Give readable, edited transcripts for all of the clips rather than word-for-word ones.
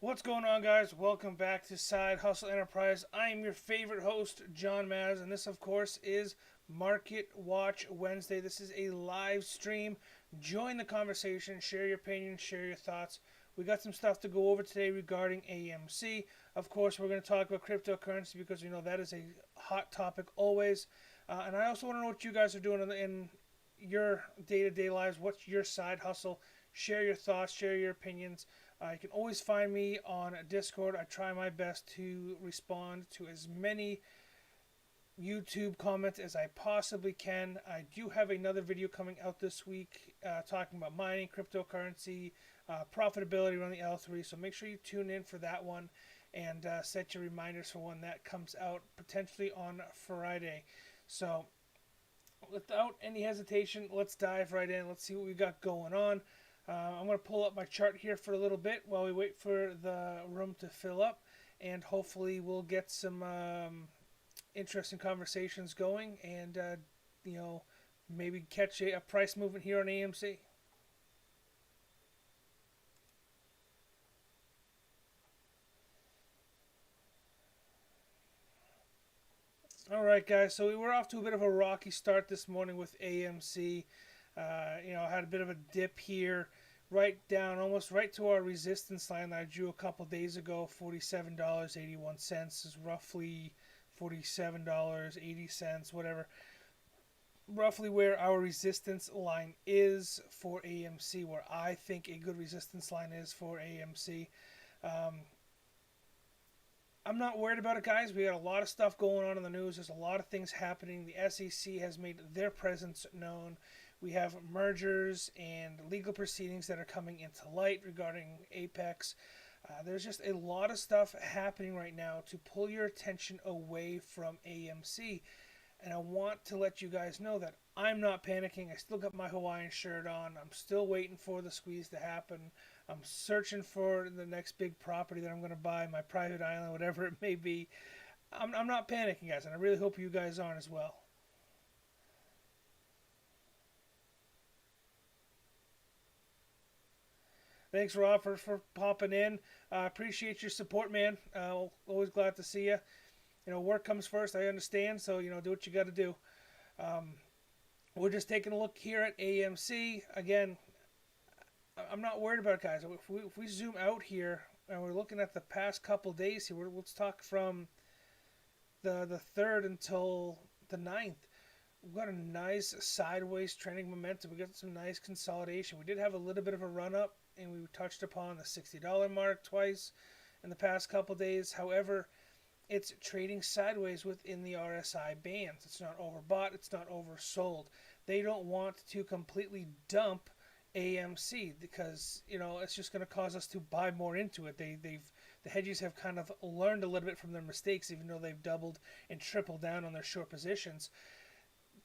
What's going on, guys? Welcome back to Side Hustle Enterprise. I am your favorite host, John Maz, and this, of course, is Market Watch Wednesday. This is a live stream. Join the conversation, share your opinions, share your thoughts. We got some stuff to go over today regarding AMC. Of course, we're going to talk about cryptocurrency because we know that is a hot topic always. And I also want to know what you guys are doing in your day-to-day lives. What's your side hustle? Share your thoughts, share your opinions. You can always find me on Discord. I try my best to respond to as many YouTube comments as I possibly can. I do have another video coming out this week talking about mining, cryptocurrency, profitability around the L3. So make sure you tune in for that one and set your reminders for when that comes out, potentially on Friday. So without any hesitation, let's dive right in. Let's see what we got going on. I'm going to pull up my chart here for a little bit while we wait for the room to fill up, and hopefully we'll get some interesting conversations going and, maybe catch a price movement here on AMC. All right, guys, so we were off to a bit of a rocky start this morning with AMC. I had a bit of a dip here, right down, almost right to our resistance line that I drew a couple days ago. $47.81 is roughly $47.80, whatever. Roughly where our resistance line is for AMC, where I think a good resistance line is for AMC. Um, I'm not worried about it, guys. We got a lot of stuff going on in the news. There's a lot of things happening. The SEC has made their presence known. We have mergers and legal proceedings that are coming into light regarding Apex. There's just a lot of stuff happening right now to pull your attention away from AMC. And I want to let you guys know that I'm not panicking. I still got my Hawaiian shirt on. I'm still waiting for the squeeze to happen. I'm searching for the next big property that I'm going to buy, my private island, whatever it may be. I'm not panicking, guys, and I really hope you guys aren't as well. Thanks, Rob, for popping in. Appreciate your support, man. Always glad to see you. Work comes first. I understand. So, do what you got to do. Um, we're just taking a look here at AMC. Again, I'm not worried about it, guys. If we zoom out here and we're looking at the past couple days here, let's talk from the 3rd until the 9th. We've got a nice sideways trending momentum. We got some nice consolidation. We did have a little bit of a run up, and we touched upon the $60 mark twice in the past couple days. However, it's trading sideways within the RSI bands. It's not overbought. It's not oversold. They don't want to completely dump AMC because it's just going to cause us to buy more into it. The hedgies have kind of learned a little bit from their mistakes, even though they've doubled and tripled down on their short positions.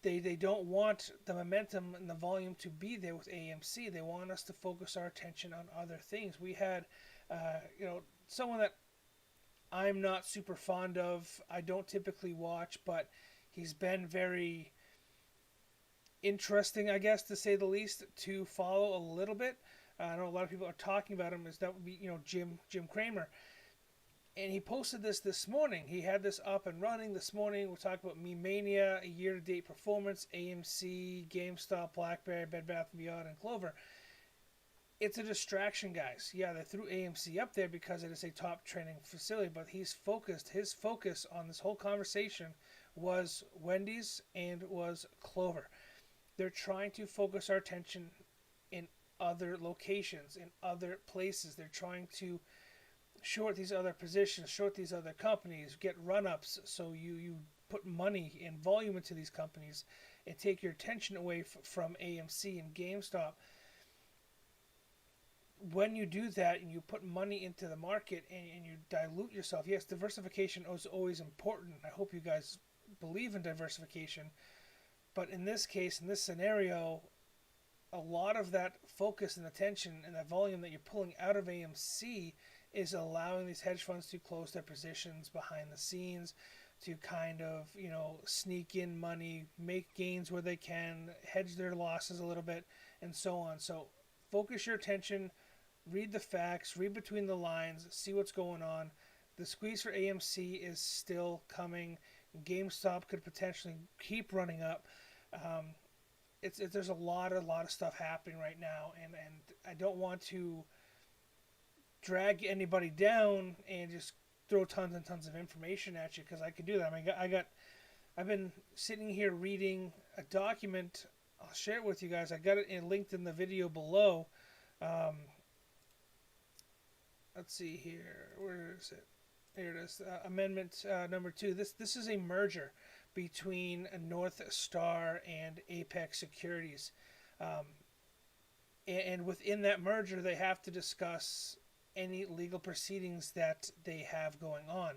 They don't want the momentum and the volume to be there with AMC. They want us to focus our attention on other things. We had, someone that I'm not super fond of. I don't typically watch, but he's been very interesting, I guess, to say the least, to follow a little bit. I know a lot of people are talking about him. That would be, Jim Cramer. And he posted this morning. He had this up and running this morning. We're talking about Me Mania, a year-to-date performance, AMC, GameStop, BlackBerry, Bed Bath & Beyond, and Clover. It's a distraction, guys. Yeah, they threw AMC up there because it is a top training facility, but his focus on this whole conversation was Wendy's and was Clover. They're trying to focus our attention in other locations, in other places. They're trying to short these other positions, short these other companies, get run-ups, so you put money and volume into these companies and take your attention away from AMC and GameStop. When you do that and you put money into the market and you dilute yourself, yes, diversification is always important. I hope you guys believe in diversification. But in this case, in this scenario, a lot of that focus and attention and that volume that you're pulling out of AMC is allowing these hedge funds to close their positions behind the scenes, to kind of, sneak in money, make gains where they can, hedge their losses a little bit, and so on. So focus your attention read the facts, read between the lines, see what's going on. The squeeze for AMC is still coming. GameStop could potentially keep running up. Um, there's a lot of stuff happening right now, and I don't want to drag anybody down and just throw tons and tons of information at you, because I could do that. I mean, I've been sitting here reading a document. I'll share it with you guys. I got it linked in the video below. Um, let's see here. Where is it? Here it is. Amendment number 2. This is a merger between North Star and Apex Securities. Um, and within that merger, they have to discuss any legal proceedings that they have going on.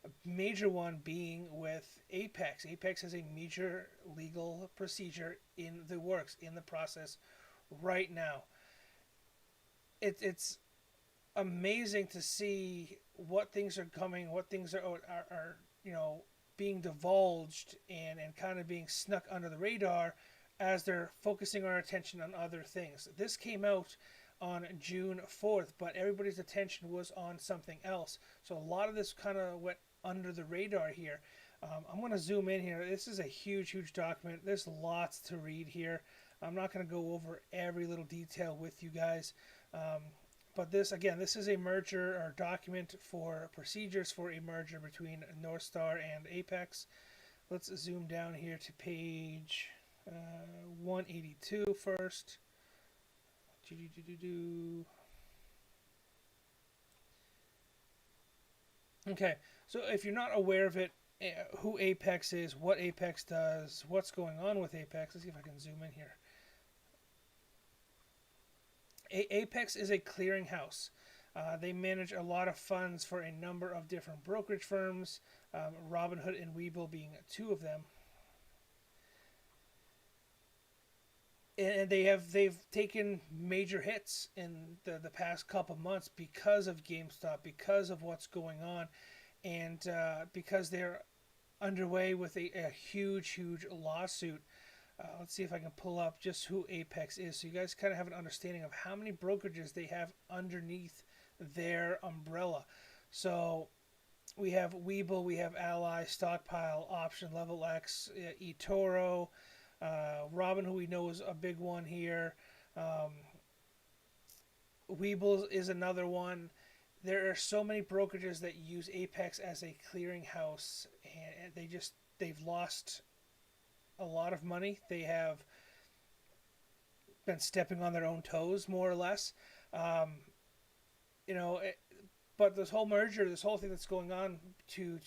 A major one being with Apex. Apex has a major legal procedure in the works, in the process right now. It's amazing to see what things are coming, what things are being divulged and kind of being snuck under the radar as they're focusing our attention on other things. This came out on June 4th, but everybody's attention was on something else. So a lot of this kind of went under the radar here. I'm going to zoom in here. This is a huge document. There's lots to read here. I'm not going to go over every little detail with you guys. But this is a merger or document for procedures for a merger between North Star and Apex. Let's zoom down here to page 182 first. Okay, so if you're not aware of it, who Apex is, what Apex does, what's going on with Apex, let's see if I can zoom in here. Apex is a clearinghouse. They manage a lot of funds for a number of different brokerage firms, Robinhood and Webull being 2 of them. And they've taken major hits in the past couple months because of GameStop, because of what's going on, and because they're underway with a huge lawsuit. Let's see if I can pull up just who Apex is, so you guys kind of have an understanding of how many brokerages they have underneath their umbrella. So we have Webull, we have Ally, Stockpile, Option, Level X, eToro. Robin, who we know is a big one here. Webull is another one. There are so many brokerages that use Apex as a clearinghouse, and they've lost a lot of money. They have been stepping on their own toes, more or less. But this whole merger, this whole thing that's going on to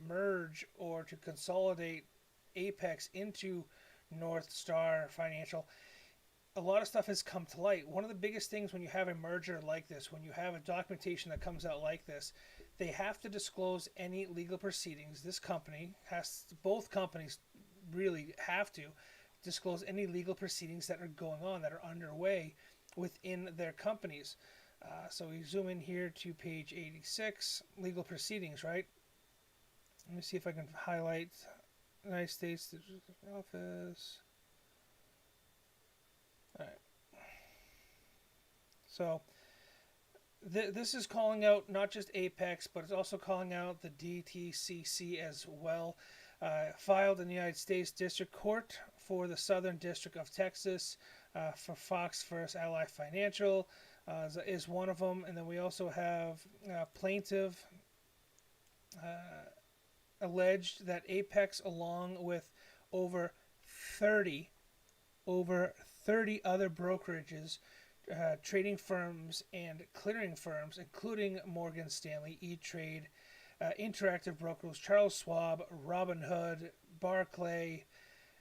merge or to consolidate Apex into North Star Financial, a lot of stuff has come to light. One of the biggest things when you have a merger like this, when you have a documentation that comes out like this, they have to disclose any legal proceedings. Both companies really have to disclose any legal proceedings that are going on, that are underway within their companies. So we zoom in here to page 86, legal proceedings, right? Let me see if I can highlight United States Office. All right. So this is calling out not just Apex, but it's also calling out the DTCC as well. Filed in the United States District Court for the Southern District of Texas for Fox vs. Ally Financial is one of them. And then we also have plaintiff alleged that Apex, along with over 30 other brokerages, trading firms and clearing firms, including Morgan Stanley, E-Trade, Interactive Brokers, Charles Schwab, Robinhood, Barclay,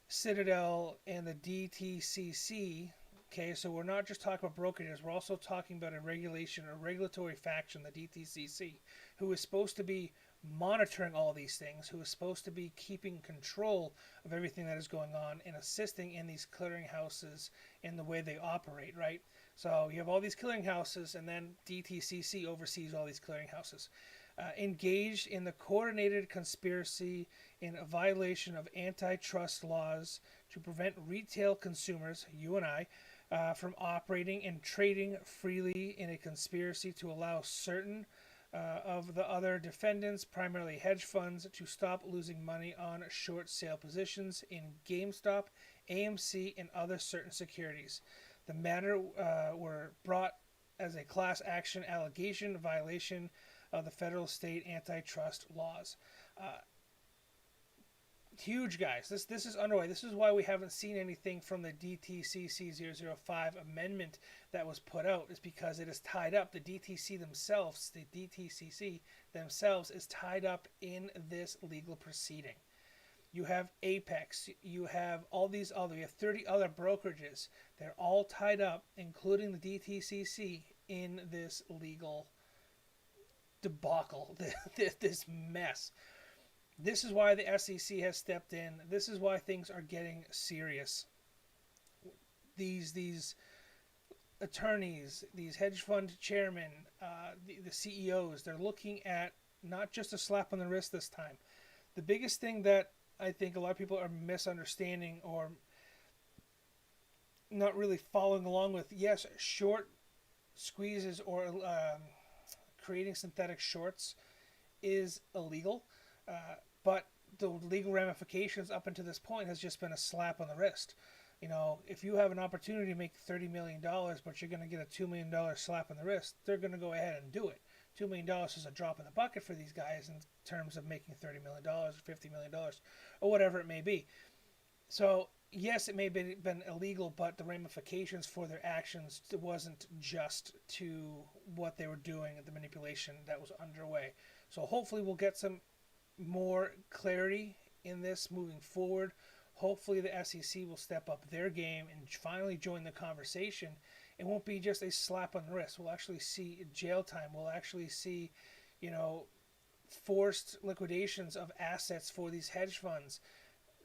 Citadel, and the DTCC. Okay, so we're not just talking about brokerages, we're also talking about a regulatory faction, the DTCC, who is supposed to be monitoring all these things, who is supposed to be keeping control of everything that is going on and assisting in these clearinghouses in the way they operate, right? So you have all these clearinghouses, and then DTCC oversees all these clearinghouses. Engaged in the coordinated conspiracy in a violation of antitrust laws to prevent retail consumers, you and I, from operating and trading freely in a conspiracy to allow certain of the other defendants, primarily hedge funds, to stop losing money on short sale positions in GameStop, AMC, and other certain securities. The matter were brought as a class action allegation violation of the federal state antitrust laws. Uh, Huge, guys. This is underway. This is why we haven't seen anything from the DTCC 005 amendment that was put out, is because it is tied up. The DTCC themselves is tied up in this legal proceeding. You have Apex, you have all these other, you have 30 other brokerages. They're all tied up, including the DTCC, in this legal debacle, this mess. This is why the SEC has stepped in. This is why things are getting serious. These attorneys, these hedge fund chairmen, the CEOs, they're looking at not just a slap on the wrist this time. The biggest thing that I think a lot of people are misunderstanding or not really following along with, yes, short squeezes or creating synthetic shorts is illegal. But the legal ramifications up until this point has just been a slap on the wrist. You know, if you have an opportunity to make $30 million, but you're going to get a $2 million slap on the wrist, they're going to go ahead and do it. $2 million is a drop in the bucket for these guys in terms of making $30 million or $50 million or whatever it may be. So, yes, it may have been illegal, but the ramifications for their actions wasn't just to what they were doing and the manipulation that was underway. So hopefully we'll get some more clarity in this moving forward. Hopefully the SEC will step up their game and finally join the conversation. It won't be just a slap on the wrist. We'll actually see jail time. We'll actually see, forced liquidations of assets for these hedge funds,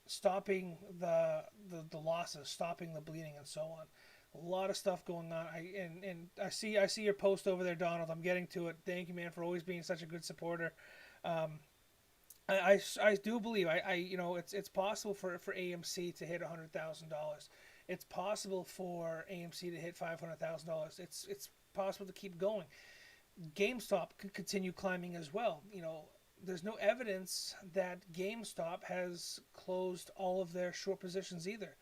stopping the losses, stopping the bleeding, and so on. A lot of stuff going on. I see your post over there, Donald. I'm getting to it. Thank you, man, for always being such a good supporter. I do believe it's possible for AMC to hit $100,000. It's possible for AMC to hit $500,000. It's possible to keep going. GameStop could continue climbing as well. There's no evidence that GameStop has closed all of their short positions either.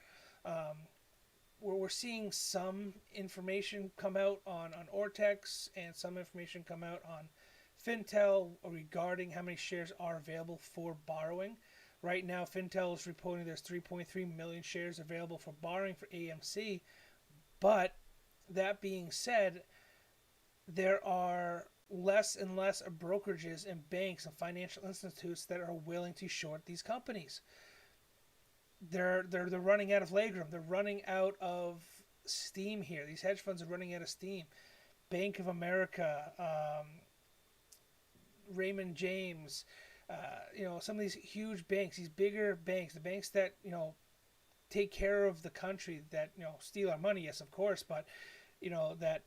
We're seeing some information come out on Ortex and some information come out on Fintel regarding how many shares are available for borrowing. Right now, Fintel is reporting there's 3.3 million shares available for borrowing for AMC. But that being said, there are less and less brokerages and banks and financial institutes that are willing to short these companies. They're running out of legroom. They're running out of steam here. These hedge funds are running out of steam. Bank of America, Raymond James, some of these huge banks, these bigger banks, the banks that, take care of the country, that, steal our money, yes, of course, but, that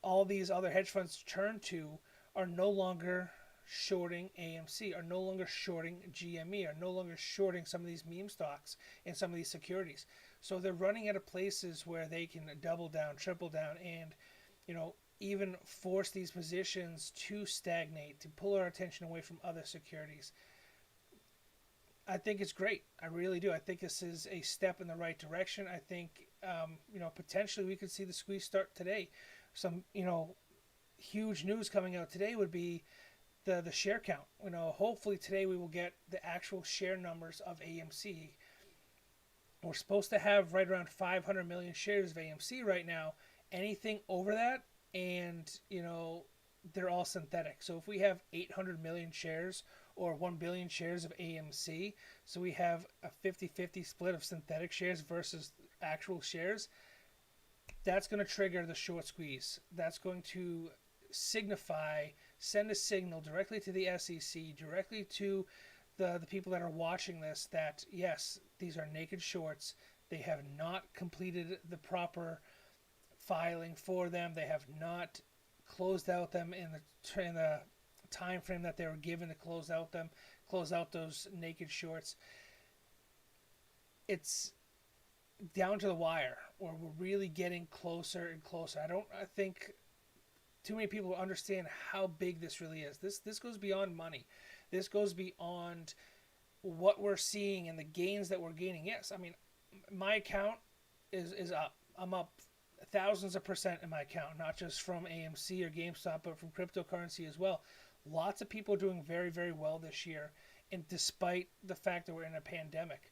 all these other hedge funds turn to are no longer shorting AMC, are no longer shorting GME, are no longer shorting some of these meme stocks and some of these securities. So they're running out of places where they can double down, triple down, and, even force these positions to stagnate, to pull our attention away from other securities. I think it's great. I really do. I think this is a step in the right direction. I think, potentially we could see the squeeze start today. Some, huge news coming out today would be the share count. Hopefully today we will get the actual share numbers of AMC. We're supposed to have right around 500 million shares of AMC right now. Anything over that, and they're all synthetic. So if we have 800 million shares or 1 billion shares of AMC, so we have a 50-50 split of synthetic shares versus actual shares, that's going to trigger the short squeeze. That's going to send a signal directly to the SEC, directly to the people that are watching this, that yes, these are naked shorts. They have not completed the proper filing for them. They have not closed out them in the time frame that they were given to close out those naked shorts. It's down to the wire, where we're really getting closer and closer. I think too many people understand how big this really is. This goes beyond money. This goes beyond what we're seeing and the gains that we're gaining. Yes, I mean, my account is up. I'm up thousands of percent in my account, not just from AMC or GameStop, but from cryptocurrency as well. Lots of people are doing very, very well this year, and despite the fact that we're in a pandemic.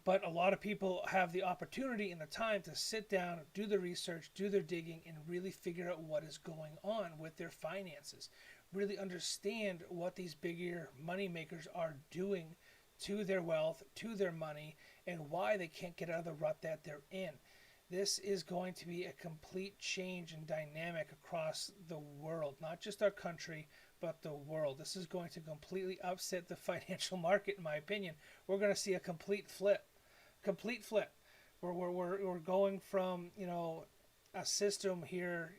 But a lot of people have the opportunity and the time to sit down, do the research, do their digging, and really figure out what is going on with their finances. Really understand what these bigger money makers are doing to their wealth, to their money, and why they can't get out of the rut that they're in. This is going to be a complete change in dynamic across the world, not just our country, but the world. This is going to completely upset the financial market, in my opinion. We're going to see a complete flip. Complete flip. We're going from, a system here,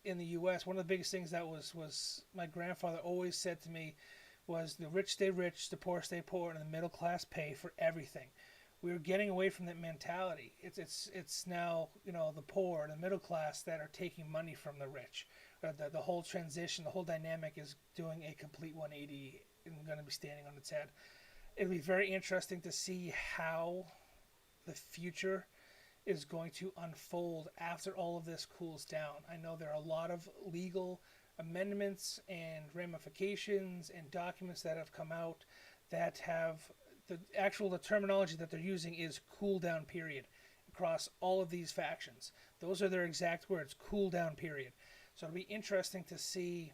in the U.S. One of the biggest things that was my grandfather always said to me was the rich stay rich, the poor stay poor, and the middle class pay for everything. We were getting away from that mentality. It's now, the poor and the middle class that are taking money from the rich. The whole transition, the whole dynamic is doing a complete 180 and going to be standing on its head. It'll be very interesting to see how the future is going to unfold after all of this cools down. I know there are a lot of legal amendments and ramifications and documents that have come out that have the terminology that they're using is cool down period across all of these factions. Those are their exact words, cool down period. So it'll be interesting to see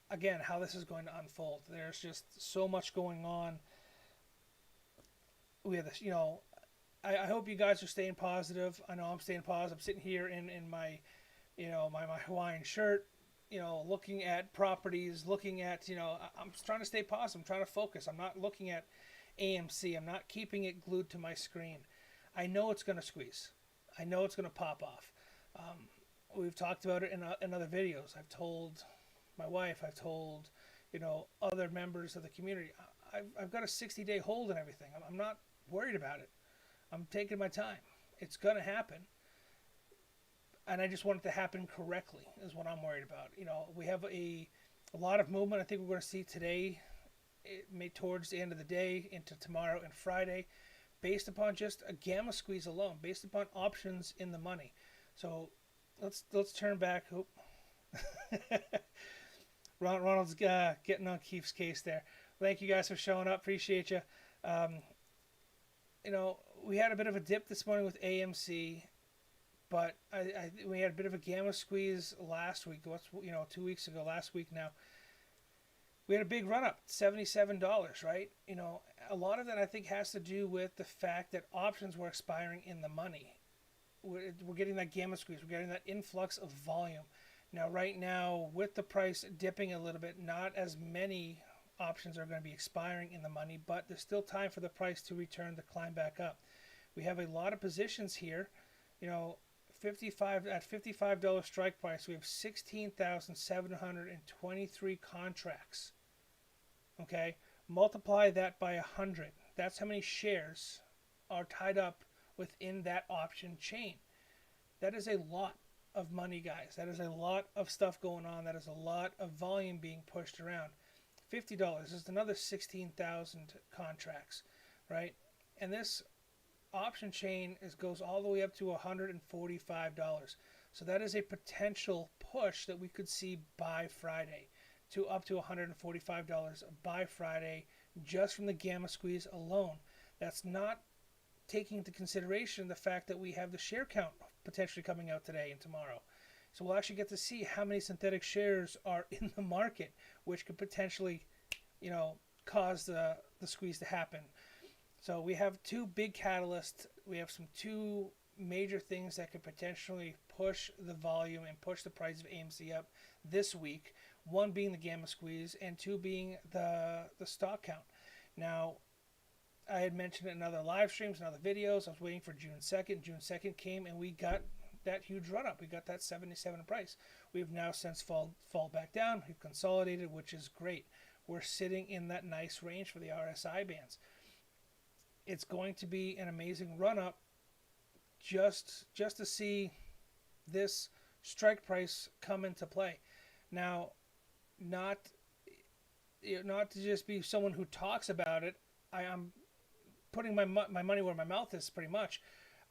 again how this is going to unfold. There's just so much going on. We have this, I hope you guys are staying positive. I know I'm staying positive. I'm sitting here in my my Hawaiian shirt, looking at properties, looking at, I'm trying to stay positive. I'm trying to focus. I'm not looking at AMC. I'm not keeping it glued to my screen. I know it's going to squeeze. I know it's going to pop off. We've talked about it in other videos. I've told my wife, I've told, other members of the community, I've got a 60-day hold and everything. I'm not worried about it. I'm taking my time. It's going to happen. And I just want it to happen correctly is what I'm worried about. We have a lot of movement. I think we're going to see today, towards the end of the day, into tomorrow and Friday, based upon just a gamma squeeze alone, based upon options in the money. So let's turn back. Ronald's getting on Keith's case there. Thank you guys for showing up. Appreciate you. We had a bit of a dip this morning with AMC. But we had a bit of a gamma squeeze last week. 2 weeks ago, last week now. We had a big run up, $77, right? A lot of that I think has to do with the fact that options were expiring in the money. We're getting that gamma squeeze. We're getting that influx of volume. Now, right now, with the price dipping a little bit, not as many options are going to be expiring in the money, but there's still time for the price to return to climb back up. We have a lot of positions here. $55 strike price, we have 16,723 contracts. Okay, multiply that by 100. That's how many shares are tied up within that option chain. That is a lot of money, guys. That is a lot of stuff going on. That is a lot of volume being pushed around. $50 is another 16,000 contracts, right? And this option chain goes all the way up to $145. So that is a potential push that we could see by Friday to up to $145 by Friday just from the gamma squeeze alone. That's not taking into consideration the fact that we have the share count potentially coming out today and tomorrow. So we'll actually get to see how many synthetic shares are in the market, which could potentially, cause the squeeze to happen. So we have two big catalysts. We have two major things that could potentially push the volume and push the price of AMC up this week. One being the gamma squeeze, and two being the stock count. Now, I had mentioned it in other live streams and other videos. I was waiting for June 2nd. June 2nd came, and we got that huge run up. We got that 77 price. We've now since fall back down. We've consolidated, which is great. We're sitting in that nice range for the RSI bands. it's going to be an amazing run up just to see this strike price come into play. Now, not not to just be someone who talks about it. I am putting my money where my mouth is, pretty much.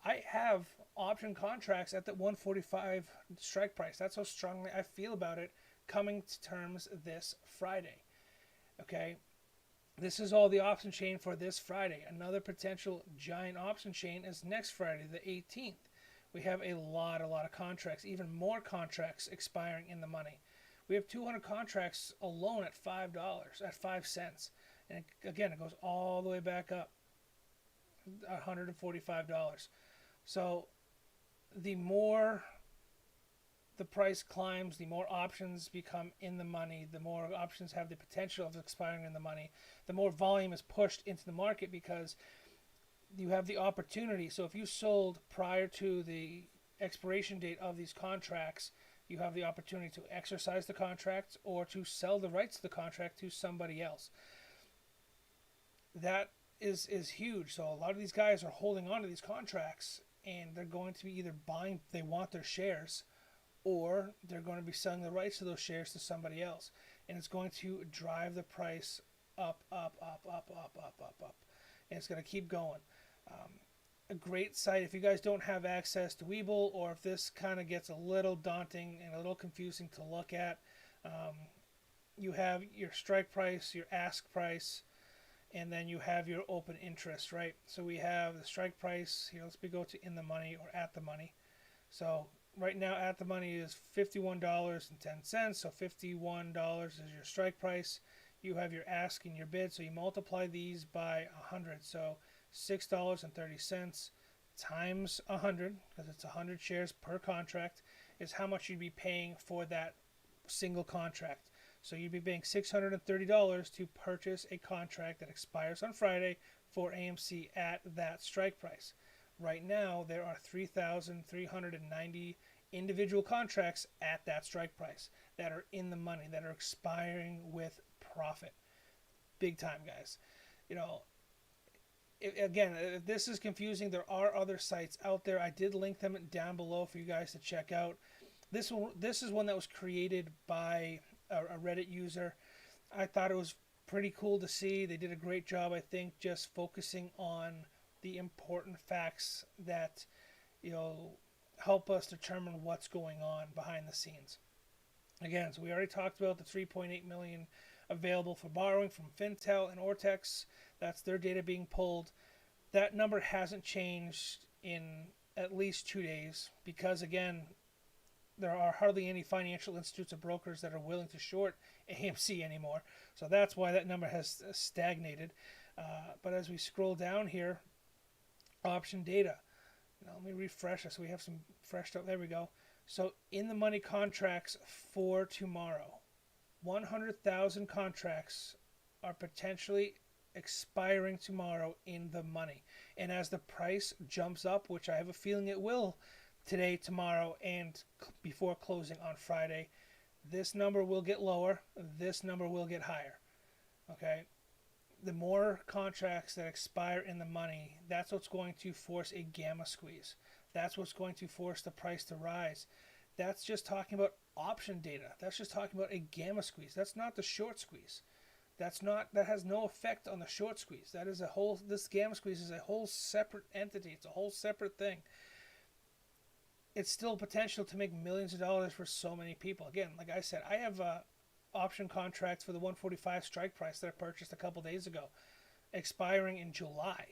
I have option contracts at the 145 strike price. That's how strongly I feel about it coming to terms this Friday. Okay, this is all the option chain for this Friday. Another potential giant option chain is next Friday, the 18th. We have a lot of contracts, even more contracts expiring in the money. We have 200 contracts alone at $5, at 5 cents. And again, it goes all the way back up, $145. So the more the price climbs, the more options become in the money, the more options have the potential of expiring in the money, the more volume is pushed into the market because you have the opportunity. So if you sold prior to the expiration date of these contracts, you have the opportunity to exercise the contract or to sell the rights to the contract to somebody else. That is huge. So a lot of these guys are holding on to these contracts, and they're going to be either buying, they want their shares, or they're going to be selling the rights to those shares to somebody else. And it's going to drive the price up. And it's going to keep going. A great site, if you guys don't have access to Webull, or if this kind of gets a little daunting and a little confusing to look at, you have your strike price, your ask price, and then you have your open interest, right? So we have the strike price here. Let's go to in the money or at the money. So right now at the money is $51.10. So $51 is your strike price. You have your ask and your bid. So you multiply these by 100. So $6.30 times 100, because it's 100 shares per contract, is how much you'd be paying for that single contract. So you'd be paying $630 to purchase a contract that expires on Friday for AMC at that strike price. Right now, there are 3,390 individual contracts at that strike price that are in the money, that are expiring with profit. Big time, guys. Again, if this is confusing, there are other sites out there. I did link them down below for you guys to check out. This is one that was created by a Reddit user. I thought it was pretty cool to see. They did a great job, I think, just focusing on the important facts that help us determine what's going on behind the scenes. Again, so we already talked about the 3.8 million available for borrowing from Fintel and Ortex. That's their data being pulled. That number hasn't changed in at least 2 days because, again, there are hardly any financial institutes or brokers that are willing to short AMC anymore. So that's why that number has stagnated. But as we scroll down here, option data. Let me refresh this. So we have some fresh stuff. There we go. So in the money contracts for tomorrow, 100,000 contracts are potentially expiring tomorrow in the money. And as the price jumps up, which I have a feeling it will today, tomorrow, and before closing on Friday, this number will get lower, this number will get higher. Okay? The more contracts that expire in the money, that's what's going to force a gamma squeeze. That's what's going to force the price to rise. That's just talking about option data. That's just talking about a gamma squeeze. That's not the short squeeze. That has no effect on the short squeeze. This gamma squeeze is a whole separate entity. It's a whole separate thing. It's still potential to make millions of dollars for so many people. Again, like I said, I have option contracts for the 145 strike price that I purchased a couple days ago, expiring in July.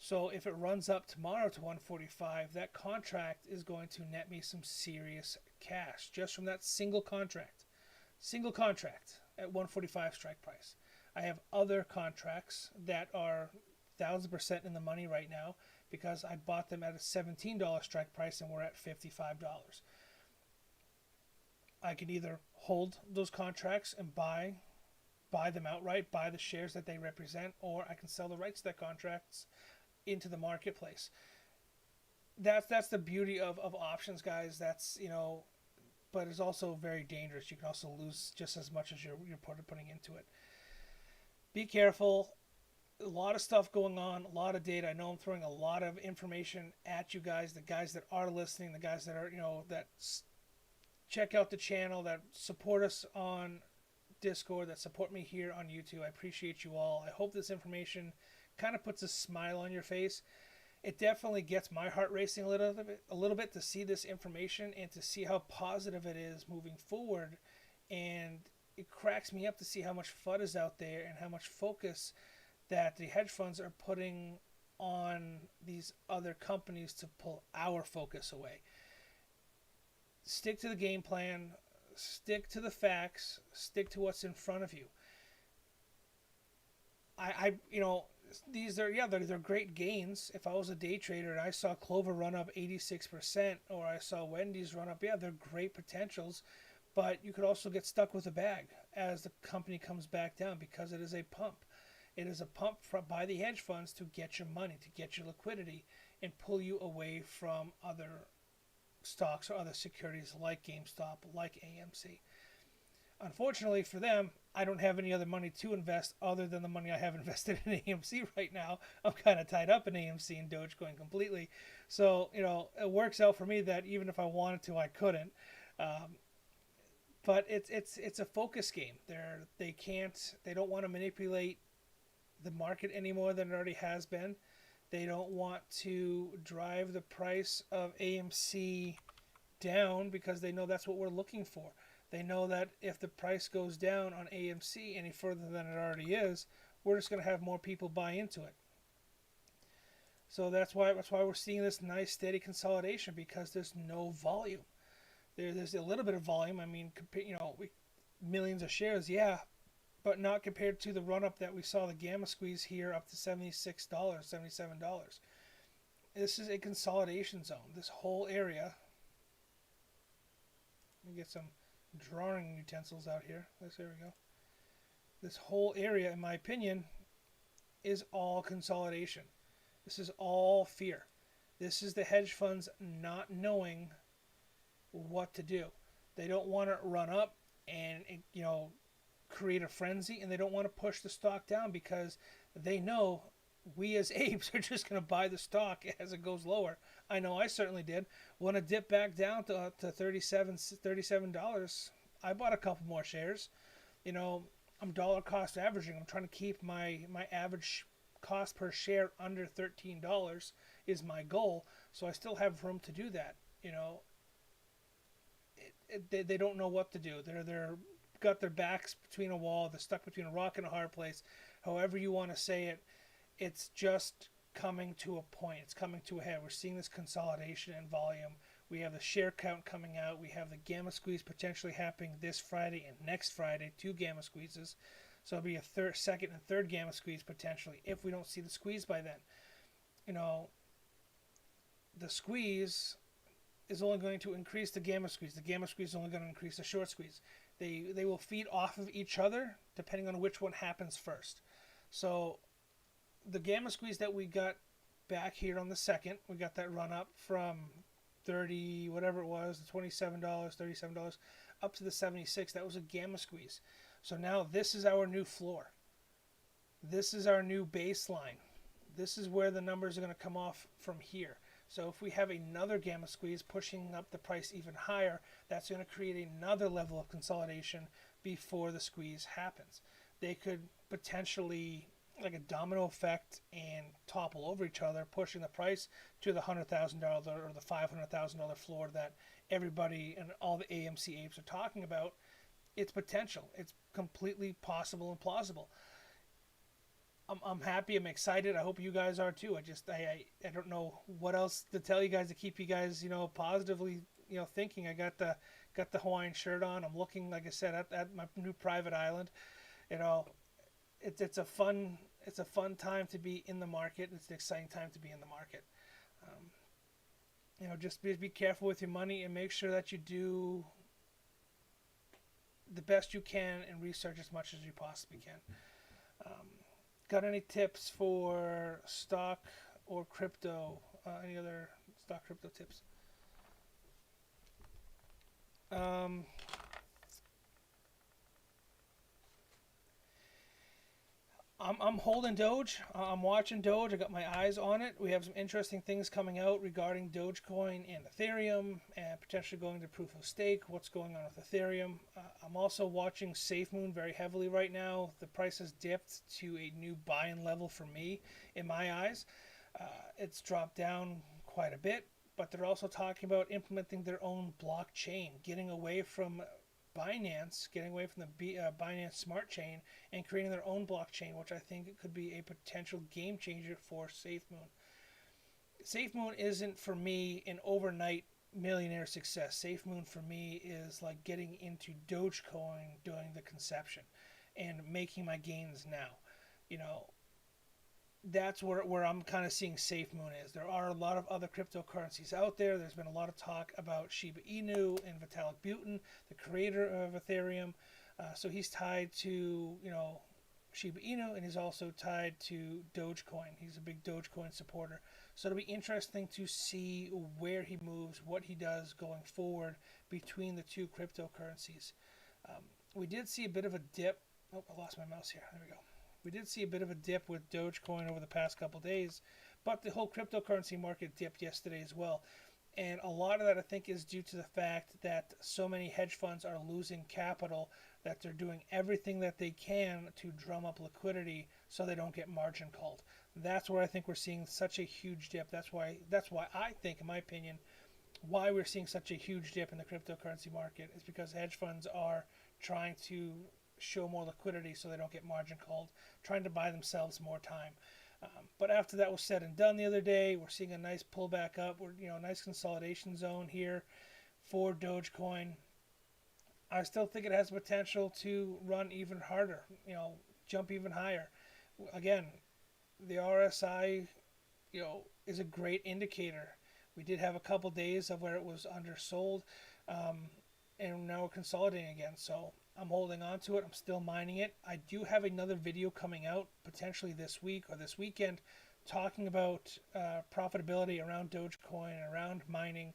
So if it runs up tomorrow to 145, that contract is going to net me some serious cash just from that single contract. Single contract at 145 strike price. I have other contracts that are 1,000% in the money right now because I bought them at a $17 strike price and we're at $55. I can either hold those contracts and buy them outright, buy the shares that they represent, or I can sell the rights to that contracts into the marketplace. That's the beauty of options, guys. But it's also very dangerous. You can also lose just as much as you're putting into it. Be careful. a lot of stuff going on, a lot of data. I know I'm throwing a lot of information at you guys, the guys that are listening, the guys that are, that check out the channel, that support us on Discord, that support me here on YouTube. I appreciate you all. I hope this information kind of puts a smile on your face. It definitely gets my heart racing a little bit to see this information and to see how positive it is moving forward. And it cracks me up to see how much FUD is out there and how much focus that the hedge funds are putting on these other companies to pull our focus away. Stick to the game plan, stick to the facts, stick to what's in front of you. These are, they're great gains. If I was a day trader and I saw Clover run up 86% or I saw Wendy's run up, they're great potentials, but you could also get stuck with a bag as the company comes back down because it is a pump. It is a pump by the hedge funds to get your money, to get your liquidity, and pull you away from other stocks or other securities like GameStop, like AMC. Unfortunately for them, I don't have any other money to invest other than the money I have invested in AMC right now. I'm kind of tied up in AMC and DOGE going completely. So, it works out for me that even if I wanted to, I couldn't. But it's a focus game. They don't want to manipulate the market any more than it already has been. They don't want to drive the price of AMC down because they know that's what we're looking for. They know that if the price goes down on AMC any further than it already is, we're just going to have more people buy into it. So that's why we're seeing this nice steady consolidation, because there's no volume. There's a little bit of volume. I mean, millions of shares, yeah, but not compared to the run-up that we saw, the gamma squeeze here up to $76, $77. This is a consolidation zone. This whole area. Let me get some drawing utensils out here. There we go. This whole area, in my opinion, is all consolidation. This is all fear. This is the hedge funds not knowing what to do. They don't want to run up and create a frenzy, and they don't want to push the stock down because they know we as apes are just going to buy the stock as it goes lower. I know I certainly did. When it dipped back down to $37, I bought a couple more shares. I'm dollar cost averaging. I'm trying to keep my average cost per share under $13 is my goal. So I still have room to do that. They don't know what to do. They're got their backs between a wall. They're stuck between a rock and a hard place. However you want to say it, it's just coming to a point. It's coming to a head. We're seeing this consolidation in volume. We have the share count coming out. We have the gamma squeeze potentially happening this Friday and next Friday, 2 gamma squeezes. So it'll be a second and third gamma squeeze potentially if we don't see the squeeze by then. The squeeze is only going to increase the gamma squeeze. The gamma squeeze is only going to increase the short squeeze. They will feed off of each other depending on which one happens first. So the gamma squeeze that we got back here on the 2nd, we got that run up from 30, whatever it was, $27, $37, up to the 76. That was a gamma squeeze. So now this is our new floor. This is our new baseline. This is where the numbers are going to come off from here. So if we have another gamma squeeze pushing up the price even higher, that's going to create another level of consolidation before the squeeze happens. They could potentially, like a domino effect, and topple over each other, pushing the price to the $100,000 or the $500,000 floor that everybody and all the AMC apes are talking about. It's potential. It's completely possible and plausible. I'm happy. I'm excited. I hope you guys are too. I don't know what else to tell you guys to keep you guys, positively, thinking. I got the Hawaiian shirt on. I'm looking, like I said, at my new private island. It's a fun time to be in the market. It's an exciting time to be in the market. Just be careful with your money and make sure that you do the best you can and research as much as you possibly can. Got any tips for stock or crypto? Any other stock crypto tips? I'm holding Doge. I'm watching Doge. I got my eyes on it. We have some interesting things coming out regarding Dogecoin and Ethereum, and potentially going to proof of stake. What's going on with Ethereum? I'm also watching SafeMoon very heavily right now. The price has dipped to a new buy-in level for me, in my eyes. It's dropped down quite a bit, but they're also talking about implementing their own blockchain, getting away from Binance, getting away from the Binance Smart Chain and creating their own blockchain, which I think it could be a potential game changer for SafeMoon. SafeMoon isn't for me an overnight millionaire success. SafeMoon for me is like getting into Dogecoin during the conception and making my gains now. You know, that's where I'm kind of seeing SafeMoon is. There are a lot of other cryptocurrencies out there. There's been a lot of talk about Shiba Inu and Vitalik Buterin, the creator of Ethereum. So he's tied to, Shiba Inu, and he's also tied to Dogecoin. He's a big Dogecoin supporter. So it'll be interesting to see where he moves, what he does going forward between the two cryptocurrencies. We did see a bit of a dip. Oh, I lost my mouse here. There we go. We did see a bit of a dip with Dogecoin over the past couple days, but the whole cryptocurrency market dipped yesterday as well. And a lot of that, I think, is due to the fact that so many hedge funds are losing capital, that they're doing everything that they can to drum up liquidity so they don't get margin called. That's where I think we're seeing such a huge dip. That's why I think, in my opinion, why we're seeing such a huge dip in the cryptocurrency market is because hedge funds are trying to show more liquidity so they don't get margin called, trying to buy themselves more time. But after that was said and done the other day, we're seeing a nice pullback up. We're, a nice consolidation zone here for Dogecoin. I still think it has potential to run even harder, jump even higher. Again, the RSI, is a great indicator. We did have a couple days of where it was undersold, and now we're consolidating again. So I'm holding on to it. I'm still mining it. I do have another video coming out potentially this week or this weekend talking about profitability around Dogecoin, around mining,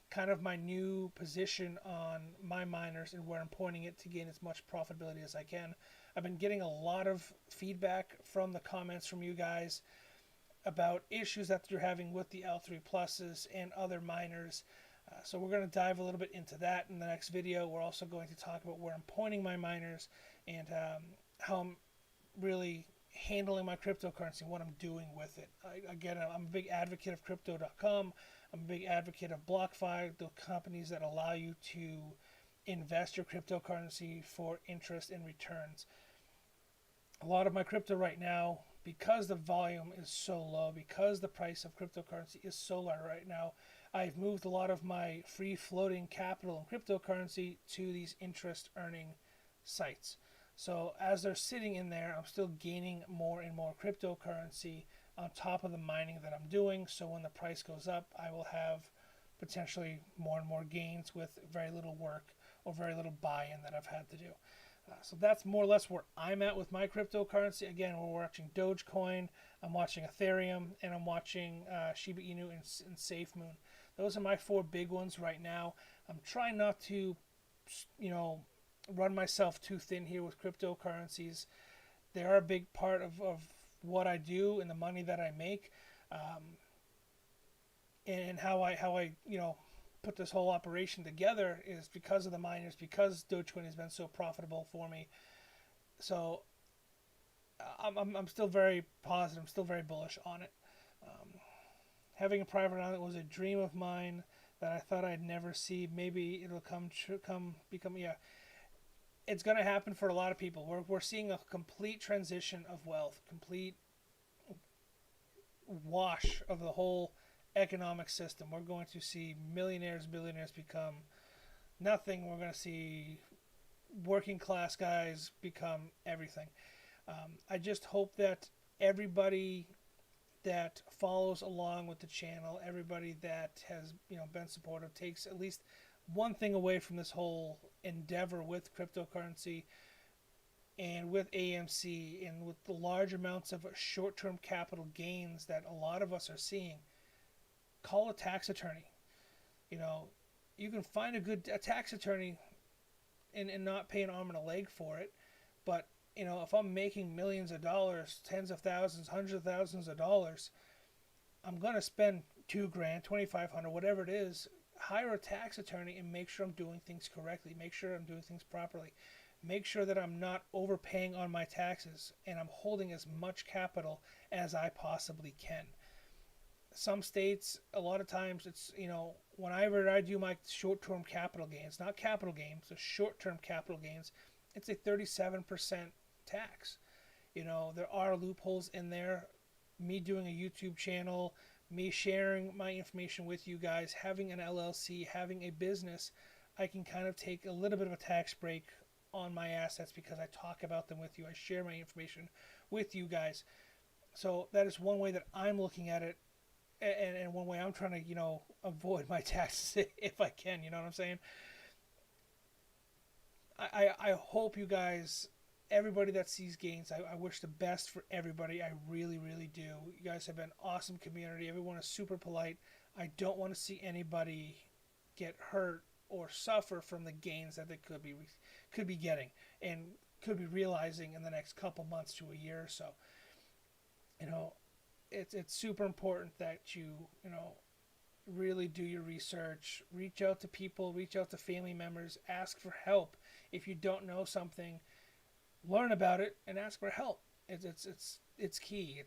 kind of my new position on my miners and where I'm pointing it to gain as much profitability as I can. I've been getting a lot of feedback from the comments from you guys about issues that you're having with the L3 Pluses and other miners. So we're going to dive a little bit into that in the next video. We're also going to talk about where I'm pointing my miners and how I'm really handling my cryptocurrency, what I'm doing with it. Again, I'm a big advocate of crypto.com. I'm a big advocate of BlockFi, the companies that allow you to invest your cryptocurrency for interest and returns. A lot of my crypto right now, because the volume is so low, because the price of cryptocurrency is so low right now, I've moved a lot of my free floating capital and cryptocurrency to these interest earning sites. So as they're sitting in there, I'm still gaining more and more cryptocurrency on top of the mining that I'm doing. So when the price goes up, I will have potentially more and more gains with very little work or very little buy-in that I've had to do. So that's more or less where I'm at with my cryptocurrency. Again, we're watching Dogecoin, I'm watching Ethereum, and I'm watching Shiba Inu and SafeMoon. Those are my four big ones right now. I'm trying not to, run myself too thin here with cryptocurrencies. They are a big part of what I do and the money that I make, and how I put this whole operation together is because of the miners, because Dogecoin has been so profitable for me. So I'm still very positive. I'm still very bullish on it. Having a private island was a dream of mine that I thought I'd never see. Maybe it'll become. It's going to happen for a lot of people. We're seeing a complete transition of wealth, complete wash of the whole economic system. We're going to see millionaires, billionaires become nothing. We're going to see working class guys become everything. I just hope that everybody that follows along with the channel, everybody that has been supportive, takes at least one thing away from this whole endeavor with cryptocurrency and with AMC and with the large amounts of short-term capital gains that a lot of us are seeing. Call a tax attorney. You can find a tax attorney and not pay an arm and a leg for it, but if I'm making millions of dollars, tens of thousands, hundreds of thousands of dollars, I'm gonna spend $2,000, 2,500, whatever it is. Hire a tax attorney and make sure I'm doing things correctly. Make sure I'm doing things properly. Make sure that I'm not overpaying on my taxes and I'm holding as much capital as I possibly can. Some states, a lot of times, it's, whenever I do my short-term capital gains, not capital gains, the short-term capital gains, it's a 37% tax. There are loopholes in there. Me doing a YouTube channel, me sharing my information with you guys, having an LLC, having a business, I can kind of take a little bit of a tax break on my assets because I talk about them with you. I share my information with you guys. So that is one way that I'm looking at it, and one way I'm trying to, avoid my taxes if I can. You know what I'm saying? I hope you guys, everybody that sees gains, I wish the best for everybody. I really, really do. You guys have been an awesome community. Everyone is super polite. I don't want to see anybody get hurt or suffer from the gains that they could be getting and could be realizing in the next couple months to a year or so. It's super important that you really do your research, reach out to people, reach out to family members, ask for help. If you don't know something, learn about it and ask for help. It's key.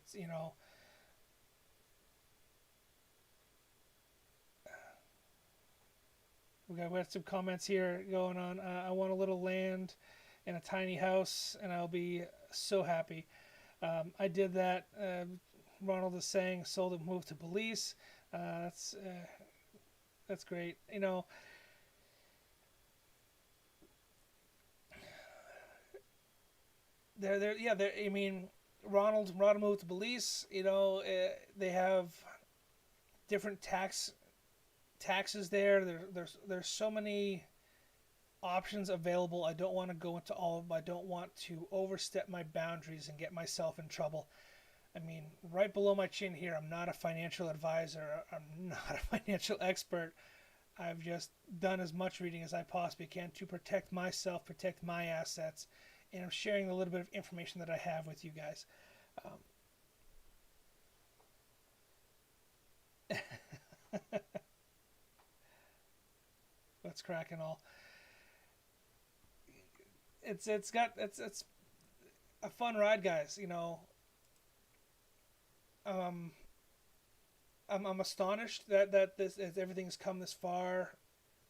We got some comments here going on. I want a little land and a tiny house, and I'll be so happy. I did that. Ronald is saying sold and moved to Belize. That's great. I mean, Ronald moved to Belize. They have different taxes there. There's so many options available. I don't want to go into all of them. I don't want to overstep my boundaries and get myself in trouble. I mean, right below my chin here, I'm not a financial advisor. I'm not a financial expert. I've just done as much reading as I possibly can to protect myself, protect my assets, and I'm sharing a little bit of information that I have with you guys. What's cracking all? It's a fun ride, guys. Um, I'm astonished that everything's come this far.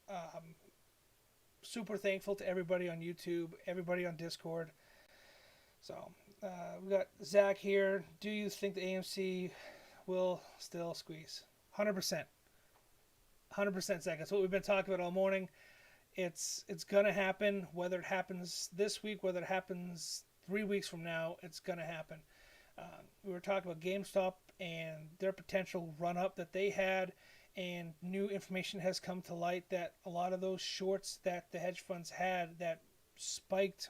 Um, Super thankful to everybody on YouTube, everybody on Discord. So we got Zach here. Do you think the AMC will still squeeze? 100%. 100% Zach. That's what we've been talking about all morning. It's gonna happen. Whether it happens this week, whether it happens 3 weeks from now, it's gonna happen. We were talking about GameStop and their potential run up that they had, and new information has come to light that a lot of those shorts that the hedge funds had that spiked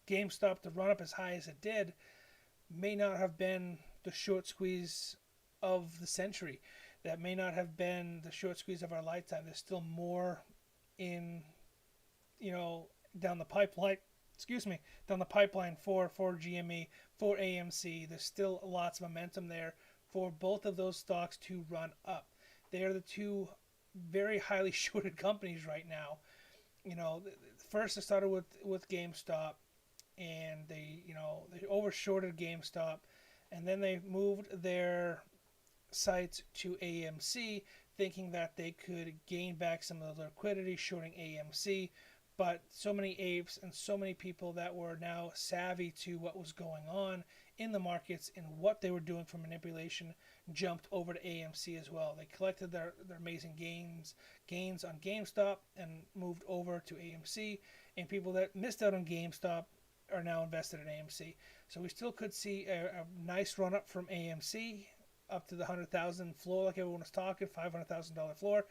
GameStop to run up as high as it did may not have been the short squeeze of the century. That may not have been the short squeeze of our lifetime. There's still more in, down the pipeline. Excuse me, down the pipeline for GME, for AMC. There's still lots of momentum there for both of those stocks to run up. They are the two very highly shorted companies right now. First it started with GameStop, and they overshorted GameStop, and then they moved their sights to AMC, thinking that they could gain back some of the liquidity, shorting AMC. But so many apes and so many people that were now savvy to what was going on in the markets and what they were doing for manipulation jumped over to AMC as well. They collected their amazing gains on GameStop and moved over to AMC. And people that missed out on GameStop are now invested in AMC. So we still could see a nice run up from AMC up to the 100,000 floor, like everyone was talking, $500,000 floor.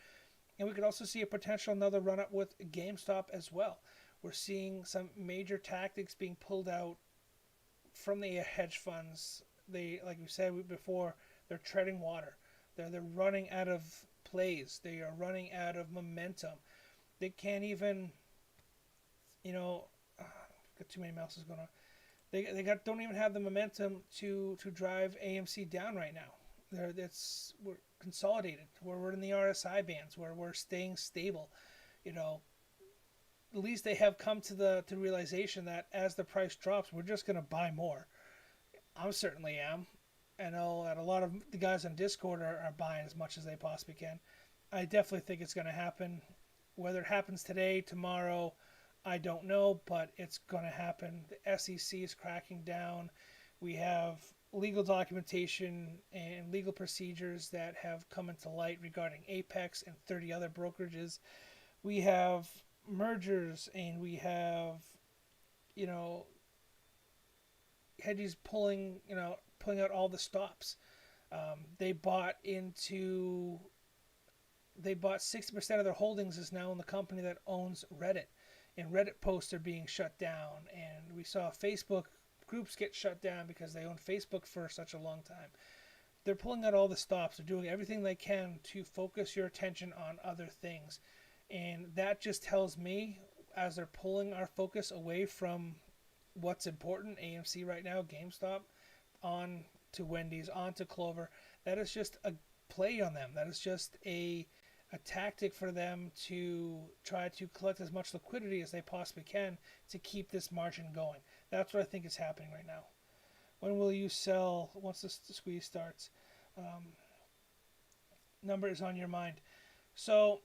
And we could also see a potential another run up with GameStop as well. We're seeing some major tactics being pulled out from the hedge funds. They, like we said before, they're treading water. They're running out of plays. They are running out of momentum. They can't even, got too many mouses going on. They don't even have the momentum to drive AMC down right now. We're consolidated. We're in the RSI bands where we're staying stable. You know, at least they have come to the realization that as the price drops, we're just going to buy more. I certainly am. I know that a lot of the guys on Discord are buying as much as they possibly can. I definitely think it's going to happen. Whether it happens today, tomorrow, I don't know, but it's going to happen. The SEC is cracking down. We have legal documentation and legal procedures that have come into light regarding Apex and 30 other brokerages. We have mergers, and we have, you know, Hedgies pulling out all the stops. They bought 60% of their holdings is now in the company that owns Reddit, and Reddit posts are being shut down. And we saw Facebook groups get shut down because they owned Facebook for such a long time. They're pulling out all the stops. They're doing everything they can to focus your attention on other things. And that just tells me, as they're pulling our focus away from what's important, AMC right now, GameStop, on to Wendy's, on to Clover, that is just a play on them. That is just a tactic for them to try to collect as much liquidity as they possibly can to keep this margin going. That's what I think is happening right now. When will you sell once the squeeze starts? Number is on your mind. So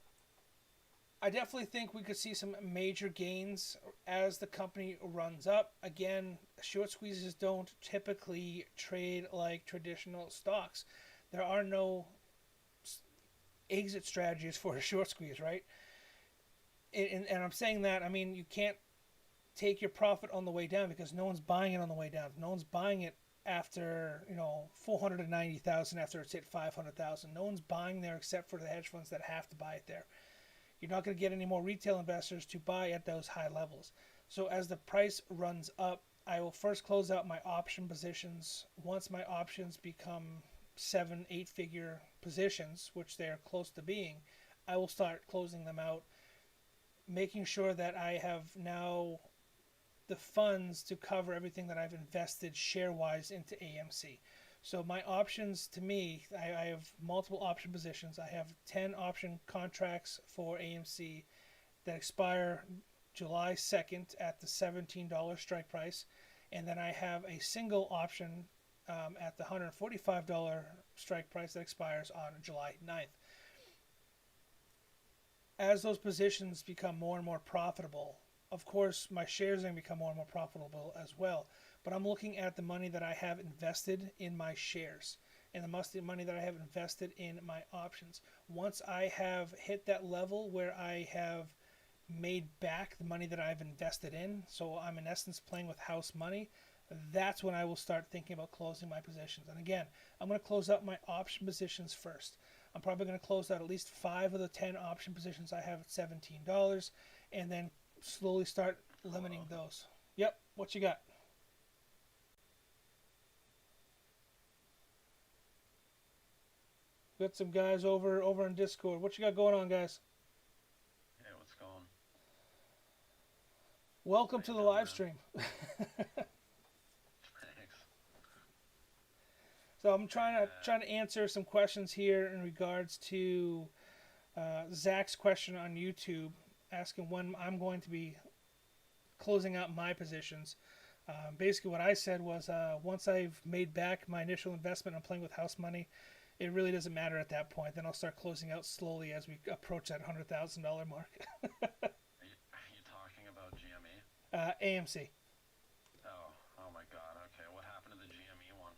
I definitely think we could see some major gains as the company runs up. Again, short squeezes don't typically trade like traditional stocks. There are no exit strategies for a short squeeze, right? And I'm saying that, I mean, you can't take your profit on the way down because no one's buying it on the way down. No one's buying it after, 490,000 after it's hit 500,000. No one's buying there except for the hedge funds that have to buy it there. You're not going to get any more retail investors to buy at those high levels. So as the price runs up, I will first close out my option positions. Once my options become 7-8 figure positions, which they're close to being, I will start closing them out, making sure that I have now the funds to cover everything that I've invested share-wise into AMC. So my options, to me, I have multiple option positions. I have 10 option contracts for AMC that expire July 2nd at the $17 strike price. And then I have a single option at the $145 strike price that expires on July 9th. As those positions become more and more profitable, of course, my shares are going to become more and more profitable as well. But I'm looking at the money that I have invested in my shares and the money that I have invested in my options. Once I have hit that level where I have made back the money that I've invested in, so I'm in essence playing with house money, that's when I will start thinking about closing my positions. And again, I'm going to close out my option positions first. I'm probably going to close out at least 5 of the 10 option positions I have at $17 and then slowly start limiting those. Yep, what you got? We got some guys over on Discord. What you got going on, guys? Hey, what's going? Welcome to the live stream. Thanks. So I'm trying to answer some questions here in regards to Zach's question on YouTube, asking when I'm going to be closing out my positions. Basically, what I said was once I've made back my initial investment, I'm playing with house money. It really doesn't matter at that point. Then I'll start closing out slowly as we approach that $100,000 mark. Are you talking about GME? AMC. Oh my God. Okay, what happened to the GME one?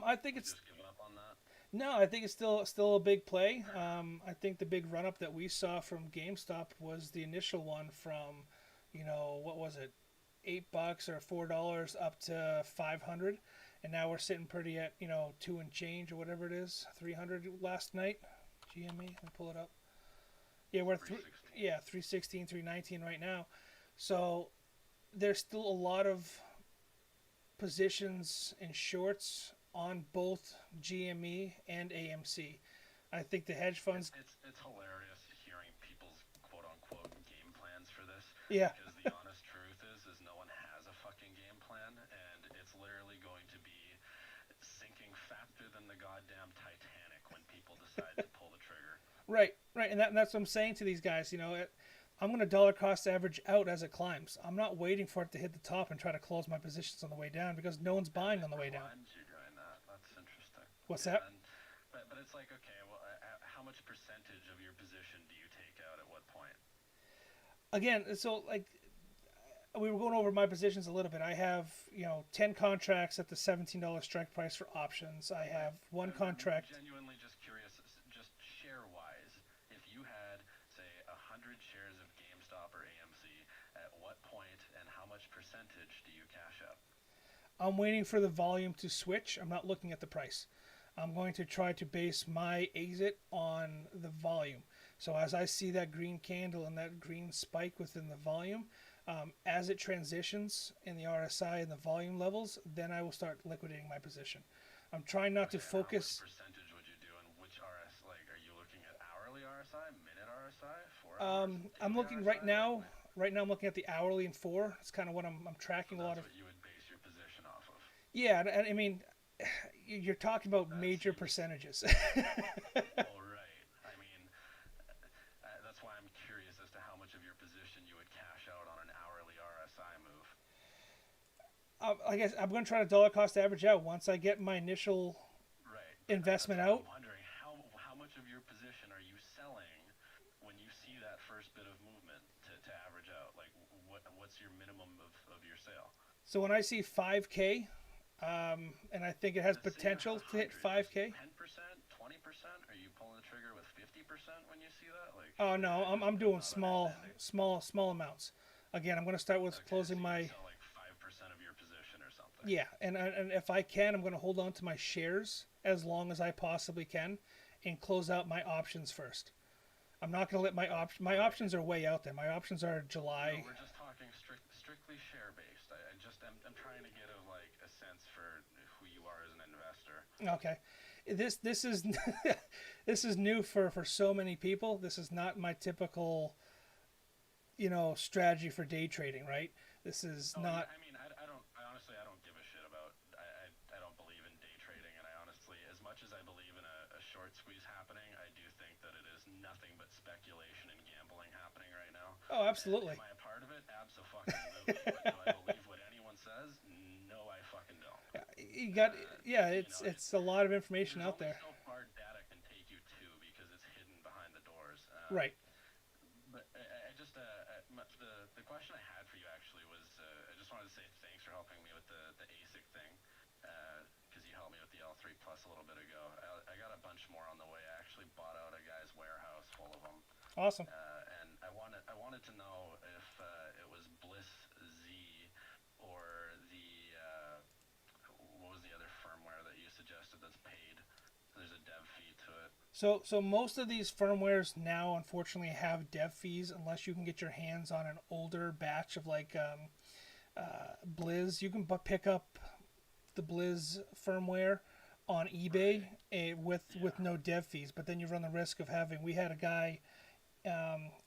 I think it's just given up on that. no. I think it's still a big play. I think the big run up that we saw from GameStop was the initial one from, what was it, $8 or $4 up to 500. And now we're sitting pretty at, 2 and change or whatever it is, 300 last night. GME, let me pull it up. Yeah, we're 316, 319 right now. So there's still a lot of positions and shorts on both GME and AMC. I think the hedge funds. It's hilarious hearing people's quote unquote game plans for this. Yeah. Because the honest truth is no one damn Titanic when people decide to pull the trigger. Right, right, and that's what I'm saying to these guys. I'm going to dollar cost average out as it climbs. I'm not waiting for it to hit the top and try to close my positions on the way down because no one's buying on the way down. You're doing that. That's interesting. What's that? But it's like, okay, well, how much percentage of your position do you take out at what point? Again, so like we were going over my positions a little bit. I have 10 contracts at the $17 strike price for options. I have one contract. I'm genuinely just curious, just share wise, if you had say 100 shares of GameStop or AMC, at what point and how much percentage do you cash out? I'm waiting for the volume to switch. I'm not looking at the price. I'm going to try to base my exit on the volume. So as I see that green candle and that green spike within the volume, as it transitions in the RSI and the volume levels, then I will start liquidating my position. I'm trying not to focus. What percentage would you do, and which RS? Like, are you looking at hourly RSI, minute RSI, 4 hours? I'm looking RSI? right now. Right now, I'm looking at the hourly and 4. It's kind of what I'm tracking a lot of. That's what you would base your position off of. Yeah, and I mean, you're talking about major percentages. Well, right. I mean, that's why I'm curious as to how much of your position you would cash out on an hourly RSI move. I guess I'm going to try to dollar cost average out once I get my initial investment out. I'm wondering how much of your position are you selling when you see that first bit of movement to average out? Like, what's your minimum of your sale? So when I see 5K, and I think it has potential to hit 5K. 10%, 20%? Are you pulling the trigger with 50% when you see that? Like, oh no, I'm doing small amounts. Again, I'm going to start with closing so my. You sell like 5% of your position or something. Yeah, and if I can, I'm going to hold on to my shares as long as I possibly can, and close out my options first. I'm not going to let my options are way out there. My options are July. No, we're just talking strictly share based. I'm trying to get a sense for who you are as an investor. Okay, this is this is new for so many people. This is not my typical strategy for day trading, right? This is not. I mean, I honestly don't give a shit about. I don't believe in day trading, and I honestly, as much as I believe in a short squeeze happening, I do think that it is nothing but speculation and gambling happening right now. Oh, absolutely. Am I a part of it? Absolutely. But do I believe what anyone says? No, I fucking don't. You got it's a lot of information out there. So far data can take you to because it's hidden behind the doors. Right. But I just the question I had for you actually was I just wanted to say thanks for helping me with the ASIC thing because you helped me with the L3 Plus a little bit ago. I got a bunch more on the way. I actually bought out a guy's warehouse full of them. Awesome. And I wanted to know if it was Bliss Z or the what was the other firmware that you suggested that's paid? There's a dev fee to it. So most of these firmwares now unfortunately have dev fees unless you can get your hands on an older batch of like Blizz. You can pick up the Blizz firmware on eBay with no dev fees, but then you run the risk of having. We had a guy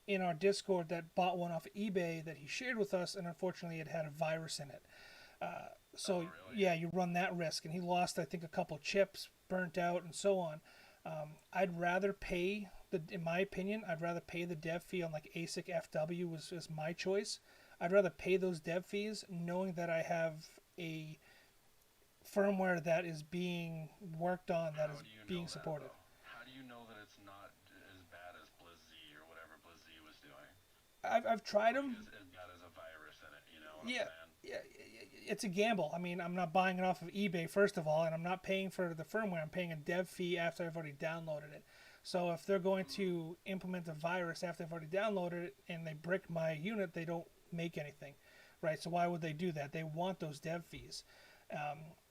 in our Discord that bought one off of eBay that he shared with us, and unfortunately it had a virus in it. So really? Yeah, you run that risk, and he lost I think a couple chips, burnt out, and so on. I'd rather pay in my opinion, I'd rather pay the dev fee on like ASIC FW was my choice. I'd rather pay those dev fees knowing that I have a firmware that is being worked on, that is being supported. How do you know that it's not as bad as Blizz Z or whatever Blizz Z was doing? I've tried them. As bad as a virus in it, you know what Yeah, I'm saying? yeah, it's a gamble. I mean, I'm not buying it off of eBay first of all, and I'm not paying for the firmware. I'm paying a dev fee after I've already downloaded it. So if they're going to implement a virus after I've already downloaded it and they brick my unit, they don't make anything, right? So why would they do that? They want those dev fees.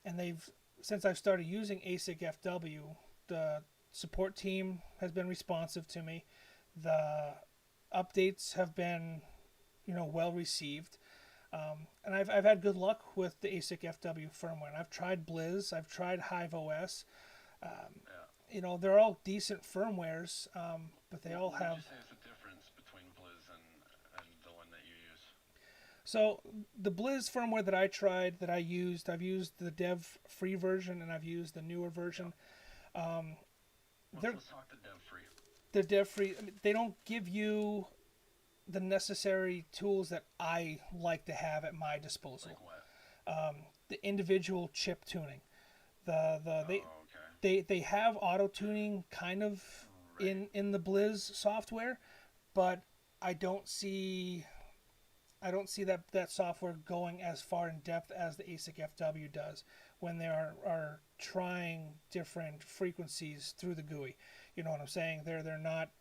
And since I've started using ASIC FW, the support team has been responsive to me. The updates have been, well received. And I've had good luck with the ASIC FW firmware. And I've tried Blizz, I've tried Hive OS. They're all decent firmwares, but they all have. What would you say is the difference between Blizz and the one that you use? So the Blizz firmware that I used, I've used the dev free version and I've used the newer version. They're Let's talk the dev free. they're dev free. I mean, they don't give you the necessary tools that I like to have at my disposal. Like what? The individual chip tuning. The Oh, okay. they have auto tuning kind of Right. in the Blizz software, but I don't see I don't see that software going as far in depth as the ASIC FW does when they are trying different frequencies through the GUI. You know what I'm saying? They're not.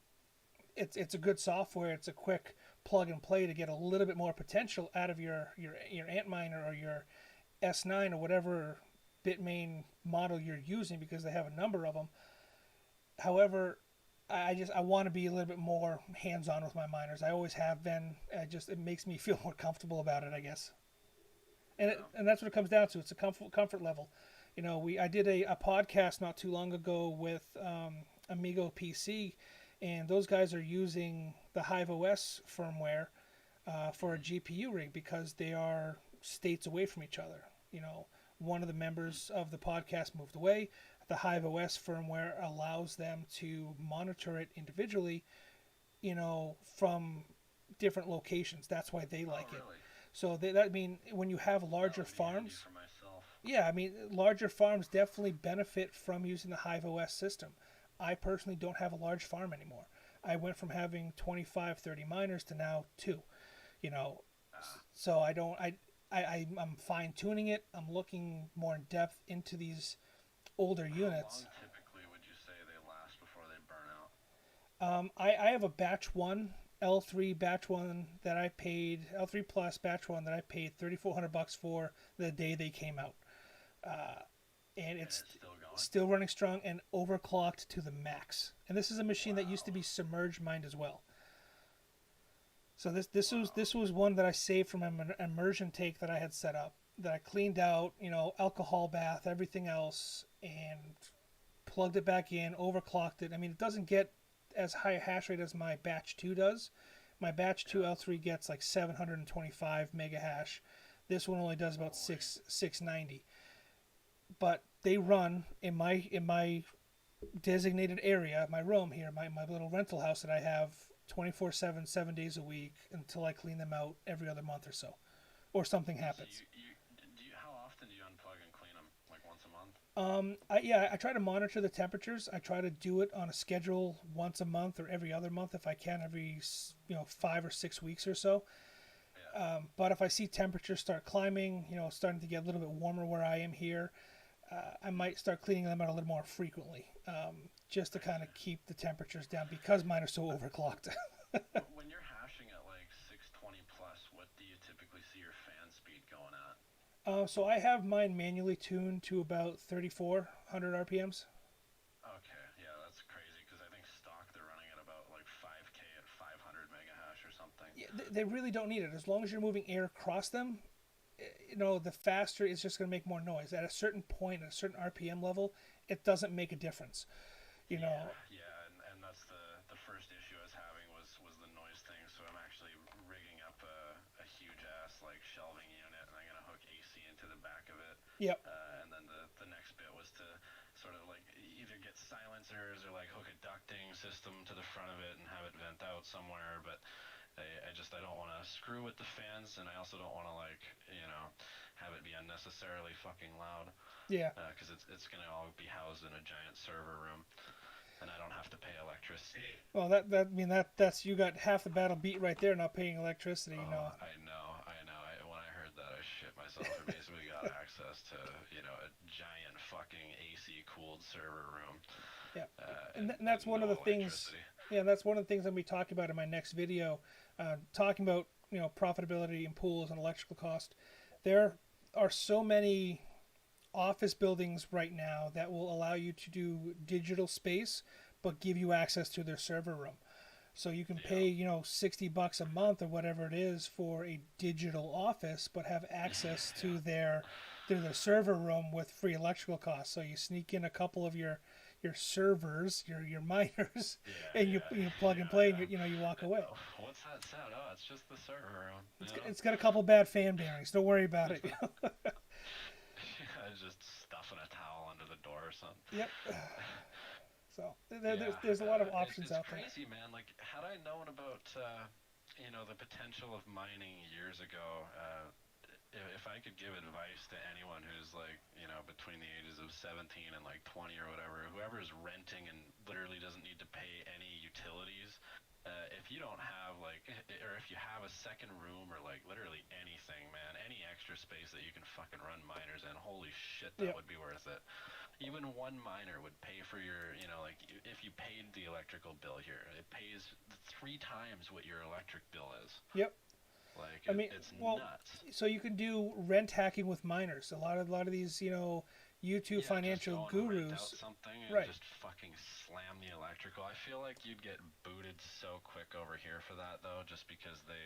It's a good software. It's a quick plug and play to get a little bit more potential out of your Antminer or your S9 or whatever Bitmain model you're using because they have a number of them. However, I want to be a little bit more hands on with my miners. I always have been. It makes me feel more comfortable about it, I guess. Yeah. And that's what it comes down to. It's a comfort level. You know, I did a podcast not too long ago with Amigo PC, and those guys are using the Hive OS firmware for a GPU rig because they are states away from each other. You know, one of the members of the podcast moved away. The Hive OS firmware allows them to monitor it individually, you know, from different locations. That's why they Oh, like it. really? So that I mean, when you have That larger would be handy farms, for myself. yeah, I mean, larger farms definitely benefit from using the Hive OS system. I personally don't have a large farm anymore. I went from having 25, 30 miners to now two. You know, Uh, so I don't. I'm fine tuning it. I'm looking more in depth into these older how units. long typically would you say they last before they burn out? I have a batch one L3 batch one that I paid L3 plus batch one that I paid $3,400 for the day they came out, and And it's it's still going? still running strong and overclocked to the max. And this is a machine that used to Wow. be submerged mined as well. So Wow. this was one that I saved from an immersion take that I had set up that I cleaned out, you know, alcohol bath, everything else, and plugged it back in, overclocked it. I mean, it doesn't get as high a hash rate as my batch 2 does. My batch 2 Yeah. L3 gets like 725 mega hash. This one only does about Holy. 690. But they run in my designated area, my room here, my little rental house that I have 24/7, 7 days a week until I clean them out every other month or so, or something So happens. how often do you unplug and clean them? Like once a month? I try to monitor the temperatures. I try to do it on a schedule once a month or every other month if I can, every 5 or 6 weeks or so. Yeah. But if I see temperatures start climbing, you know, starting to get a little bit warmer where I am here, I might start cleaning them out a little more frequently, just to I kind see. of keep the temperatures down because mine are so overclocked. When you're hashing at like 620 plus, what do you typically see your fan speed going at? So I have mine manually tuned to about 3,400 RPMs. Okay, yeah, that's crazy because I think stock they're running at about like 5K at 500 mega hash or something. Yeah, they really don't need it as long as you're moving air across them. You know, the faster it's just going to make more noise. At a certain point, at a certain RPM level, it doesn't make a difference. You Yeah, know, yeah, and that's the first issue I was having was the noise thing. So I'm actually rigging up a huge ass like shelving unit, and I'm gonna hook AC into the back of it. yep, And then the next bit was to sort of like either get silencers or like hook a ducting system to the front of it and have it vent out somewhere. But I don't want to screw with the fans, and I also don't want to like have it be unnecessarily fucking loud yeah. because it's gonna all be housed in a giant server room, and I don't have to pay electricity. Well, that I mean that's you got half the battle beat right there, not paying electricity. You Oh, know, I know, I know. When I heard that, I shit myself. I basically got access to a giant fucking AC cooled server room, yeah, and and that's one of the no things. electricity. Yeah, that's one of the things I'm going to be talking about in my next video, talking about profitability and pools and electrical cost. There are so many office buildings right now that will allow you to do digital space, but give you access to their server room. So you can Yeah, pay, $60 a month or whatever it is for a digital office, but have access yeah, to their server room with free electrical costs. So you sneak in a couple of your servers, your miners, yeah, and yeah, you plug and yeah, play, and yeah. you walk away. What's that sound? Oh, it's just the server room. It's got a couple bad fan bearings. Don't worry about it. I was just stuffing a towel under the door or something. Yep. So Yeah, there's a lot of options it's out there. crazy, man. Like, had I known about, the potential of mining years ago, if I could give advice to anyone who's like, between the ages of 17 and like 20 or whatever, whoever's renting and literally doesn't need to pay any utilities, if you don't have like, or if you have a second room or like literally anything, man, any extra space that you can fucking run miners in, holy shit, that Yep. would be worth it. Even one miner would pay for your, like if you paid the electrical bill here, it pays 3 times what your electric bill is. Yep. Like I mean, it's well, nuts. so you can do rent hacking with miners. A lot of these, YouTube Yeah, just financial go and rent out gurus. something and Right. just fucking slam the electrical. I feel like you'd get booted so quick over here for that though, just because they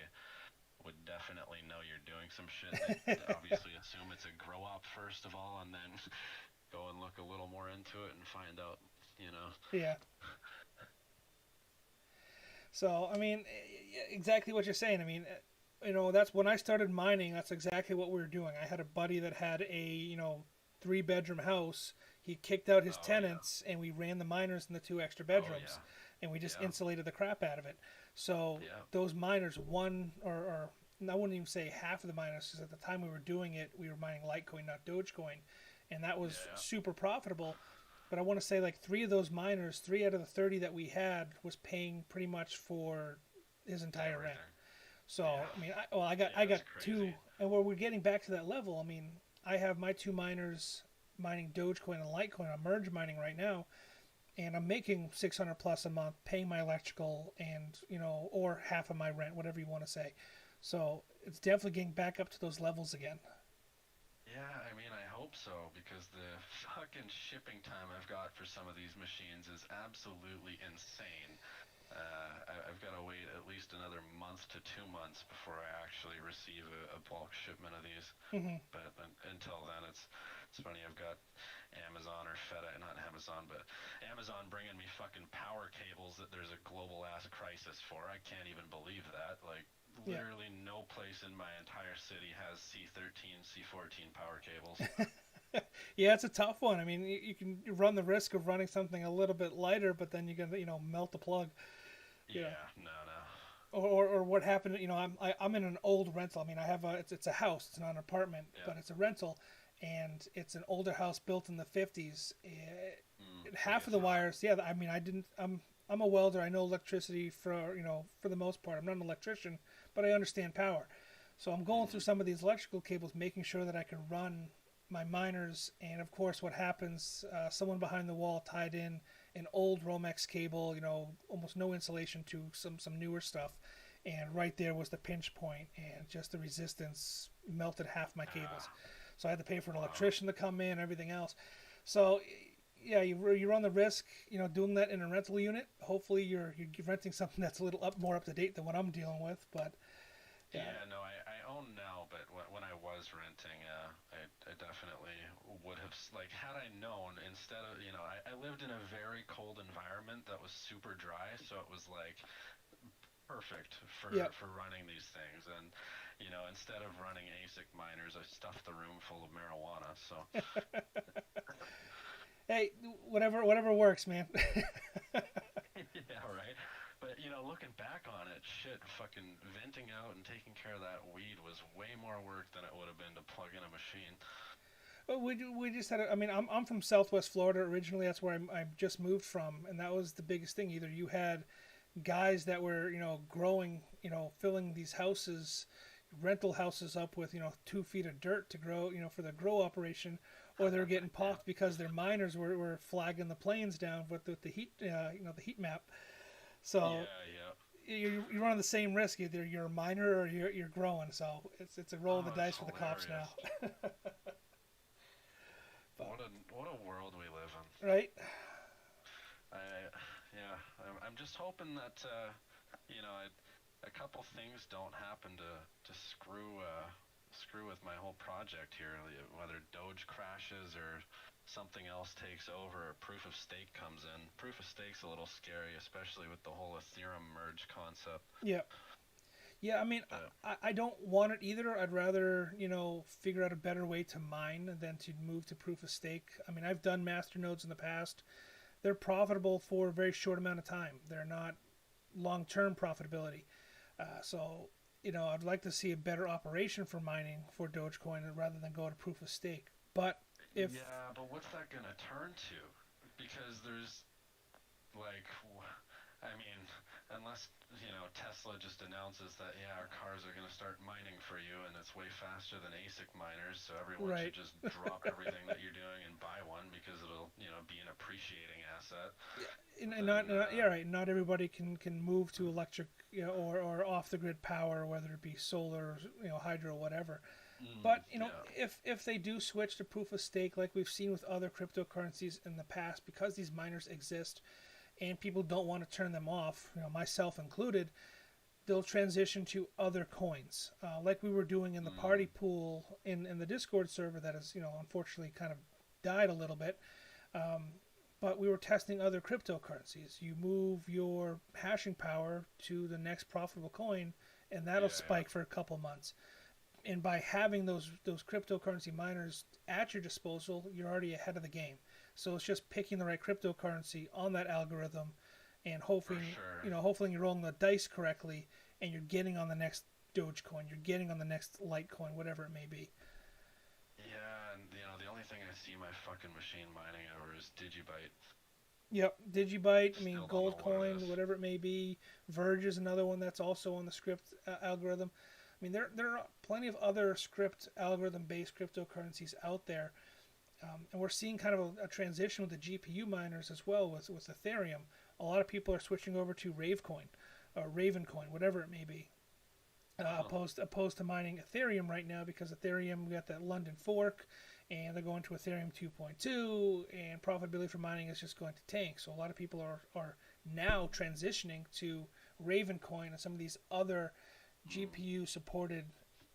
would definitely know you're doing some shit. They'd obviously assume it's a grow up first of all, and then go and look a little more into it and find out, you know. Yeah. So I mean, exactly what you're saying. I mean, that's when I started mining. That's exactly what we were doing. I had a buddy that had a 3 bedroom house. He kicked out his Oh yeah. tenants, and we ran the miners in the 2 extra Oh bedrooms, yeah. and we just Yeah. insulated the crap out of it. So Yeah. those miners, one or I wouldn't even say half of the miners, because at the time we were doing it, we were mining Litecoin, not Dogecoin, and that was Yeah. super profitable. But I want to say like three of those miners, 3 out of the 30 that we had, was paying pretty much for his entire rent. Everything. So Yeah. I mean, I got Yeah, it's two, crazy. and where we're getting back to that level. I mean, I have my 2 miners mining Dogecoin and Litecoin. I'm merge mining right now, and I'm making 600 plus a month, paying my electrical and or half of my rent, whatever you want to say. So it's definitely getting back up to those levels again. Yeah, I mean, I hope so because the fucking shipping time I've got for some of these machines is absolutely insane. I've got to wait at least another month to 2 months before I actually receive a bulk shipment of these. Hmm. But until then, it's funny. I've got Amazon or FedEx, not Amazon, but Amazon bringing me fucking power cables that there's a global ass crisis for. I can't even believe that. Like Yeah. literally no place in my entire city has C13, C14 power cables. Yeah, it's a tough one. I mean, you can run the risk of running something a little bit lighter, but then you're gonna melt the plug. You know, Yeah, no, no. or what happened. I'm in an old rental. I mean, I have it's a house. It's not an apartment, Yeah. but it's a rental, and it's an older house built in the 50s. So Half you of the thought, wires, yeah. I mean, I didn't. I'm a welder. I know electricity for the most part. I'm not an electrician, but I understand power. So I'm going through mm, some of these electrical cables, making sure that I can run my miners. And of course, what happens? Someone behind the wall tied in an old Romex cable, almost no insulation to some newer stuff, and right there was the pinch point, and just the resistance melted half my cables. ah, So I had to pay for an wow. electrician to come in, everything else. So yeah, you run the risk, doing that in a rental unit. Hopefully, you're renting something that's a little more up to date than what I'm dealing with. But yeah, Yeah, no, I own now, but when I was renting, I definitely would have, like, had I known, instead of, I lived in a very cold environment that was super dry, so it was like perfect yeah. for running these things. And, instead of running ASIC miners, I stuffed the room full of marijuana. So, Hey, whatever works, man. yeah, right. But looking back on it, shit, fucking venting out and taking care of that weed was way more work than it would have been to plug in a machine. But we just had. I mean, I'm from Southwest Florida originally. That's where I just moved from, and that was the biggest thing. Either you had guys that were growing, filling these houses, rental houses up with 2 feet of dirt to grow, for the grow operation, or they were getting Yeah, popped because their miners were flagging the planes down with the heat, the heat map. So yeah, yeah. you're running the same risk. Either you're a miner or you're growing. So it's a roll of the Oh, it's dice for the cops now. hilarious. But What a world we live in. right, I yeah, I'm just hoping that a couple things don't happen to screw with my whole project here. Whether Doge crashes or something else takes over, or proof of stake comes in. Proof of stake's a little scary, especially with the whole Ethereum merge concept. yeah. Yeah, I mean, But I don't want it either. I'd rather, figure out a better way to mine than to move to proof of stake. I mean, I've done master nodes in the past. They're profitable for a very short amount of time. They're not long term profitability. So, I'd like to see a better operation for mining for Dogecoin rather than go to proof of stake. But if, yeah, but what's that gonna turn to? Because there's like, I mean, unless Tesla just announces that yeah, our cars are gonna start mining for you, and it's way faster than ASIC miners, so everyone right, should just drop everything that you're doing and buy one because it'll be an appreciating asset. yeah, and Then not yeah, right. Not everybody can move to electric, or off the grid power, whether it be solar, hydro, whatever. But yeah, if they do switch to proof of stake, like we've seen with other cryptocurrencies in the past, because these miners exist and people don't want to turn them off, myself included, they'll transition to other coins, like we were doing in the party pool in the Discord server that has unfortunately kind of died a little bit. But we were testing other cryptocurrencies. You move your hashing power to the next profitable coin, and that'll yeah, spike for a couple months. And by having those cryptocurrency miners at your disposal, you're already ahead of the game. So it's just picking the right cryptocurrency on that algorithm, and for hoping sure. hopefully you're rolling the dice correctly, and you're getting on the next Dogecoin, you're getting on the next Litecoin, whatever it may be. Yeah, and the only thing I see my fucking machine mining over is Digibyte. Yep, Digibyte. I mean, Still don't know what it Goldcoin, is. whatever it may be. Verge is another one that's also on the script algorithm. I mean, there are plenty of other script algorithm based cryptocurrencies out there, and we're seeing kind of a transition with the GPU miners as well with Ethereum. A lot of people are switching over to Ravecoin, or Ravencoin, whatever it may be, Huh. opposed to mining Ethereum right now, because Ethereum, we got that London fork, and they're going to Ethereum 2.2, and profitability for mining is just going to tank. So a lot of people are now transitioning to Ravencoin and some of these other GPU supported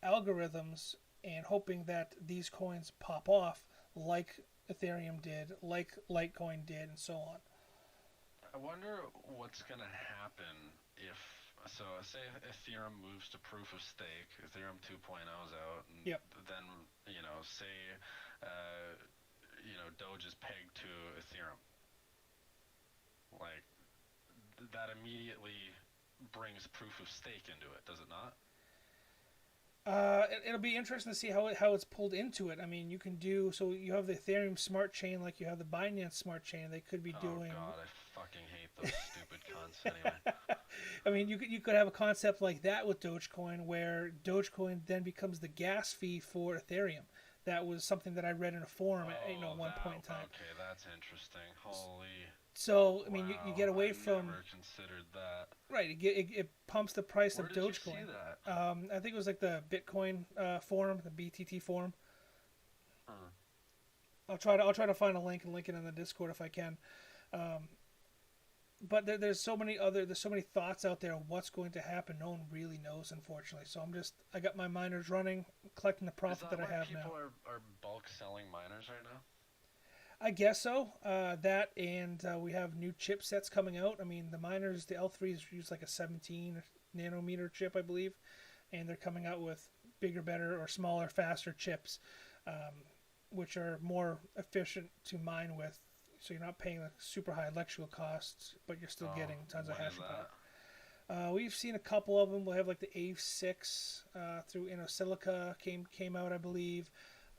algorithms, and hoping that these coins pop off like Ethereum did, like Litecoin did, and so on. I wonder what's gonna happen if so. Say Ethereum moves to proof of stake, Ethereum 2.0 is out, and Yep. then say uh, Doge is pegged to Ethereum. Like that immediately brings proof of stake into it, does it not? It'll be interesting to see how it's pulled into it. I mean, you can do so. You have the Ethereum smart chain, like you have the Binance smart chain. They could be Oh doing. God, I fucking hate those stupid cunts. Anyway. I mean, you could have a concept like that with Dogecoin, where Dogecoin then becomes the gas fee for Ethereum. That was something that I read in a forum at Oh, one point in that time. okay. That's interesting. Holy So I mean, you wow! get I away from never considered that. right. It pumps the price Where of did you see Dogecoin. that? I think it was like the Bitcoin forum, the BTT forum. Huh. I'll try to find a link and link it in the Discord if I can. Um, but there's so many thoughts out there of what's going to happen. No one really knows, unfortunately. So I got my miners running, collecting the Is profit that that I why have now. people are bulk selling miners right now? I guess so. That, and we have new chipsets coming out. I mean, the miners, the L3s use like a 17 nanometer chip, I believe, and they're coming out with bigger, better, or smaller, faster chips, which are more efficient to mine with. So you're not paying the super high electrical costs, but you're still Oh, getting tons of when is hashing power. that? We've seen a couple of them. We'll have like the A6 through InnoSilica came out, I believe.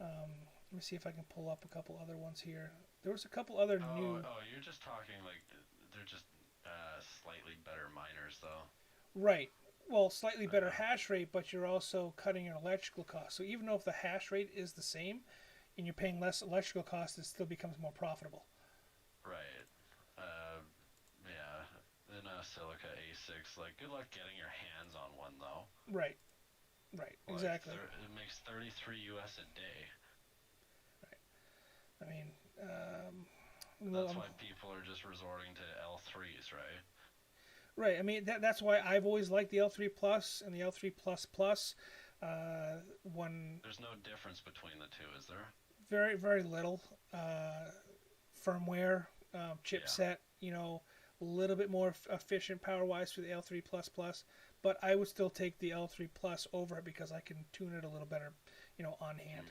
Let me see if I can pull up a couple other ones here. There was a couple other Oh, new. oh, you're just talking like they're just slightly better miners though. Right. Well, slightly better Yeah, hash rate, but you're also cutting your electrical costs. So even though if the hash rate is the same and you're paying less electrical costs, it still becomes more profitable. right. Uh, yeah. Then Silica A6. Like, good luck getting your hands on one though. Right. Right. Like, Exactly. it makes 33 US a day. I mean, That's why people are just resorting to L3s, right? right. I mean that's why I've always liked the L3 Plus and the L3 Plus Plus. One There's no difference between the two, is there? very very little firmware, Yeah. chipset. A little bit more efficient power wise for the L3 Plus Plus, but I would still take the L3 Plus over it because I can tune it a little better, on hand.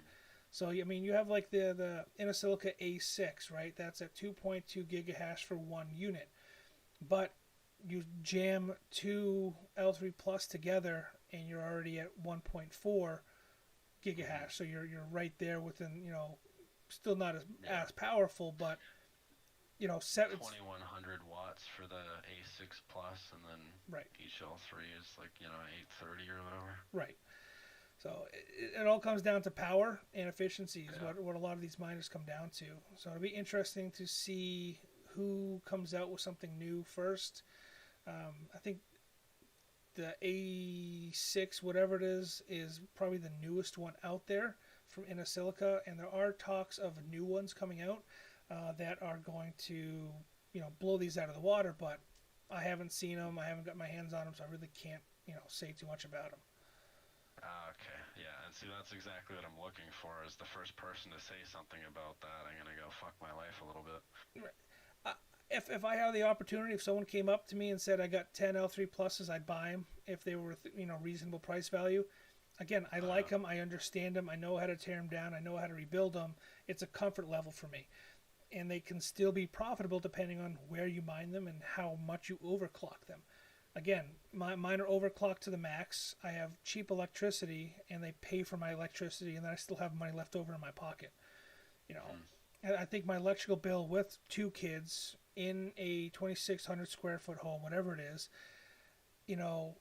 So I mean, you have like the Innosilica A6, right? That's at 2.2 gigahash for one unit, but you jam two L3 Plus together, and you're already at 1.4 gigahash. So you're right there within, still not as powerful, but 2100 watts for the A6 Plus, and then right. each L3 is like 830 or whatever. Right. So it all comes down to power and efficiency is what a lot of these miners come down to. So it'll be interesting to see who comes out with something new first. I think the A6, whatever it is probably the newest one out there from Innosilica, and there are talks of new ones coming out that are going to, blow these out of the water, but I haven't seen them. I haven't got my hands on them, so I really can't, say too much about them. Okay, yeah, and see, that's exactly what I'm looking for, is the first person to say something about that. I'm going to go fuck my life a little bit. If I had the opportunity, if someone came up to me and said I got 10 L3 Pluses, I'd buy them if they were, reasonable price value. Again, I like them. I understand them. I know how to tear them down. I know how to rebuild them. It's a comfort level for me. And they can still be profitable depending on where you mine them and how much you overclock them. Again, mine are overclocked to the max. I have cheap electricity, and they pay for my electricity, and then I still have money left over in my pocket. And I think my electrical bill with two kids in a 2,600 square foot home, whatever it is, now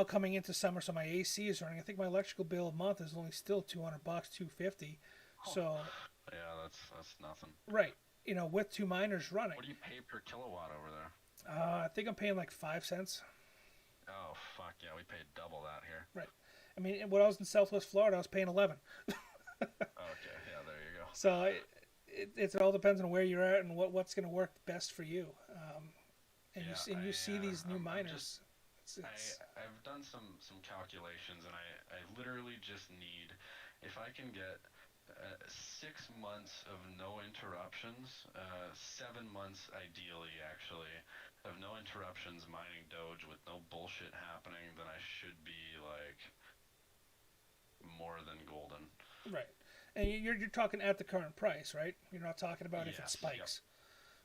coming into summer, so my AC is running. I think my electrical bill a month is only still $200, $250. So yeah, that's nothing. Right, with two miners running. What do you pay per kilowatt over there? I think I'm paying like 5 cents. Oh fuck yeah, we paid double that here. Right. I mean, when I was in Southwest Florida, I was paying 11. Okay, yeah, there you go. So it all depends on where you're at and what's going to work best for you. You see these new miners. I've done some calculations, and I literally just need, if I can get 6 months of no interruptions, 7 months ideally actually, of no interruptions mining Doge with no bullshit happening, then I should be like more than golden. Right. And you're talking at the current price, right? You're not talking about if it spikes.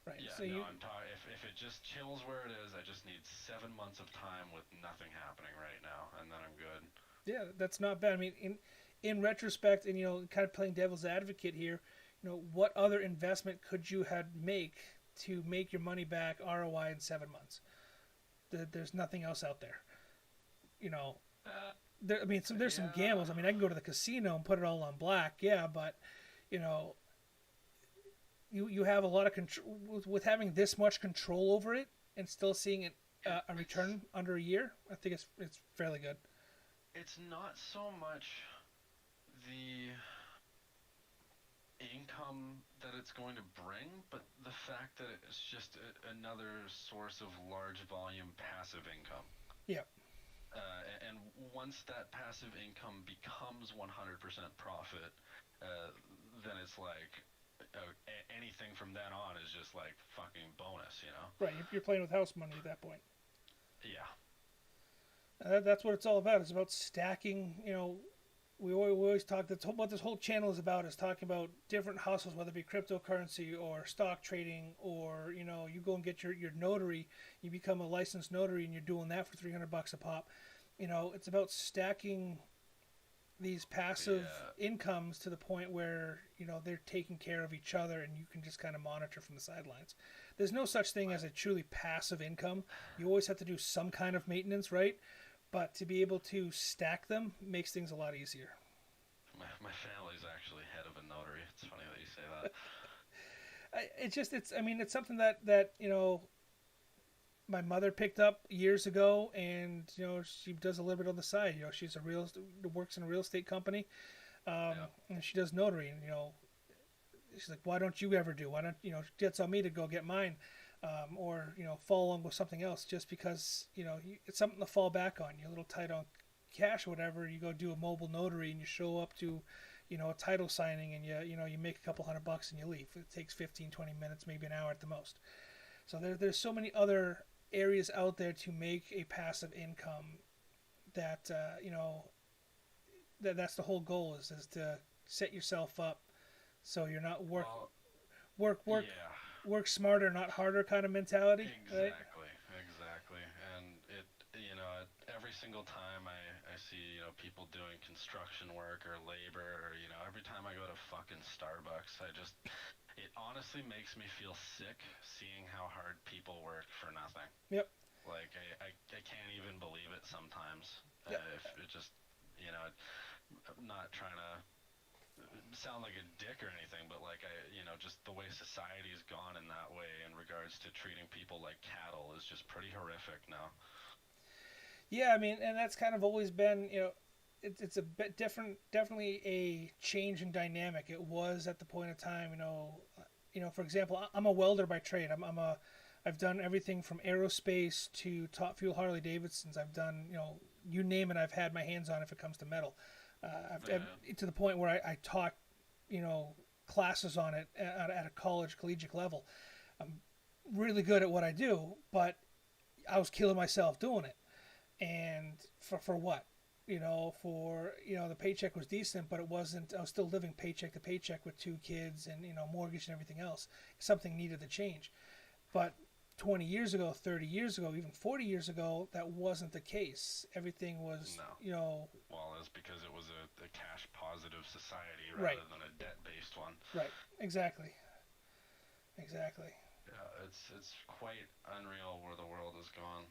Yep. Right. Yeah, So no, if it just chills where it is, I just need 7 months of time with nothing happening right now, and then I'm good. Yeah, that's not bad. I mean, in retrospect, and kind of playing devil's advocate here, what other investment could you make to make your money back ROI in 7 months? There's nothing else out there. There's some gambles. I mean, I can go to the casino and put it all on black, yeah, but you have a lot of control with having this much control over it and still seeing it a return under a year. I think it's fairly good. It's not so much the income that it's going to bring, but the fact that it's just another source of large volume passive income. Yeah. And once that passive income becomes 100% profit, then it's like anything from then on is just like fucking bonus, Right, you're playing with house money at that point. Yeah. That's what it's all about. It's about stacking. We always talk. What this whole channel is about is talking about different hustles, whether it be cryptocurrency or stock trading, or you go and get your notary. You become a licensed notary, and you're doing that for $300 a pop. It's about stacking these passive incomes to the point where they're taking care of each other, and you can just kind of monitor from the sidelines. There's no such thing as a truly passive income. You always have to do some kind of maintenance, right? But to be able to stack them makes things a lot easier. My family's actually head of a notary. It's funny that you say that. It's something that my mother picked up years ago, and she does a little bit on the side. She's works in a real estate company, and she does notary. And she's like, "Why don't you ever do? Why don't gets on me to go get mine?" Or follow along with something else, just because it's something to fall back on. You're a little tight on cash or whatever. You go do a mobile notary and you show up to a title signing, and you make a couple $100 and you leave. It takes 15-20 minutes, maybe an hour at the most. So there's so many other areas out there to make a passive income that that's the whole goal is to set yourself up so you're not Well, work work yeah. work smarter, not harder kind of mentality, right? Exactly, exactly. And every single time I see, people doing construction work or labor or, every time I go to fucking Starbucks, it honestly makes me feel sick seeing how hard people work for nothing. Yep. Like, I can't even believe it sometimes. Yep. If it just, I'm not trying to sound like a dick or anything, but like just the way society's gone in that way in regards to treating people like cattle is just pretty horrific now. Yeah, I mean, and that's kind of always been, it's a bit different, definitely a change in dynamic. It was at the point of time, for example, I'm a welder by trade. I've done everything from aerospace to top fuel Harley Davidsons. I've done, you name it, I've had my hands on if it comes to metal. To the point where I taught, you know, classes on it at a college collegiate level. I'm really good at what I do, but I was killing myself doing it. And for what? The paycheck was decent, but it wasn't. I was still living paycheck to paycheck with two kids and mortgage and everything else. Something needed to change. But 20 years ago, 30 years ago, even 40 years ago, that wasn't the case. Everything was, No. Well, it's because it was a cash positive society rather right. than a debt based one. Right. Exactly. Exactly. Yeah, it's quite unreal where the world has gone.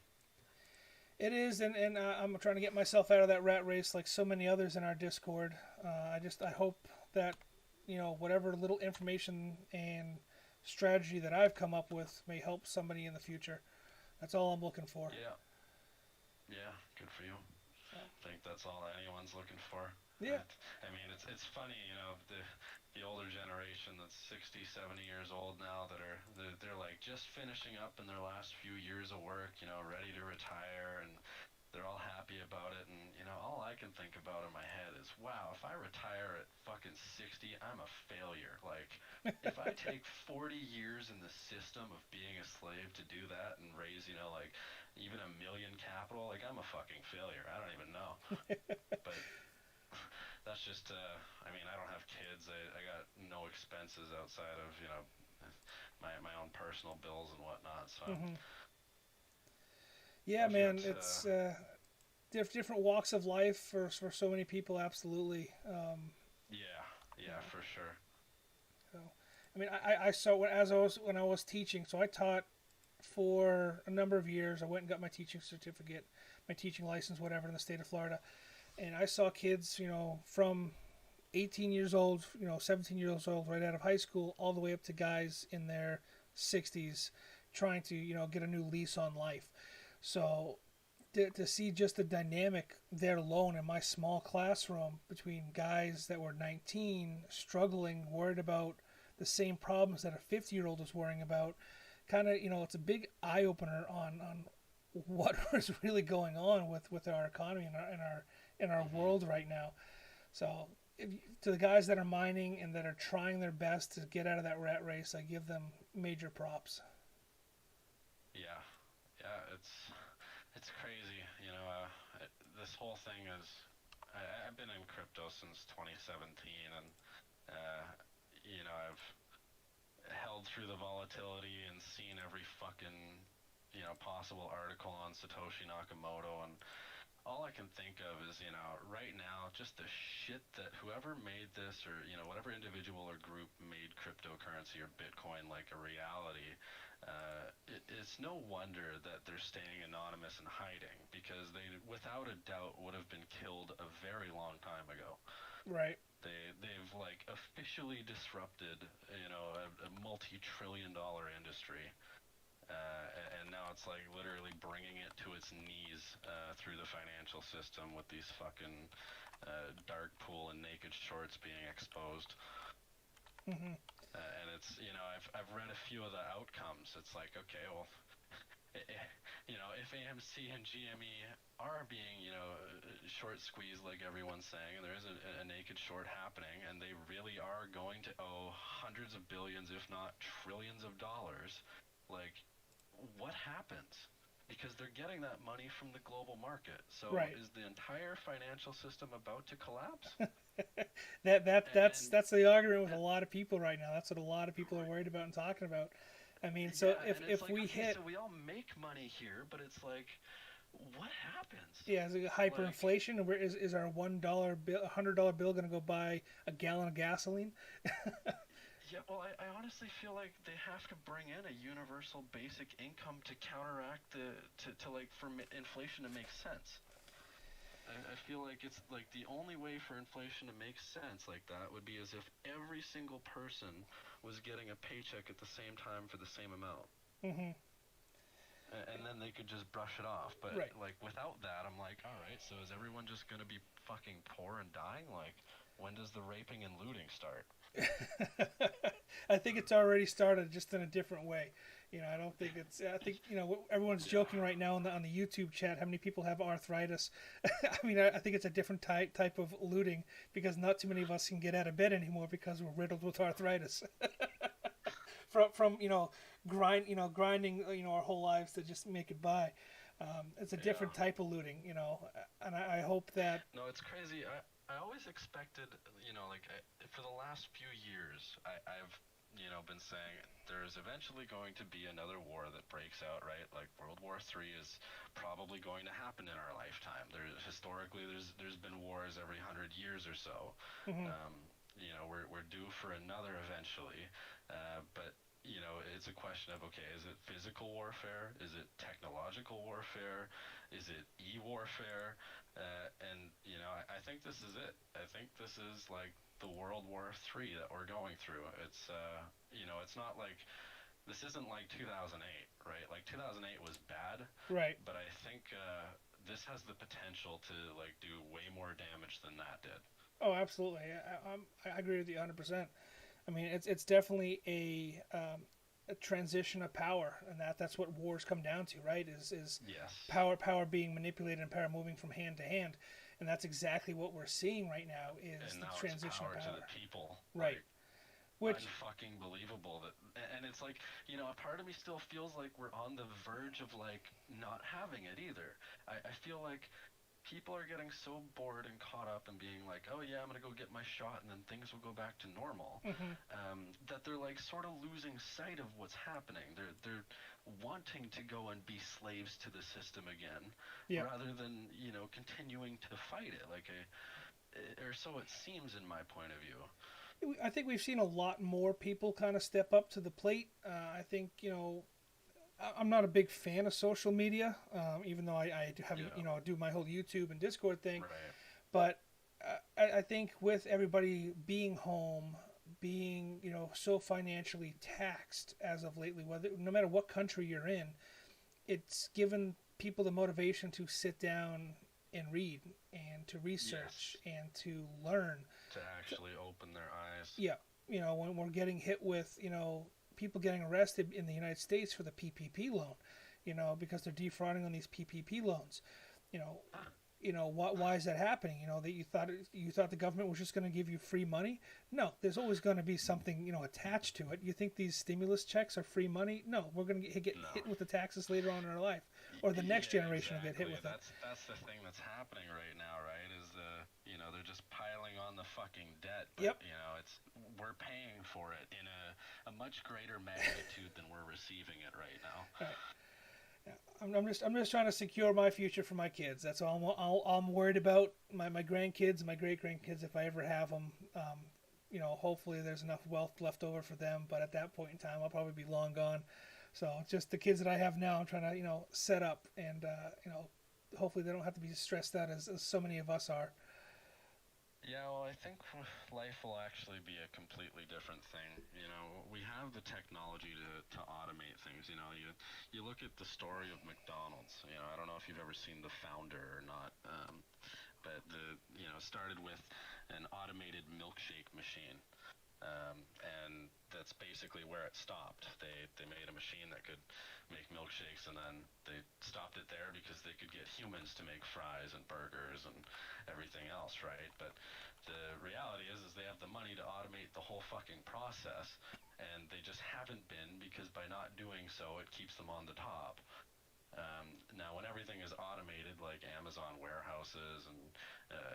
It is, and I'm trying to get myself out of that rat race like so many others in our Discord. I hope that whatever little information and strategy that I've come up with may help somebody in the future. That's all I'm looking for. Yeah, good for you. So, I think that's all anyone's looking for. yeah. I mean, it's funny, the older generation that's 60, 70 years old now they're like just finishing up in their last few years of work, ready to retire, and they're all happy about it. And all I can think about in my head is, wow, if I retire at fucking 60, I'm a failure. Like, if I take 40 years in the system of being a slave to do that and raise, like even $1 million capital, like I'm a fucking failure. I don't even know. But that's just, I mean, I don't have kids. I got no expenses outside of, my own personal bills and whatnot. So, Mm-hmm. Yeah, I've man, got, it's different walks of life for so many people. Absolutely. yeah, for sure. So, I mean, I saw when I was teaching. So I taught for a number of years. I went and got my teaching certificate, my teaching license, whatever, in the state of Florida. And I saw kids, from 18 years old, 17 years old, right out of high school, all the way up to guys in their 60s, trying to, get a new lease on life. So to see just the dynamic there alone in my small classroom between guys that were 19 struggling, worried about the same problems that a 50-year-old is worrying about, kind of, it's a big eye opener on what is really going on with our economy and our world right now. So to the guys that are mining and that are trying their best to get out of that rat race, I give them major props. Yeah, it's crazy. This whole thing is. I've been in crypto since 2017, and I've held through the volatility and seen every fucking possible article on Satoshi Nakamoto, and all I can think of is, right now, just the shit that whoever made this, or, whatever individual or group made cryptocurrency or Bitcoin like a reality, it's no wonder that they're staying anonymous and hiding, because they, without a doubt, would have been killed a very long time ago. Right. They've like officially disrupted, a multi-trillion-dollar industry. And now it's like literally bringing it to its knees through the financial system with these fucking dark pool and naked shorts being exposed. Mm-hmm. And it's, I've read a few of the outcomes. It's like, okay, well, if AMC and GME are being, short squeezed like everyone's saying, and there is a naked short happening, and they really are going to owe hundreds of billions, if not trillions of dollars, like, what happens? because they're getting that money from the global market. So Right. is the entire financial system about to collapse? That's the argument with a And lot of people right now. That's what a lot of people are worried about and talking about. I mean, so yeah, and it's if like, we okay, hit, so we all make money here, but it's like, what happens? yeah, is it Like, hyperinflation? Or is our $1 bill, $100 bill going to go buy a gallon of gasoline? yeah, well, I honestly feel like they have to bring in a universal basic income to counteract to like for inflation to make sense. I feel like it's like the only way for inflation to make sense like that would be as if every single person was getting a paycheck at the same time for the same amount. Hmm. And then they could just brush it off. But Right. like without that, I'm like, all right, so is everyone just gonna be fucking poor and dying? Like, when does the raping and looting start? I think it's already started, just in a different way. I don't think it's. I think everyone's Yeah. joking right now on the YouTube chat. How many people have arthritis? I mean, I think it's a different type of looting, because not too many of us can get out of bed anymore because we're riddled with arthritis from grinding our whole lives to just make it by. It's a Yeah. different type of looting, and I hope that. No, it's crazy. I always expected, like for the last few years, I've been saying there's eventually going to be another war that breaks out, right? Like World War III is probably going to happen in our lifetime. Historically there's been wars every 100 years or so. Mhm. Um, we're due for another eventually, but it's a question of, okay, is it physical warfare? Is it technological warfare? Is it e-warfare? And I think this is it. I think this is like the World War III that we're going through. It's not like this isn't like 2008, right? Like 2008 was bad, Right. but I think this has the potential to like do way more damage than that did. Oh, absolutely. I agree with you 100%. I mean, it's definitely a transition of power, and that's what wars come down to, right? Is Yes, power being manipulated and power moving from hand to hand, and that's exactly what we're seeing right now is and the now it's transition of power to the power. people. Right. Like, Which unfucking believable that, and it's like, a part of me still feels like we're on the verge of like not having it either. I feel like people are getting so bored and caught up in being like, oh yeah, I'm gonna go get my shot and then things will go back to normal, hmm that they're like sort of losing sight of what's happening. They're wanting to go and be slaves to the system again, yeah, rather than continuing to fight it, like or so it seems in my point of view. I think we've seen a lot more people kind of step up to the plate. I think I'm not a big fan of social media, even though I do have Yeah. do my whole YouTube and Discord thing. Right. But I think with everybody being home, being so financially taxed as of lately, whether no matter what country you're in, it's given people the motivation to sit down and read and to research Yes. and to learn. To actually open their eyes. Yeah, when we're getting hit with people getting arrested in the United States for the PPP loan, because they're defrauding on these PPP loans, you know, why is that happening? That you thought the government was just going to give you free money. No, there's always going to be something attached to it. You think these stimulus checks are free money? No, we're going to get No. hit with the taxes later on in our life, or the next Yeah, generation will get hit exactly. with it. That's the thing that's happening right now, right? Is they're just piling on the fucking debt, but Yep. it's we're paying for it in a much greater magnitude than we're receiving it right now. Right. Yeah. I'm just trying to secure my future for my kids. That's all I'm worried about. My grandkids, my great grandkids, if I ever have them. Hopefully there's enough wealth left over for them. But at that point in time, I'll probably be long gone. So it's just the kids that I have now. I'm trying to set up, and hopefully they don't have to be stressed out as so many of us are. Yeah, well, I think life will actually be a completely different thing. We have the technology to automate things. You look at the story of McDonald's. I don't know if you've ever seen The Founder or not, but started with an automated milkshake machine. And that's basically where it stopped. They made a machine that could make milkshakes, and then they stopped it there because they could get humans to make fries and burgers and everything else, right? But the reality is they have the money to automate the whole fucking process, and they just haven't been, because by not doing so, it keeps them on the top. Now, when everything is automated, like Amazon warehouses and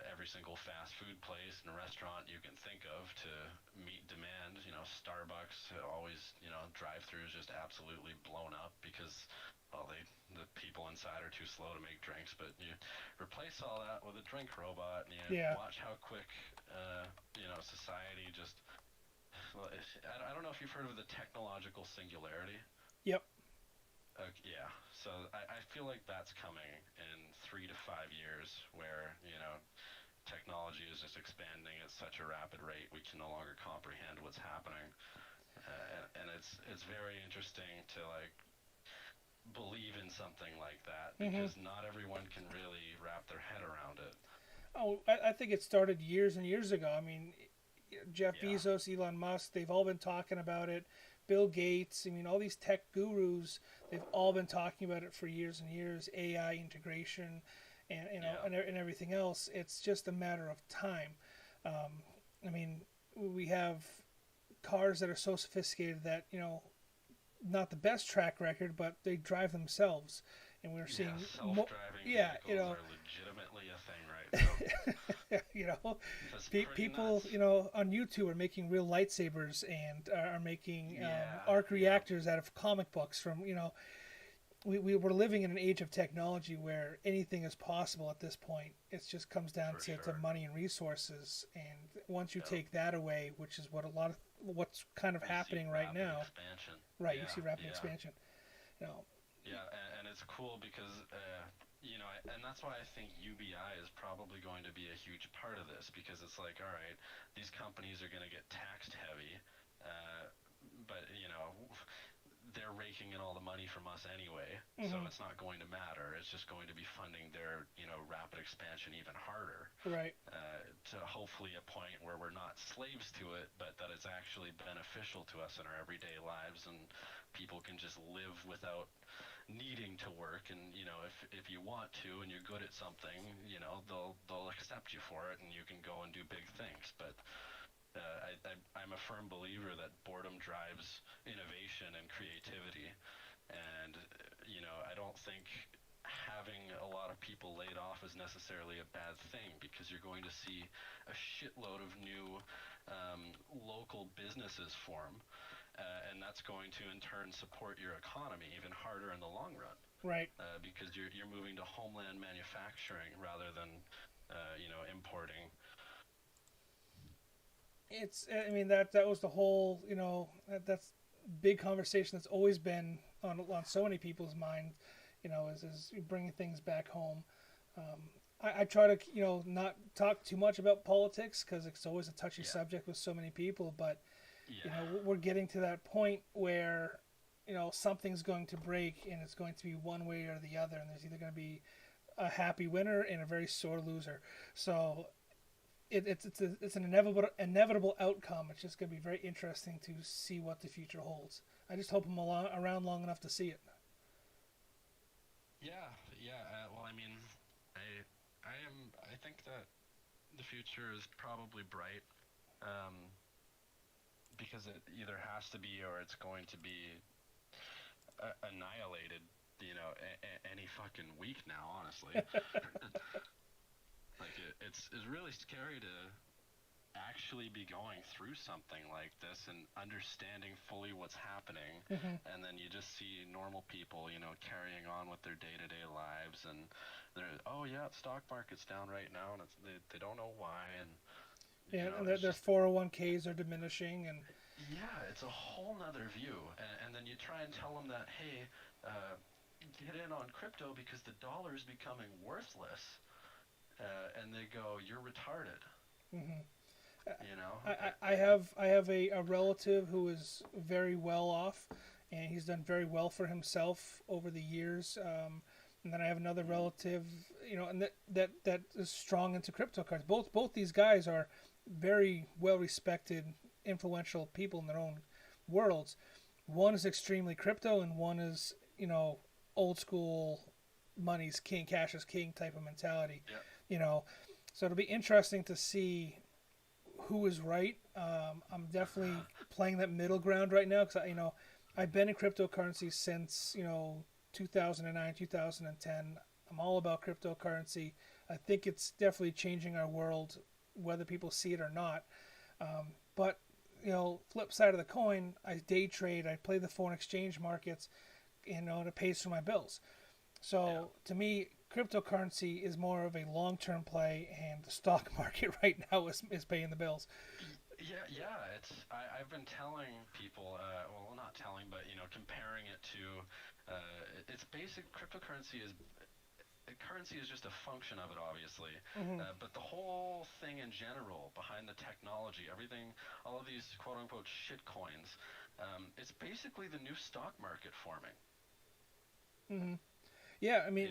every single fast food place and restaurant you can think of to meet demand, Starbucks always, drive-throughs just absolutely blown up because, well, the people inside are too slow to make drinks. But you replace all that with a drink robot, and you Yeah. watch how quick, society just. Well, I don't know if you've heard of the technological singularity. Yep. Yeah, so I feel like that's coming in 3 to 5 years, where technology is just expanding at such a rapid rate we can no longer comprehend what's happening, and it's very interesting to like believe in something like that Hmm. because not everyone can really wrap their head around it. Oh, I think it started years and years ago. I mean, Jeff Yeah, Bezos, Elon Musk, they've all been talking about it. Bill Gates, I mean, all these tech gurus, they've all been talking about it for years and years. AI integration, and yeah, and everything else. It's just a matter of time. Um, I mean, we have cars that are so sophisticated that not the best track record, but they drive themselves, and we're yeah. seeing Self-driving yeah, vehicles are legitimately a thing right now. you know, That's pretty people, nuts. on YouTube are making real lightsabers and are making Yeah, arc yeah, reactors out of comic books. From we're living in an age of technology where anything is possible at this point. It just comes down for to sure. money and resources. And once you Yep. take that away, which is what a lot of what's kind of You see happening right rapid now, expansion. right? You Yeah, see rapid yeah, expansion. You know, yeah, and it's cool because and that's why I think UBI is probably going to be a huge part of this because it's like, all right, these companies are going to get taxed heavy, uh, but they're raking in all the money from us anyway, so hmm. it's not going to matter. It's just going to be funding their rapid expansion even harder, Right, to hopefully a point where we're not slaves to it, but that it's actually beneficial to us in our everyday lives, and people can just live without needing to work. And if you want to and you're good at something, they'll accept you for it, and you can go and do big things. But I'm a firm believer that boredom drives innovation and creativity, and I don't think having a lot of people laid off is necessarily a bad thing because you're going to see a shitload of new local businesses form, and that's going to in turn support your economy even harder in the long run, right. because you're moving to homeland manufacturing rather than importing. I mean, that was the whole, that's big conversation that's always been on so many people's mind, is bringing things back home. Um, I try to, not talk too much about politics because it's always a touchy Yeah, subject with so many people. But yeah, we're getting to that point where something's going to break, and it's going to be one way or the other, and there's either going to be a happy winner and a very sore loser. So it's an inevitable outcome. It's just going to be very interesting to see what the future holds. I just hope I'm around long enough to see it. yeah, yeah. Well, I mean, I I think that the future is probably bright, um, because it either has to be or it's going to be annihilated. Any fucking week now, honestly. Like it's really scary to actually be going through something like this and understanding fully what's happening, Hmm. and then you just see normal people carrying on with their day-to-day lives, and they're, oh yeah, the stock market's down right now, and they don't know why, and Yeah, and it's their just, 401ks are diminishing, and yeah, it's a whole nother view. And then you try and tell them that, hey, uh, get in on crypto because the dollar is becoming worthless, and they go, you're retarded, hmm. you know I have a relative who is very well off, and he's done very well for himself over the years. And then I have another relative, and that is strong into cryptocurrency. Both these guys are very well respected, influential people in their own worlds. One is extremely crypto, and one is old school, money's king, cash is king type of mentality. yeah. You know, so it'll be interesting to see who is right. I'm definitely playing that middle ground right now because I've been in cryptocurrency since 2009, 2010. I'm all about cryptocurrency. I think it's definitely changing our world, whether people see it or not. But flip side of the coin, I day trade. I play the foreign exchange markets. And it pays for my bills. So to me, cryptocurrency is more of a long-term play, and the stock market right now is paying the bills. Yeah. I've been telling people, well, not telling, but comparing it to, it's basic. Currency is just a function of it, obviously. Mm-hmm. But the whole thing in general, behind the technology, everything, all of these quote unquote shit coins, it's basically the new stock market forming. Mm-hmm. Yeah, I mean,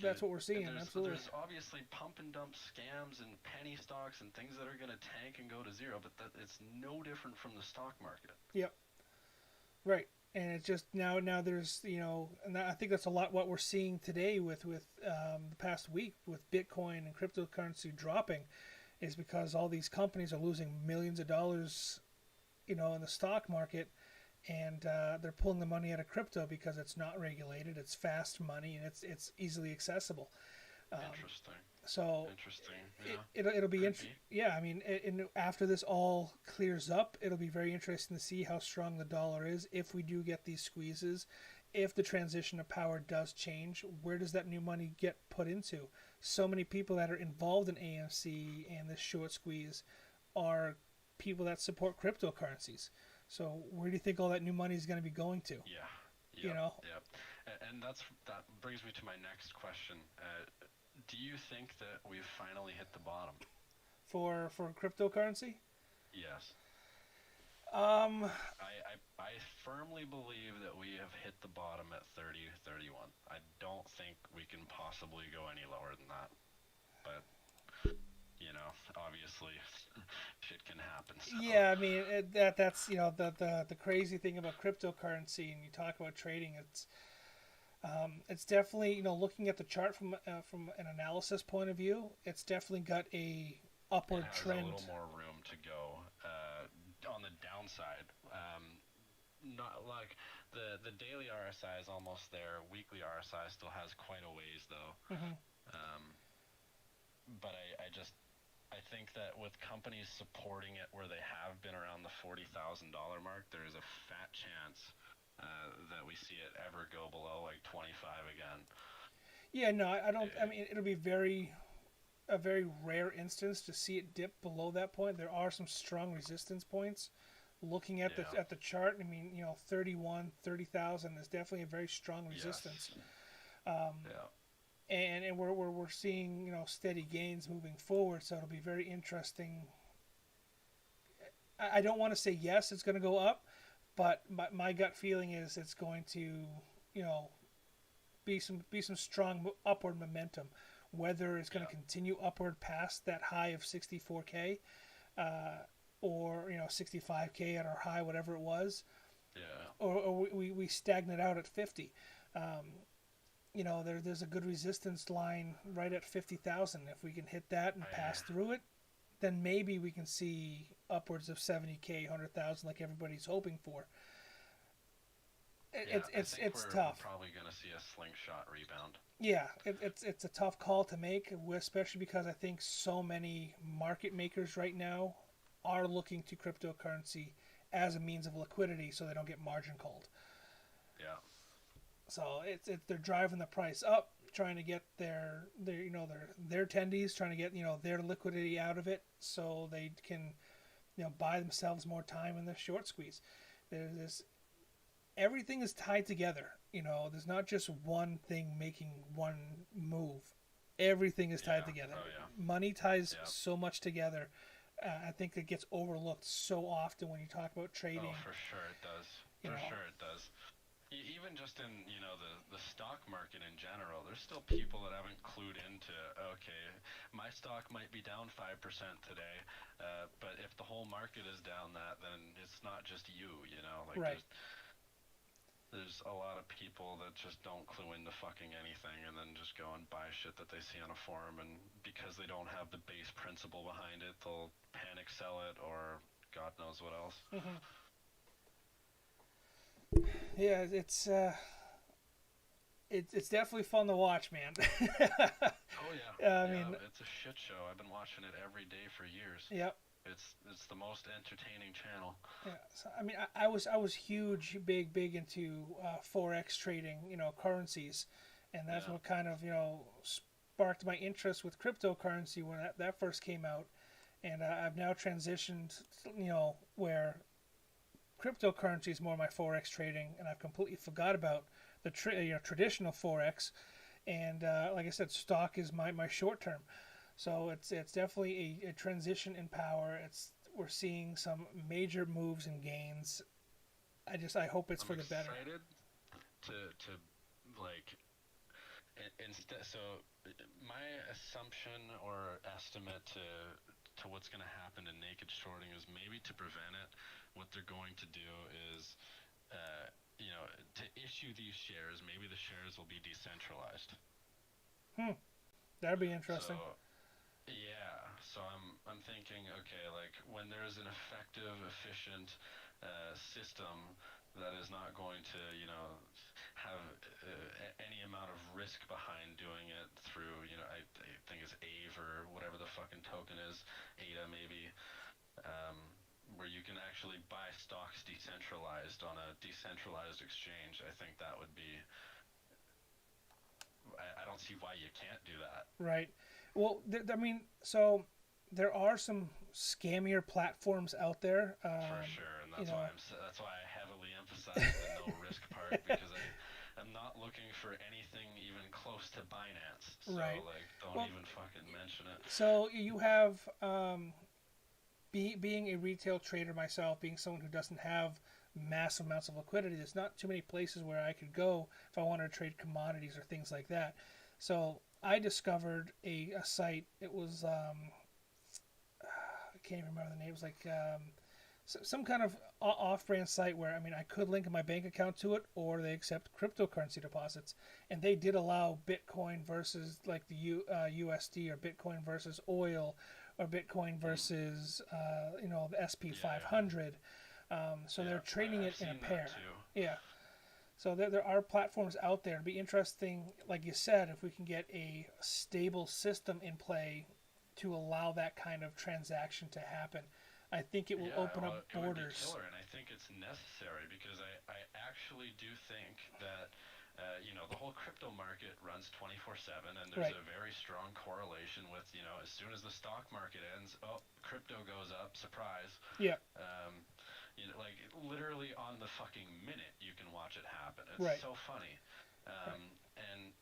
that's what we're and seeing. Absolutely. there's obviously pump and dump scams and penny stocks and things that are going to tank and go to zero, but it's no different from the stock market. Yep. Right. And it's just now there's and I think that's a lot what we're seeing today with the past week with Bitcoin and cryptocurrency dropping, is because all these companies are losing millions of dollars, in the stock market, and they're pulling the money out of crypto because it's not regulated, it's fast money, and it's easily accessible. Interesting. So Interesting. it'll be Could interesting. Yeah, I mean, after this all clears up, it'll be very interesting to see how strong the dollar is if we do get these squeezes. If the transition of power does change, where does that new money get put into? So many people that are involved in AMC and this short squeeze are people that support cryptocurrencies. So where do you think all that new money is going to be going to? Yeah. You know, Yep. And that brings me to my next question. Do you think that we've finally hit the bottom? for cryptocurrency. Yes. Um, I firmly believe that we have hit the bottom at 30, 31. I don't think we can possibly go any lower than that. But, obviously, shit can happen. So. Yeah, I mean that's the crazy thing about cryptocurrency, and you talk about trading. It's definitely looking at the chart from an analysis point of view. It's definitely got a upward it has trend. A little more room to go on the downside. Not like the daily RSI is almost there. Weekly RSI still has quite a ways though. Mm-hmm. But I think that with companies supporting it where they have been around the $40,000 mark, there is a fat chance that we see it ever go below like 25 again. Yeah, no, I don't. I mean, it'll be a very rare instance to see it dip below that point. There are some strong resistance points. Looking at the chart, I mean, 30,000 is definitely a very strong resistance. Yes. And we're seeing steady gains moving forward, so it'll be very interesting. I don't want to say yes, it's going to go up, but my gut feeling is it's going to be some strong upward momentum. Whether it's going to continue upward past that high of 64K, or 65K at our high, whatever it was, or we stagnate out at 50. There's a good resistance line right at 50,000. If we can hit that and pass through it, then maybe we can see upwards of 70K, 100,000, like everybody's hoping for. It's tough. We're probably going to see a slingshot rebound. Yeah, it's a tough call to make, especially because I think so many market makers right now are looking to cryptocurrency as a means of liquidity, so they don't get margin called. Yeah. So they're driving the price up, trying to get their attendees, trying to get their liquidity out of it, so they can buy themselves more time in the short squeeze. Everything is tied together. There's not just one thing making one move. Everything is tied together. Oh, yeah. Money ties so much together. I think it gets overlooked so often when you talk about trading. Oh, for sure it does. Sure it does. Even just in the stock market in general, there's still people that haven't clued into, okay, my stock might be down 5% today, but if the whole market is down that, then it's not just you. Right. There's a lot of people that just don't clue into fucking anything and then just go and buy shit that they see on a forum, and because they don't have the base principle behind it, they'll panic sell it or God knows what else. Yeah, it's it's definitely fun to watch, man. Oh yeah, I yeah. mean, It's a shit show. I've been watching it every day for years. yeah, It's the most entertaining channel. yeah. So, I mean, I was huge, big into forex trading, currencies, and that's Yeah. what kind of sparked my interest with cryptocurrency when that first came out. And I've now transitioned, where cryptocurrency is more my forex trading, and I've completely forgot about the traditional forex. And like I said, stock is my short term. So it's definitely a transition in power. We're seeing some major moves and gains. I hope it's I'm for the better. excited to like instead. So my assumption or estimate to what's going to happen to naked shorting is maybe to prevent it. What they're going to do is, uh, to issue these shares. Maybe the shares will be decentralized. Hmm, that'd be interesting. So yeah, so I'm thinking, okay, like when there's an effective, efficient system that is not going to, have any amount of risk behind doing it through, I think it's AVE or whatever the fucking token is, ADA maybe, um, where you can actually buy stocks decentralized on a decentralized exchange. I think that would be. I don't see why you can't do that. Right. Well, I mean, so there are some scammier platforms out there. For sure, and You that's know, why that's why I heavily emphasize the no risk part because I'm not looking for anything even close to Binance. So right. like, don't Well, even fucking mention it. so you have being a retail trader myself, being someone who doesn't have massive amounts of liquidity, there's not too many places where I could go if I wanted to trade commodities or things like that. So I discovered a site. It was I can't even remember the name. It was like some kind of off-brand site where I mean I could link my bank account to it, or they accept cryptocurrency deposits, and they did allow Bitcoin versus like the USD, or Bitcoin versus oil, or Bitcoin versus the SP Yeah, yeah, 500. So they're yeah. trading I've it in a seen that pair. too. Yeah. So there are platforms out there. It'd be interesting, like you said, if we can get a stable system in play to allow that kind of transaction to happen. I think it will Yeah, open up well, it would be borders. killer, and I think it's necessary because I actually do think that, the whole crypto market runs 24/7, and there's Right. a very strong correlation with, as soon as the stock market ends, oh, crypto goes up, surprise. Yeah. Um, like literally on the fucking minute, you can watch it happen. It's Right. so funny, Right. and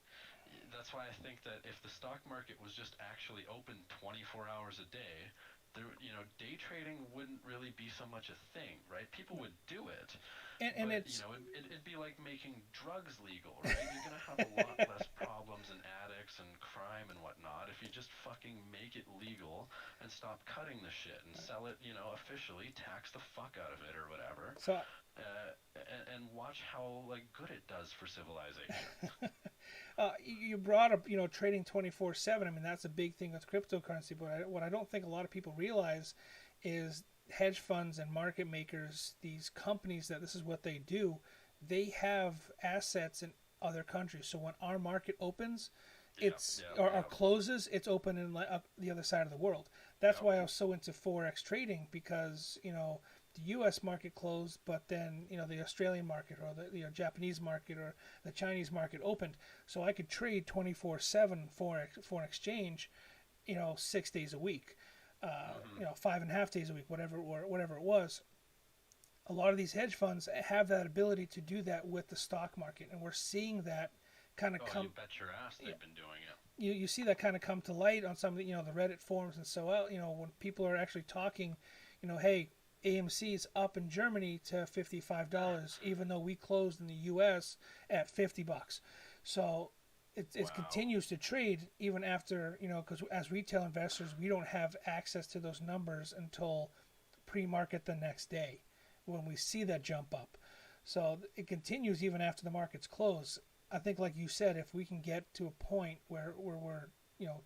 that's why I think that if the stock market was just actually open 24 hours a day, day trading wouldn't really be so much a thing, right? People would do it, And but it's it'd be like making drugs legal, right? You're gonna have a lot less problems and addicts and crime and whatnot if you just fucking make it legal and stop cutting the shit and sell it, officially, tax the fuck out of it or whatever, so and watch how like good it does for civilization. you brought up trading 24/7. I mean that's a big thing with cryptocurrency. But what I don't think a lot of people realize is hedge funds and market makers, these companies that this is what they do, they have assets in other countries. So when our market opens, Yeah, it's yeah, or yeah, closes, it's open in the other side of the world. That's yeah. why I was so into forex trading, because the U.S. market closed, but then the Australian market, or the Japanese market, or the Chinese market opened, so I could trade 24/7 foreign exchange, 6 days a week, Hmm. 5.5 days a week, whatever it was. A lot of these hedge funds have that ability to do that with the stock market, and we're seeing that kind of Oh, you come. bet your ass they've been doing it. You see that kind of come to light on some of the Reddit forums and so out. When people are actually talking, hey, AMC is up in Germany to $55, even though we closed in the U.S. at $50. So it Wow. continues to trade even after, because as retail investors, we don't have access to those numbers until pre-market the next day when we see that jump up. So it continues even after the markets close. I think, like you said, if we can get to a point where we're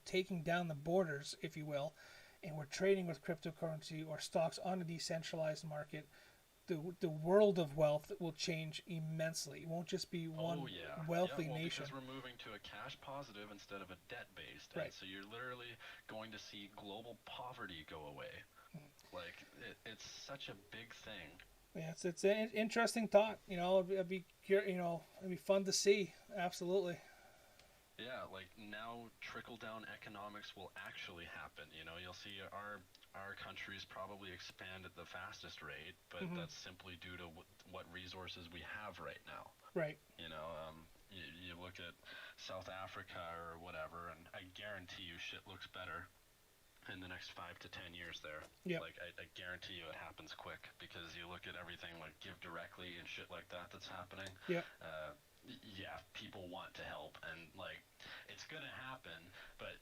taking down the borders, if you will, and we're trading with cryptocurrency or stocks on a decentralized market, the world of wealth will change immensely. It won't just be one Oh yeah, yeah. wealthy Well, nation. because we're moving to a cash positive instead of a debt based, and Right. so you're literally going to see global poverty go away. Like it's such a big thing. Yeah, it's an interesting thought. It'd be fun to see. Absolutely. Yeah, like now trickle down economics will actually happen. You know, you'll see our countries probably expand at the fastest rate, but Hmm. that's simply due to what resources we have right now. Right. You know, you look at South Africa or whatever, and I guarantee you shit looks better in the next 5 to 10 years there. Yep. Like I guarantee you it happens quick because you look at everything like Give Directly and shit like that that's happening. Yep. Yeah, people want to help, and like it's gonna happen, but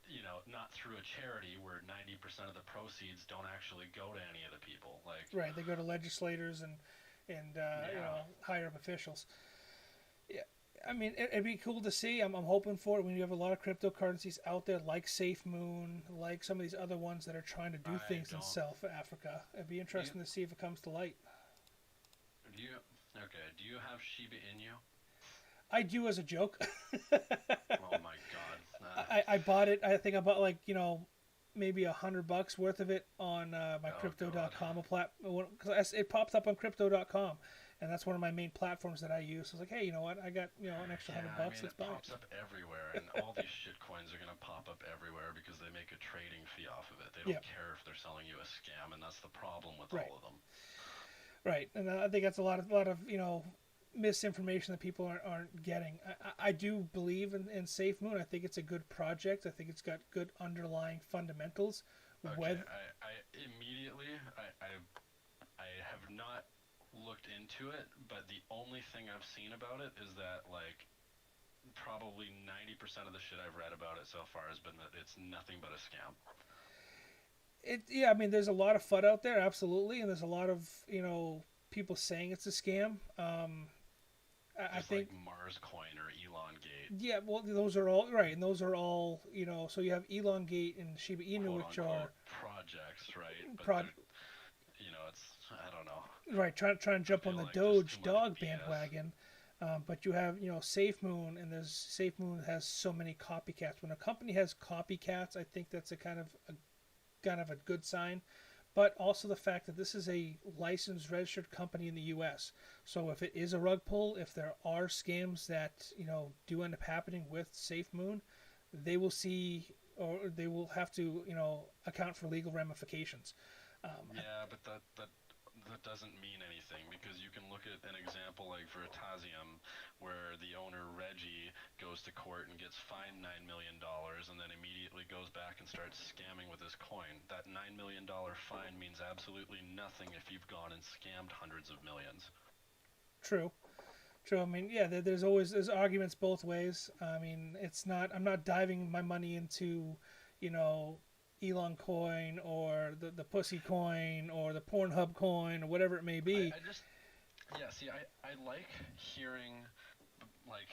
not through a charity where 90% of the proceeds don't actually go to any of the people. Like, Right. They go to legislators and yeah, higher up officials. Yeah. I mean, it'd be cool to see. I'm hoping for it when you have a lot of cryptocurrencies out there, like SafeMoon, like some of these other ones that are trying to do I things in don't. South Africa. It'd be Do you, interesting to see if it comes to light. do you? Okay. Do you have Shiba Inu? I do as a joke. Oh my God. I bought it. I think I bought like maybe $100 worth of it on my Oh God. crypto.com platform because it popped up on crypto.com, and that's one of my main platforms that I use. So I was like, hey, you know what? I got an extra Yeah, $100. I mean Let's it buy pops it. up everywhere, and all these shit coins are gonna pop up everywhere because they make a trading fee off of it. They Yeah, don't care if they're selling you a scam, and that's the problem with right, all of them. right. And I think that's a lot of misinformation that people aren't getting. I do believe in Safe Moon. I think it's a good project. I think it's got good underlying fundamentals. Okay, Whether I immediately I have not looked into it, but the only thing I've seen about it is that like probably 90% of the shit I've read about it so far has been that it's nothing but a scam. yeah, I mean, there's a lot of FUD out there, absolutely, and there's a lot of people saying it's a scam. I Just think like Mars Coin or Elongate, yeah, well, those are all right, and those are all So you have Elongate and Shiba Inu, quote which are unquote projects, right? But prod, they're it's I don't know. right, trying to I jump on feel the like just too Doge much dog BS. bandwagon. But you have Safe Moon, and there's Safe Moon has so many copycats. When a company has copycats, I think that's a kind of a good sign. But also the fact that this is a licensed, registered company in the U.S. So if it is a rug pull, if there are scams that do end up happening with Safe Moon, they will see or they will have to account for legal ramifications. Yeah, but that doesn't mean anything because you can look at an example like Veritasium, where the owner Reggie goes to court and gets fined $9 million, and then immediately goes back and starts scamming with his coin. That $9 million fine means absolutely nothing if you've gone and scammed hundreds of millions. True, true. I mean, yeah, there's arguments both ways. I mean, it's not. I'm not diving my money into, you know, Elon coin or the Pussy coin or the Pornhub coin or whatever it may be. I just Yeah, see, I like hearing, like,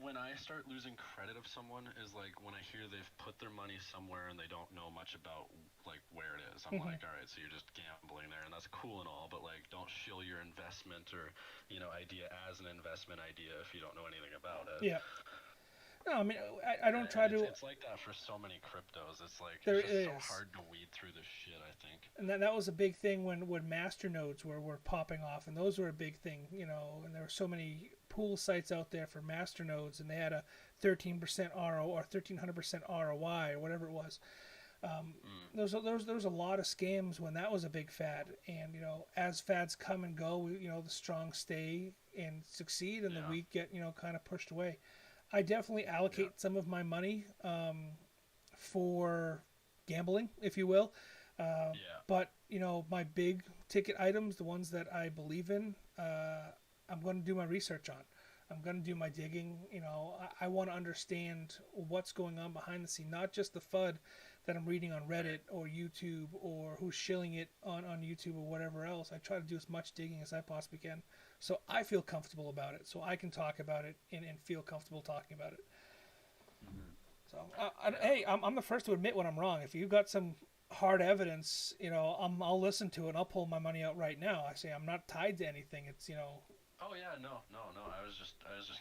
when I start losing credit of someone is like when I hear they've put their money somewhere and they don't know much about, like, where it is. I'm Hmm. like, all right, so you're just gambling there, and that's cool and all, but, like, don't shill your investment or, idea as an investment idea if you don't know anything about it. Yeah. No, I mean, I don't And try it's, to. it's like that for so many cryptos. It's like, There it's just so is. hard to weed through this shit, I think. And that was a big thing when master nodes were popping off, and those were a big thing, and there were so many pool sites out there for master nodes, and they had a 13% RO or 1300% ROI or whatever it was. Mm, There was a lot of scams when that was a big fad, and as fads come and go, the strong stay and succeed, and the yeah, weak get kind of pushed away. I definitely yeah, allocate some of my money for gambling, if you will. Uh, yeah, but my big ticket items, the ones that I believe in, I'm going to do my research on. I'm going to do my digging. I want to understand what's going on behind the scene, not just the FUD that I'm reading on Reddit right. or YouTube or who's shilling it on YouTube or whatever else. I try to do as much digging as I possibly can so I feel comfortable about it, so I can talk about it and feel comfortable talking about it. Hmm. So, Yeah. hey, I'm the first to admit when I'm wrong. If you've got some hard evidence, I'll listen to it and I'll pull my money out right now. I say I'm not tied to anything. It's, Oh yeah, no. I was just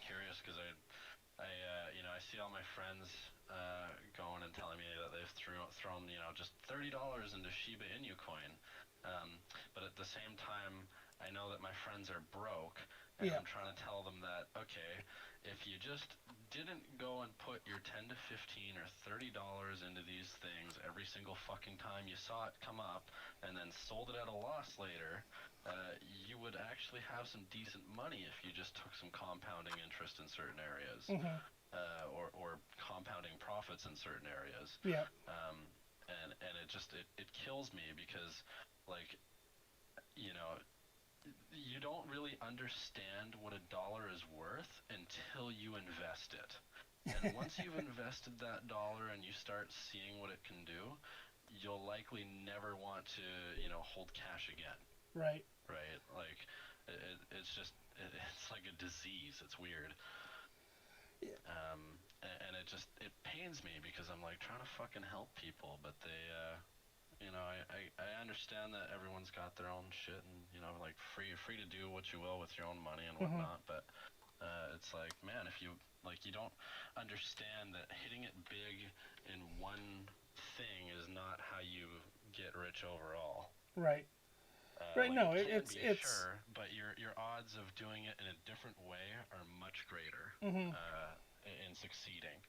curious because I see all my friends going and telling me that they've thrown just $30 into Shiba Inu coin, but at the same time, I know that my friends are broke, and yeah, I'm trying to tell them that okay, if you just didn't go and put your 10 to 15 or $30 into these things every single fucking time you saw it come up, and then sold it at a loss later, you would actually have some decent money if you just took some compounding interest in certain areas, hmm, or compounding profits in certain areas. yeah, And it kills me because, like, you know, you don't really understand what a dollar is worth until you invest it. And once you've invested that dollar and you start seeing what it can do, you'll likely never want to, hold cash again, right, right? Like, it's like a disease. It's weird. yeah, And it pains me because I'm like trying to fucking help people, but they, I understand that everyone's got their own shit and, like free to do what you will with your own money and hmm, whatnot, but it's like, man, if you like, you don't understand that hitting it big in one thing is not how you get rich overall. right, right. Like, No, it can be, it's, sure, but your odds of doing it in a different way are much greater, hmm, in succeeding.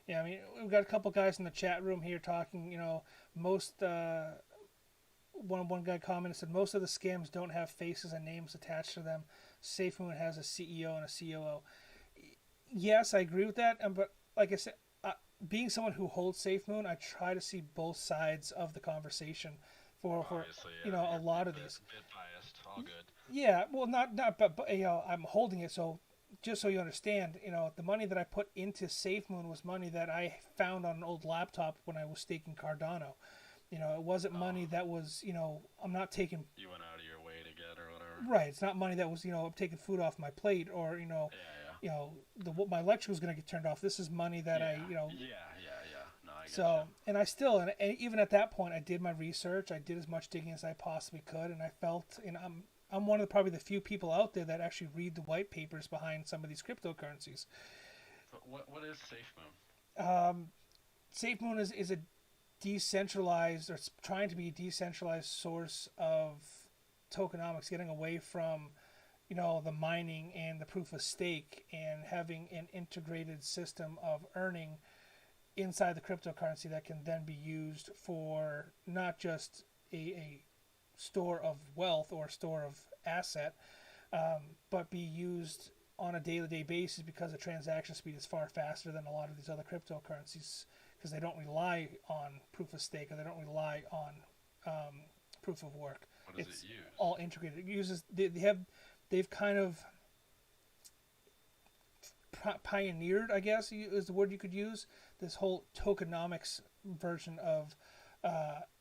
yeah. I mean, we've got a couple guys in the chat room here talking. Most one guy commented said most of the scams don't have faces and names attached to them. SafeMoon has a CEO and a COO. Yes, I agree with that. But like I said, being someone who holds SafeMoon, I try to see both sides of the conversation. For Obviously, yeah, a you're lot a of bit, these. bit biased. All good. Yeah, well, not but I'm holding it, so just so you understand, the money that I put into SafeMoon was money that I found on an old laptop when I was staking Cardano. It wasn't Oh, money that was, I'm not taking. you went out of your way to get or whatever. Right, it's not money that was, I'm taking food off my plate, or Yeah, my lecture was going to get turned off. This is money that yeah, I, yeah. No, I get you. so, and I still, and even at that point, I did my research. I did as much digging as I possibly could, and I felt, I'm one of probably the few people out there that actually read the white papers behind some of these cryptocurrencies. But what is SafeMoon? SafeMoon is a decentralized, or it's trying to be a decentralized source of tokenomics, getting away from the mining and the proof of stake, and having an integrated system of earning inside the cryptocurrency that can then be used for not just a store of wealth or store of asset, but be used on a day-to-day basis, because the transaction speed is far faster than a lot of these other cryptocurrencies, because they don't rely on proof of stake, or they don't rely on proof of work. What does It's it use? all integrated. It uses they've kind of pioneered, I guess is the word you could use, this whole tokenomics version of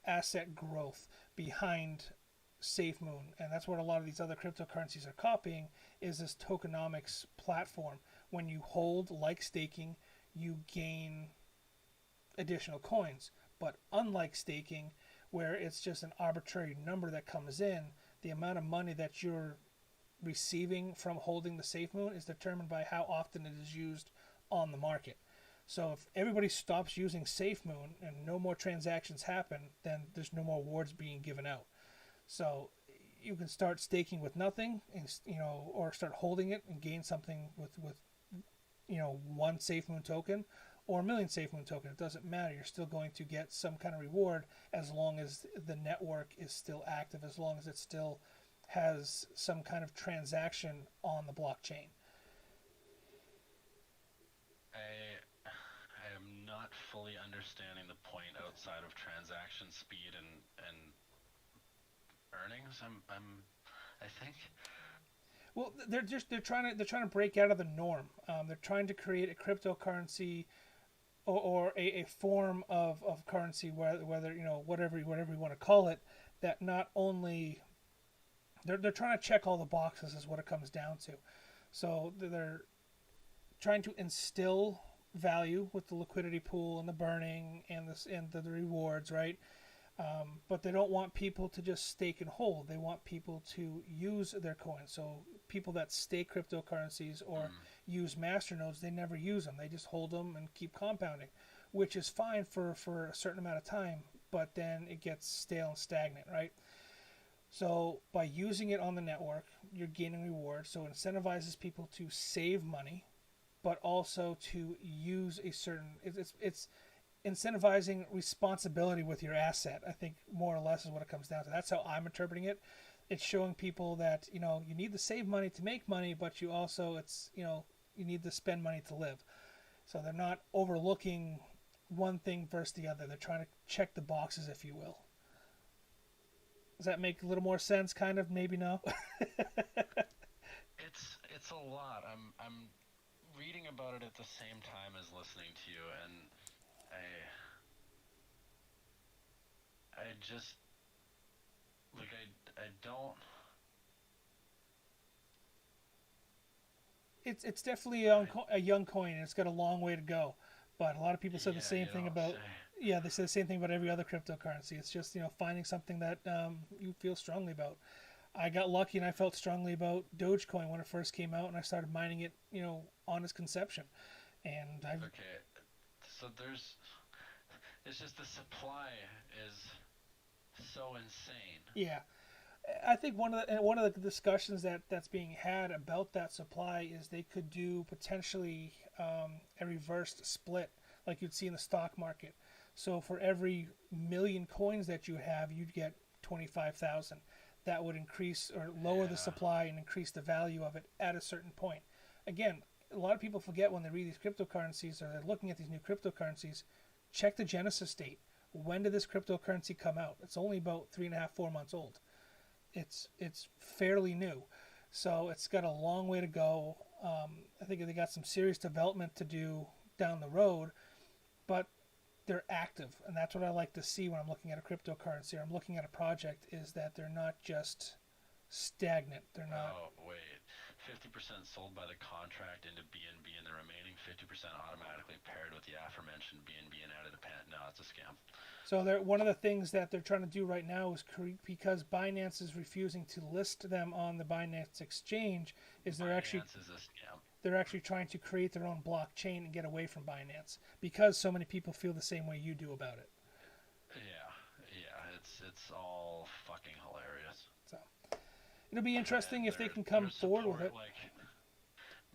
asset growth behind SafeMoon, and that's what a lot of these other cryptocurrencies are copying, is this tokenomics platform. When you hold, like staking, you gain additional coins. But unlike staking, where it's just an arbitrary number that comes in, the amount of money that you're receiving from holding the SafeMoon is determined by how often it is used on the market. So if everybody stops using SafeMoon and no more transactions happen, then there's no more awards being given out. So you can start staking with nothing, and or start holding it and gain something with one SafeMoon token or a million SafeMoon token. It doesn't matter. You're still going to get some kind of reward as long as the network is still active, as long as it still has some kind of transaction on the blockchain. I am not fully understanding the point outside of transaction speed and earnings. I think. Well, they're trying to break out of the norm. They're trying to create a cryptocurrency, or a form of currency, whether whatever you want to call it, that not only they're trying to check all the boxes is what it comes down to. So they're trying to instill value with the liquidity pool and the burning and the rewards, right? But they don't want people to just stake and hold. They want people to use their coins. So people that stake cryptocurrencies or use masternodes, they never use them. They just hold them and keep compounding, which is fine for a certain amount of time, but then it gets stale and stagnant, right? So by using it on the network, you're gaining reward. So it incentivizes people to save money, but also to use a certain. It's incentivizing responsibility with your asset. I think more or less is what it comes down to. That's how I'm interpreting it. It's showing people that you need to save money to make money, but you also you need to spend money to live. So they're not overlooking one thing versus the other. They're trying to check the boxes, if you will. Does that make a little more sense? Kind of, maybe no. It's a lot. I'm reading about it at the same time as listening to you, and I just like I don't. It's definitely a young coin, and it's got a long way to go. But a lot of people said the Yeah, same you thing don't about. say. Yeah, they say the same thing about every other cryptocurrency. It's just finding something that you feel strongly about. I got lucky and I felt strongly about Dogecoin when it first came out, and I started mining it, on its conception. And I've Okay, so it's just the supply is so insane. yeah, I think one of the discussions that's being had about that supply is they could do potentially a reversed split like you'd see in the stock market. So for every million coins that you have, you'd get 25,000. That would increase or lower the Yeah. supply and increase the value of it at a certain point. Again, a lot of people forget when they read these cryptocurrencies or they're looking at these new cryptocurrencies, check the genesis date. When did this cryptocurrency come out? It's only about 3.5, 4 months old. It's fairly new, so it's got a long way to go. I think they got some serious development to do down the road, but they're active, and that's what I like to see when I'm looking at a cryptocurrency or I'm looking at a project is that they're not just stagnant. They're not. Oh wait, 50% sold by the contract into BNB, and the remaining 50% automatically paired with the aforementioned BNB and out of the pen. No, it's a scam. So one of the things that they're trying to do right now is because Binance is refusing to list them on the Binance exchange, is Binance is a scam. they're actually trying to create their own blockchain and get away from Binance because so many people feel the same way you do about it. Yeah, yeah, it's all fucking hilarious. So it'll be interesting And if they can come their forward with support, it. like,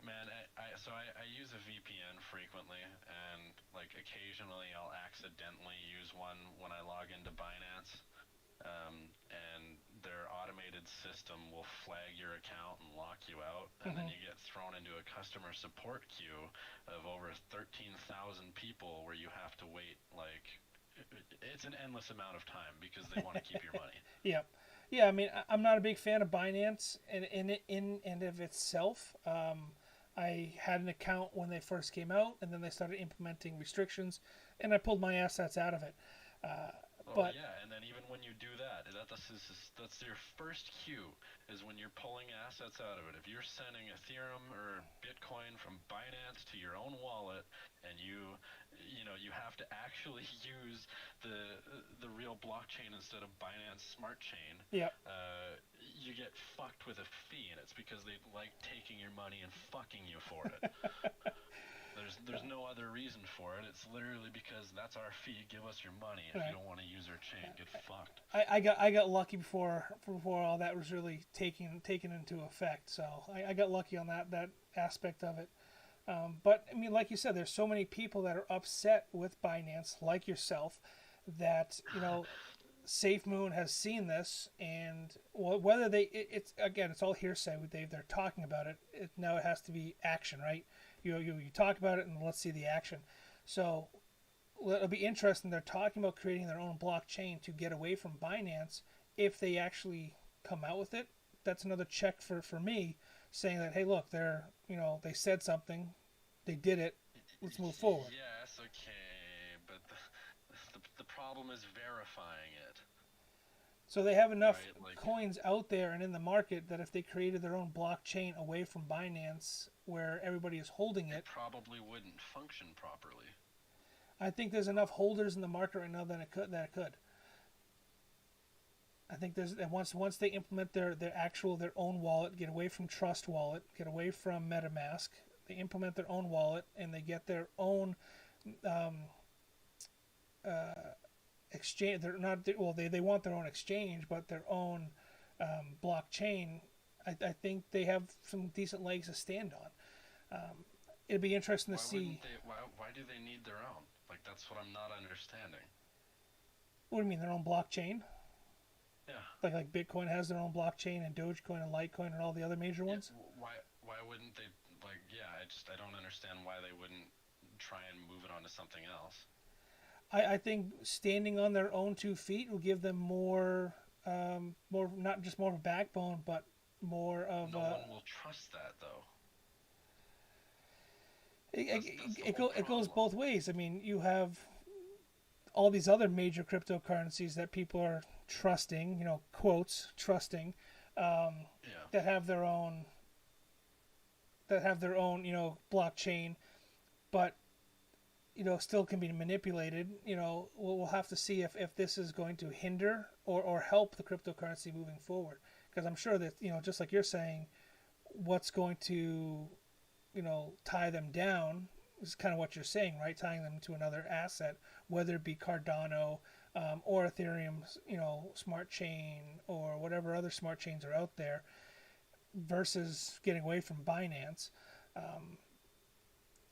man, I use a VPN frequently, and like occasionally I'll accidentally use one when I log into Binance. And their automated system will flag your account and lock you out, and then you get thrown into a customer support queue of over 13,000 people where you have to wait like it's an endless amount of time because they want to keep your money. Yeah, yeah. I mean, I'm not a big fan of Binance in and of itself. I had an account when they first came out, and then they started implementing restrictions, and I pulled my assets out of it. Uh, Oh but yeah, and then even when you do that, that's your first cue is when you're pulling assets out of it. If you're sending Ethereum or Bitcoin from Binance to your own wallet, and you have to actually use the real blockchain instead of Binance Smart Chain, yeah, you get fucked with a fee, and it's because they like taking your money and fucking you for it. There's no other reason for it. It's literally because that's our fee. Give us your money. If right. you don't want to use our chain, get fucked. I got lucky before all that was really taken into effect. So I got lucky on that aspect of it. But I mean, like you said, there's so many people that are upset with Binance, like yourself, that SafeMoon has seen this, and whether it's again, it's all hearsay. They're talking about it. Now it has to be action, right? You talk about it, and let's see the action. So it'll be interesting. They're talking about creating their own blockchain to get away from Binance. If they actually come out with it, that's another check for me, saying that hey, look, they said something, they did it. Let's move forward. Yes, okay, but the problem is verifying it. So they have enough right? Like, coins out there and in the market that if they created their own blockchain away from Binance, where everybody is holding it it, probably wouldn't function properly. I think there's enough holders in the market right now that it could. I think there's once they implement their own wallet, get away from Trust Wallet, get away from MetaMask, they implement their own wallet and they get their own um, exchange. They're not well. They want their own exchange, but their own blockchain. I think they have some decent legs to stand on. It'd be interesting to Why see. wouldn't they? Why do they need their own? Like, that's what I'm not understanding. What do you mean their own blockchain? Yeah. Like Bitcoin has their own blockchain and Dogecoin and Litecoin and all the other major Yeah. ones. Why wouldn't they? Like, yeah. I don't understand why they wouldn't try and move it on to something else. I think standing on their own 2 feet will give them more not just more of a backbone, but more of No one will trust that though. That's the whole it goes problem. both ways. I mean, you have all these other major cryptocurrencies that people are trusting, quotes trusting, Yeah. that have their own blockchain, but still can be manipulated. We'll have to see if this is going to hinder or help the cryptocurrency moving forward. Because I'm sure that just like you're saying, what's going to tie them down is kind of what you're saying, right? Tying them to another asset, whether it be Cardano, or Ethereum's smart chain, or whatever other smart chains are out there, versus getting away from Binance.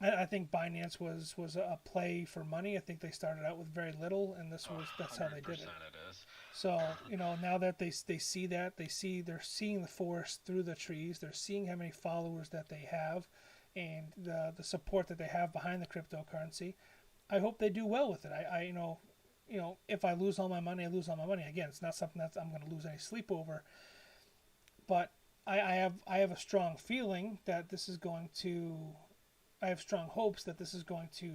I think Binance was a play for money. I think they started out with very little, and that's how they did it. 100% it is. So now that they see that, they're seeing the forest through the trees. They're seeing how many followers that they have, and the support that they have behind the cryptocurrency. I hope they do well with it. If I lose all my money, I lose all my money. Again, it's not something that I'm going to lose any sleep over. But I have a strong feeling that this is going to. I have strong hopes that this is going to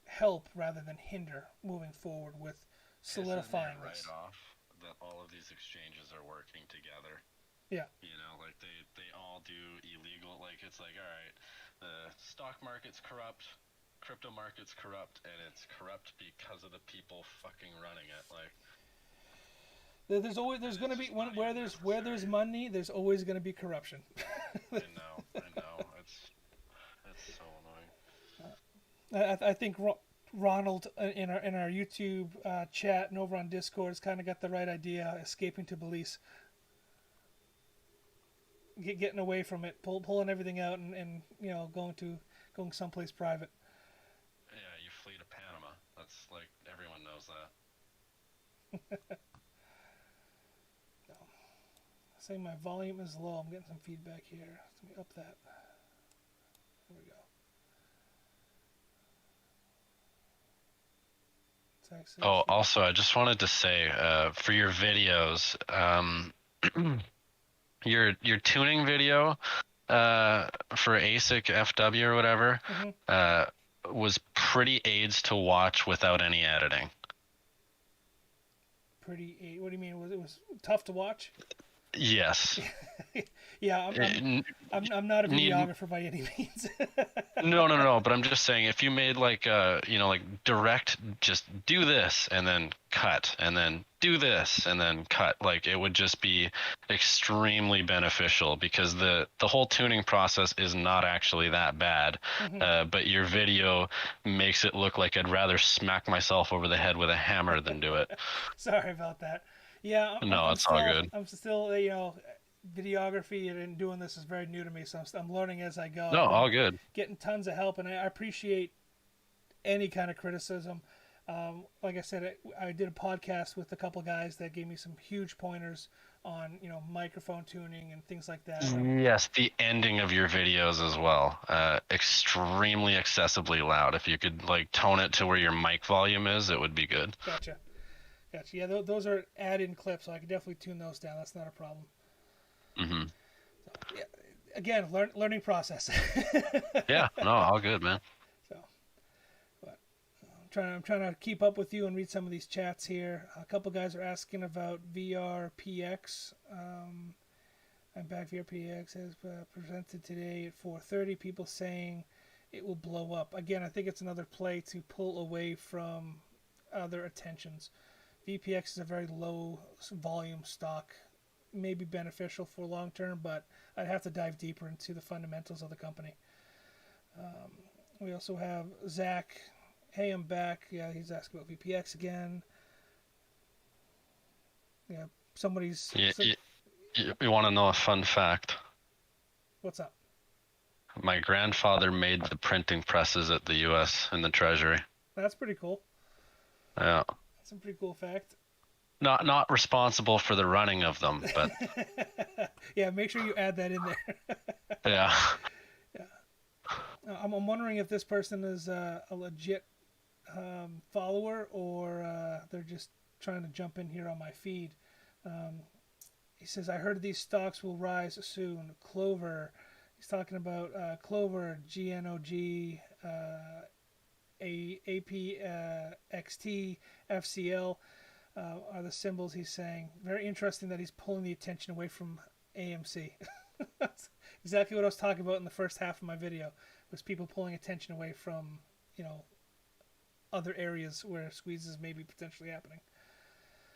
help rather than hinder moving forward with solidifying Isn't it this. right off that all of these exchanges are working together? Yeah. Like they all do illegal. Like, it's like, all right, the stock market's corrupt, crypto market's corrupt, and it's corrupt because of the people fucking running it. Like, There's going to be where there's money, there's always going to be corruption. I know, it's so annoying. I think Ronald in our YouTube chat and over on Discord has kind of got the right idea. Escaping to Belize, getting away from it, pulling everything out, and going someplace private. Yeah, you flee to Panama. That's like, everyone knows that. Saying my volume is low. I'm getting some feedback here. Let me up that. There we go. Oh, also, I just wanted to say, for your videos, your tuning video, for ASIC FW or whatever, was pretty aids to watch without any editing. Pretty. What do you mean? It was tough to watch? Yes. Yeah, I'm not a videographer by any means. No. But I'm just saying, if you made like direct, just do this and then cut, and then do this and then cut, like, it would just be extremely beneficial, because the whole tuning process is not actually that bad. But your video makes it look like I'd rather smack myself over the head with a hammer than do it. Sorry about that. Yeah, It's all good. I'm still, videography and doing this is very new to me, so I'm learning as I go. No, all good. Getting tons of help, and I appreciate any kind of criticism. Like I said, I did a podcast with a couple guys that gave me some huge pointers on microphone tuning and things like that. Yes, the ending of your videos as well. Extremely excessively loud. If you could like tone it to where your mic volume is, it would be good. Gotcha. Yeah, those are add-in clips, so I can definitely tune those down. That's not a problem. So, yeah, again, learning process. Yeah, no, all good, man. So, but I'm I'm trying to keep up with you and read some of these chats here. A couple guys are asking about VRPX. I'm back. VRPX has presented today at 4:30. People saying it will blow up. Again, I think it's another play to pull away from other attentions. VPX is a very low volume stock, may be beneficial for long term, but I'd have to dive deeper into the fundamentals of the company. We also have Zach. Hey, I'm back. Yeah, he's asking about VPX again. Yeah, somebody's... You want to know a fun fact? What's up? My grandfather made the printing presses at the U.S. in the Treasury. That's pretty cool. Yeah. That's a pretty cool fact. Not responsible for the running of them, but... Yeah, make sure you add that in there. Yeah. I'm wondering if this person is a legit follower or they're just trying to jump in here on my feed. He says, I heard these stocks will rise soon. Clover, he's talking about Clover, GNOG, APXT, FCL are the symbols he's saying. Very interesting that he's pulling the attention away from AMC. That's exactly what I was talking about in the first half of my video, was people pulling attention away from, other areas where squeezes may be potentially happening.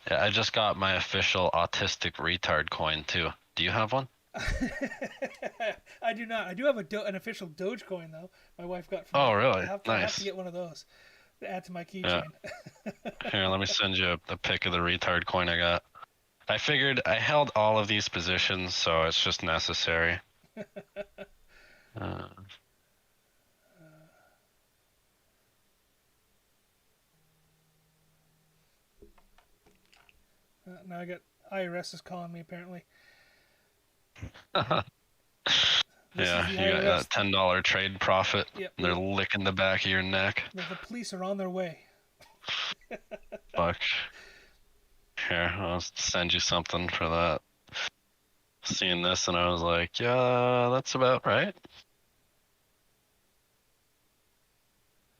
Yeah, I just got my official autistic retard coin too. Do you have one? I do not. I do have an official Doge coin though. My wife got from Oh, really? I Nice. have to get one of those to add to my keychain. Yeah. Here, let me send you a pic of the retard coin I got. I figured I held all of these positions, so it's just necessary. Now I got IRS is calling me apparently. Yeah, you got a $10 trade profit. Yep. They're licking the back of your neck. The police are on their way. Fuck. Here, I'll send you something for that. Seeing this and I was like, yeah, that's about right.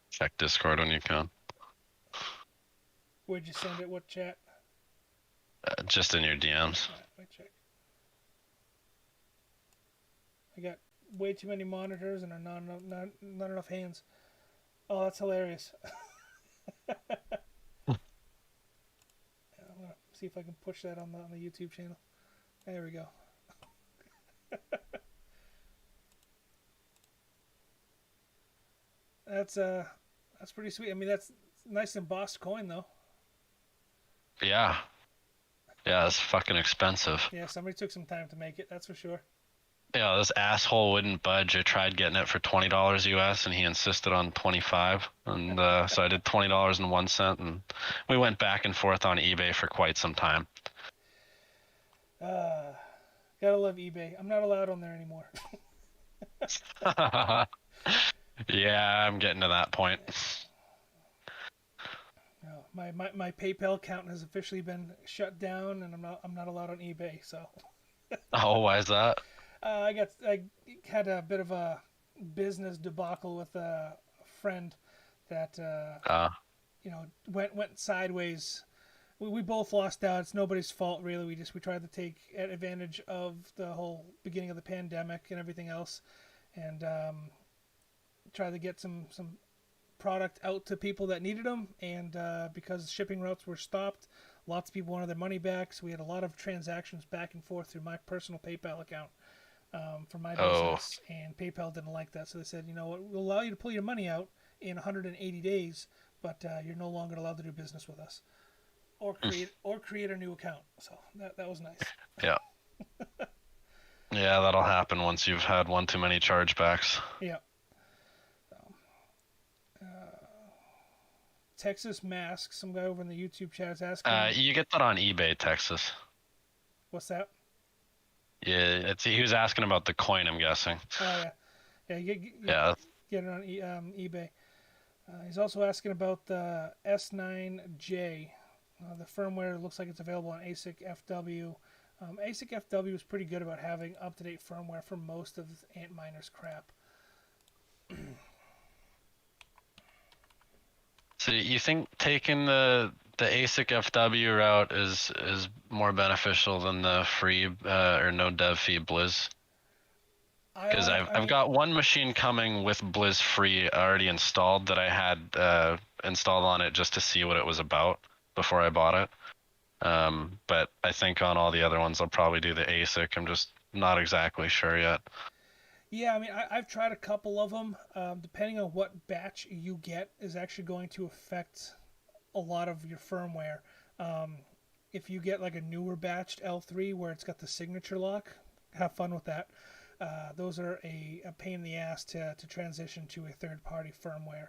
Check Discord when you can. Where'd you send it? What chat? Just in your DMs. Right, let me check. I got way too many monitors and not enough hands. Oh, that's hilarious. I'm gonna see if I can push that on the YouTube channel. There we go. That's pretty sweet. I mean, that's nice embossed coin though. Yeah. Yeah, it's fucking expensive. Yeah, somebody took some time to make it, that's for sure. Yeah, this asshole wouldn't budge. I tried getting it for $20 US and he insisted on 25, and so I did $20.01, and we went back and forth on eBay for quite some time. Gotta love eBay. I'm not allowed on there anymore. Yeah, I'm getting to that point. No, my PayPal account has officially been shut down, and I'm not allowed on eBay. So. Oh, why is that? I had a bit of a business debacle with a friend that went sideways. We both lost out. It's nobody's fault really. We tried to take advantage of the whole beginning of the pandemic and everything else, and try to get some product out to people that needed them. And because shipping routes were stopped, lots of people wanted their money back. So we had a lot of transactions back and forth through my personal PayPal account for my business. And PayPal didn't like that. So they said, you know what, we'll allow you to pull your money out in 180 days, but you're no longer allowed to do business with us or create a new account. So that was nice. Yeah. Yeah, that'll happen once you've had one too many chargebacks. Yeah. Texas Mask, some guy over in the YouTube chat is asking. You get that on eBay, Texas. What's that? Yeah, he was asking about the coin, I'm guessing. Oh yeah, get it on eBay. He's also asking about the S9J. The firmware looks like it's available on ASIC FW. ASIC FW is pretty good about having up-to-date firmware for most of Antminer's crap. So So you think taking the ASIC FW route is more beneficial than the free or no dev fee Blizz? Because I I've mean, got one machine coming with Blizz free already installed that I had installed on it just to see what it was about before I bought it. But I think on all the other ones I'll probably do the ASIC. I'm just not exactly sure yet. yeah, I mean, I've tried a couple of them. Depending on what batch you get, is actually going to affect a lot of your firmware. Um, if you get like a newer batched L3 where it's got the signature lock, have fun with that. Those are a pain in the ass to transition to a third party firmware.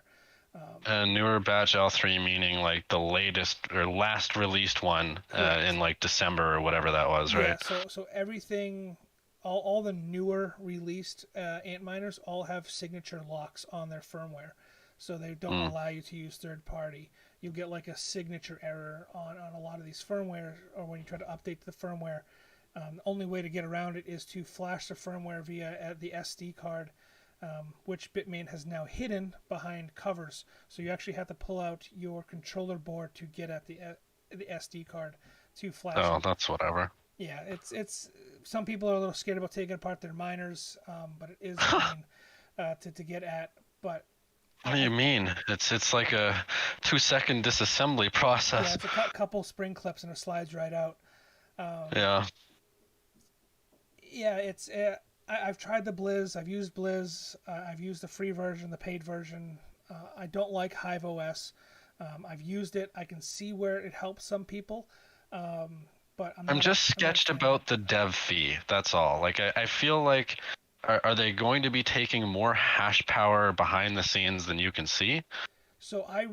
Newer batch L3 meaning like the latest or last released one in Correct. like December or whatever that was, Yeah, right? so everything, all the newer released Antminers all have signature locks on their firmware, so they don't Mm. allow you to use third party. You'll get like a signature error on a lot of these firmware, or when you try to update the firmware. The only way to get around it is to flash the firmware via the SD card, which Bitmain has now hidden behind covers. So you actually have to pull out your controller board to get at the SD card to flash Oh, it. that's whatever. Yeah, it's some people are a little scared about taking apart their miners, but it is a pain to get at. But What do you mean? It's like a 2 second disassembly yeah, process. it's a couple spring clips and it slides right out. Yeah. Yeah, I've tried the Blizz. I've used Blizz. I've used the free version, the paid version. I don't like Hive OS. I've used it. I can see where it helps some people, but I'm just I'm not a sketched fan of it. about the dev fee. That's all. Like I feel like are they going to be taking more hash power behind the scenes than you can see? So I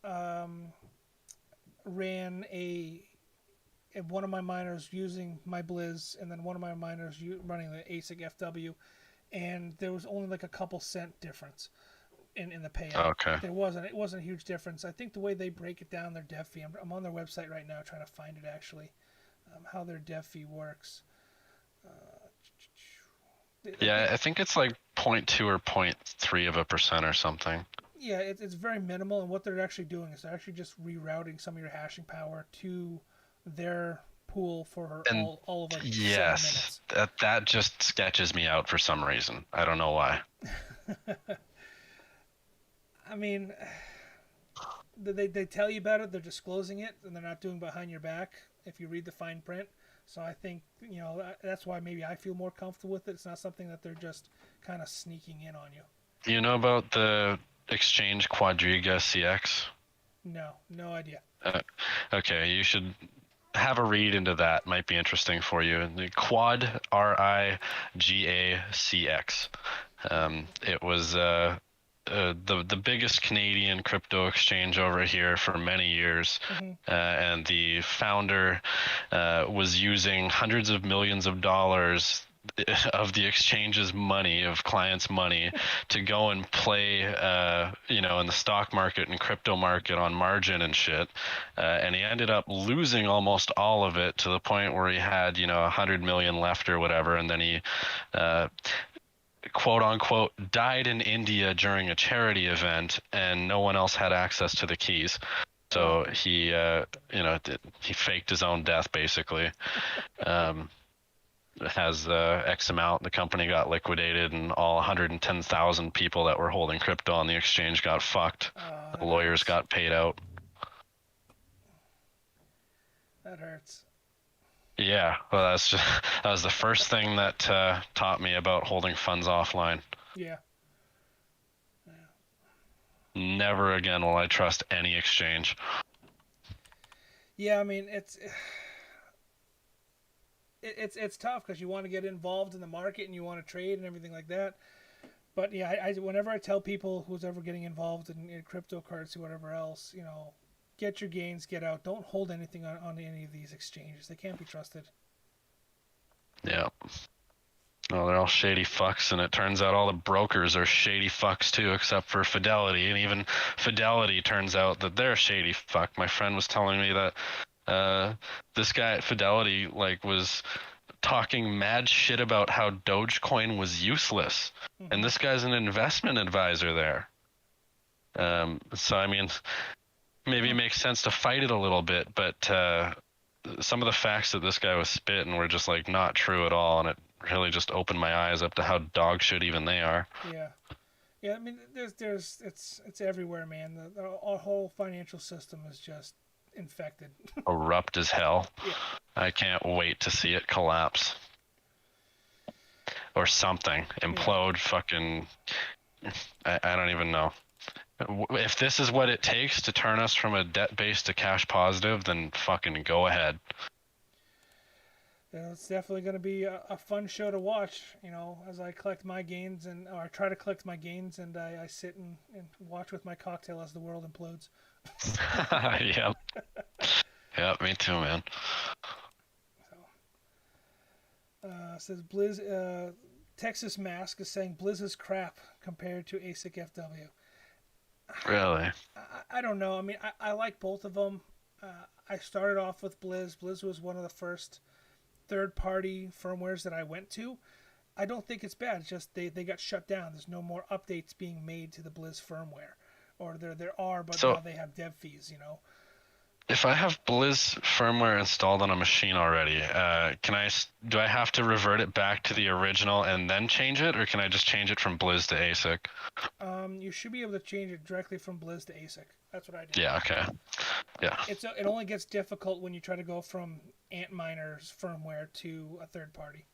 um, ran one of my miners using my Blizz, and then one of my miners running the ASIC FW, and there was only like a couple cent difference in the payout. Okay. It wasn't a huge difference. I think the way they break it down, their dev fee. I'm on their website right now trying to find it actually, how their dev fee works. I Yeah, think I think it's like 0.2 or 0.3% or something. yeah, it's very minimal, and what they're actually doing is they're actually just rerouting some of your hashing power to their pool for And all of like 7 minutes. yes, that just sketches me out for some reason. I don't know why. I mean, they tell you about it, they're disclosing it, and they're not doing behind your back if you read the fine print. So I think that's why maybe I feel more comfortable with it. It's not something that they're just kind of sneaking in on you. You know about the Exchange Quadriga CX? No, no idea. Uh, okay, you should have a read into that. Might be interesting for you. The Quad RIGACX. It was the biggest Canadian crypto exchange over here for many years, Hmm. and the founder was using hundreds of millions of dollars of the exchange's money, of clients' money, to go and play, in the stock market and crypto market on margin and shit. And he ended up losing almost all of it to the point where he had, 100 million left or whatever. And then he, uh, quote unquote, died in India during a charity event, and no one else had access to the keys. Wow. So he, he faked his own death basically. Um, has X amount. The company got liquidated, and all 110,000 people that were holding crypto on the exchange got fucked. The That lawyers hurts. got paid out. That hurts. Yeah, well, that was the first thing that taught me about holding funds offline. Yeah. Never again will I trust any exchange. Yeah, I mean it's tough because you want to get involved in the market and you want to trade and everything like that. But yeah, whenever I tell people who's ever getting involved in cryptocurrency, whatever else, get your gains, get out. Don't hold anything on any of these exchanges. They can't be trusted. Yeah. No, they're all shady fucks, and it turns out all the brokers are shady fucks too, except for Fidelity. And even Fidelity turns out that they're a shady fuck. My friend was telling me that this guy at Fidelity was talking mad shit about how Dogecoin was useless, and Hmm. this guy's an investment advisor there. So I mean, maybe it makes sense to fight it a little bit, but some of the facts that this guy was spitting were just like not true at all, and it really just opened my eyes up to how dog shit even they are. Yeah. Yeah, I mean, it's everywhere, man. Our whole financial system is just infected. Corrupt as hell. Yeah, I can't wait to see it collapse or something yeah. implode. Fucking, I don't even know. If this is what it takes to turn us from a debt base to cash positive, then fucking go ahead. Yeah, it's definitely going to be a fun show to watch. You know, as I collect my gains or I try to collect my gains, and I sit and watch with my cocktail as the world implodes. Yep. Yep, me too, man. So, says Blizz. Texas Mask is saying Blizz is crap compared to ASIC FW. Really? I don't know. I mean, I like both of them. I started off with Blizz. Blizz was one of the first third-party firmwares that I went to. I don't think it's bad. It's just they got shut down. There's no more updates being made to the Blizz firmware, or there are, but So now they have dev fees. You know. if I have Blizz firmware installed on a machine already, do I have to revert it back to the original and then change it, or can I just change it from Blizz to ASIC? You should be able to change it directly from Blizz to ASIC. That's what I did. Yeah. Okay. Yeah. It only gets difficult when you try to go from Antminer's firmware to a third party.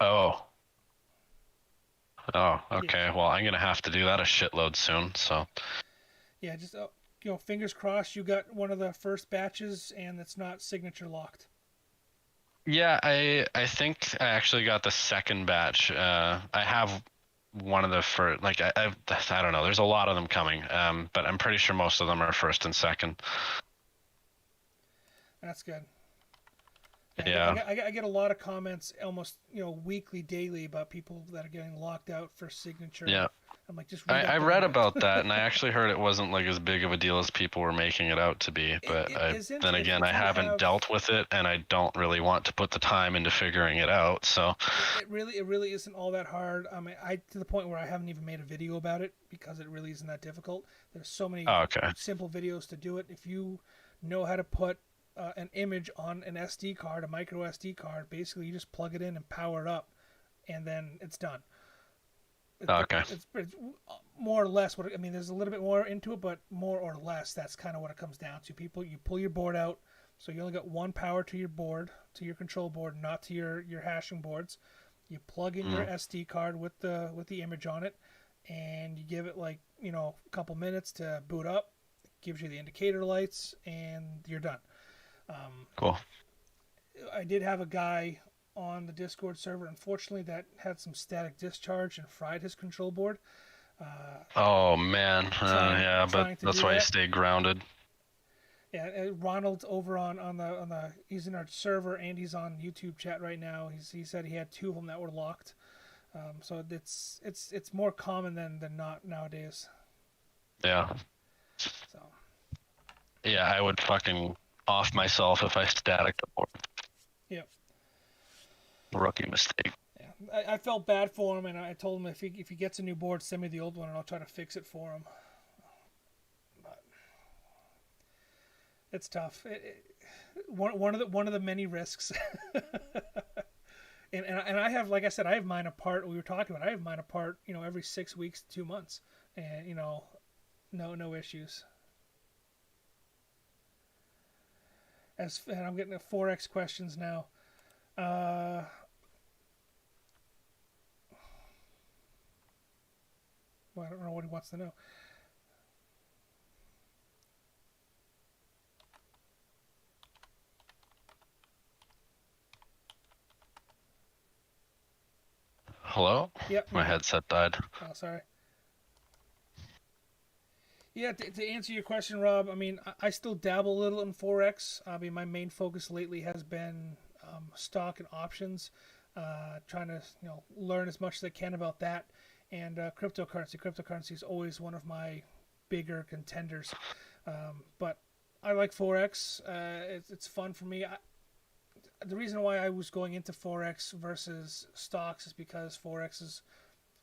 Oh. Oh. Yeah. Okay. Well, I'm gonna have to do that a shitload soon. So. Yeah, just fingers crossed you got one of the first batches and it's not signature locked. Yeah, I think I actually got the second batch. I have one of the first, like I don't know. There's a lot of them coming, but I'm pretty sure most of them are first and second. That's good. Yeah. I get a lot of comments almost weekly, daily about people that are getting locked out for signature. Yeah. I'm like, just read I up read on it. about that, and I actually heard it wasn't like as big of a deal as people were making it out to be. But It isn't. then again, I If you haven't have, dealt with it, and I don't really want to put the time into figuring it out. So. it really isn't all that hard. I to the point where I haven't even made a video about it because it really isn't that difficult. There's so many simple videos to do it. If you know how to put an image on an SD card, a micro SD card, basically you just plug it in and power it up, and then it's done. It's more or less what I mean. There's a little bit more into it, but more or less that's kind of what it comes down to. You pull your board out, so you only got one power to your board, to your control board, not to your hashing boards. You plug in your SD card with the image on it, and you give it a couple minutes to boot up. It gives you the indicator lights, and you're done. Cool. I did have a guy on the Discord server, unfortunately, that had some static discharge and fried his control board. Oh man, yeah, but that's why you stay grounded. Yeah, Ronald's over on the he's in our server and he's on YouTube chat right now. He said he had two of them that were locked. So it's more common than not nowadays. Yeah. So. Yeah, I would fucking off myself if I static the board. Yep. Rookie mistake. Yeah, I felt bad for him, and I told him if he gets a new board, send me the old one, and I'll try to fix it for him. But it's tough. One of the many risks. and I have, like I said, I have mine apart. We were talking about. I have mine apart, every 6 weeks to 2 months, and no issues. And I'm getting 4X questions now. Well, I don't know what he wants to know. Hello? Yep. My headset died. Oh, sorry. Yeah, to answer your question, Rob, I mean, I still dabble a little in Forex. I mean, my main focus lately has been stock and options, trying to learn as much as I can about that, and cryptocurrency. Cryptocurrency is always one of my bigger contenders, but I like Forex. It's fun for me. The reason why I was going into Forex versus stocks is because Forex is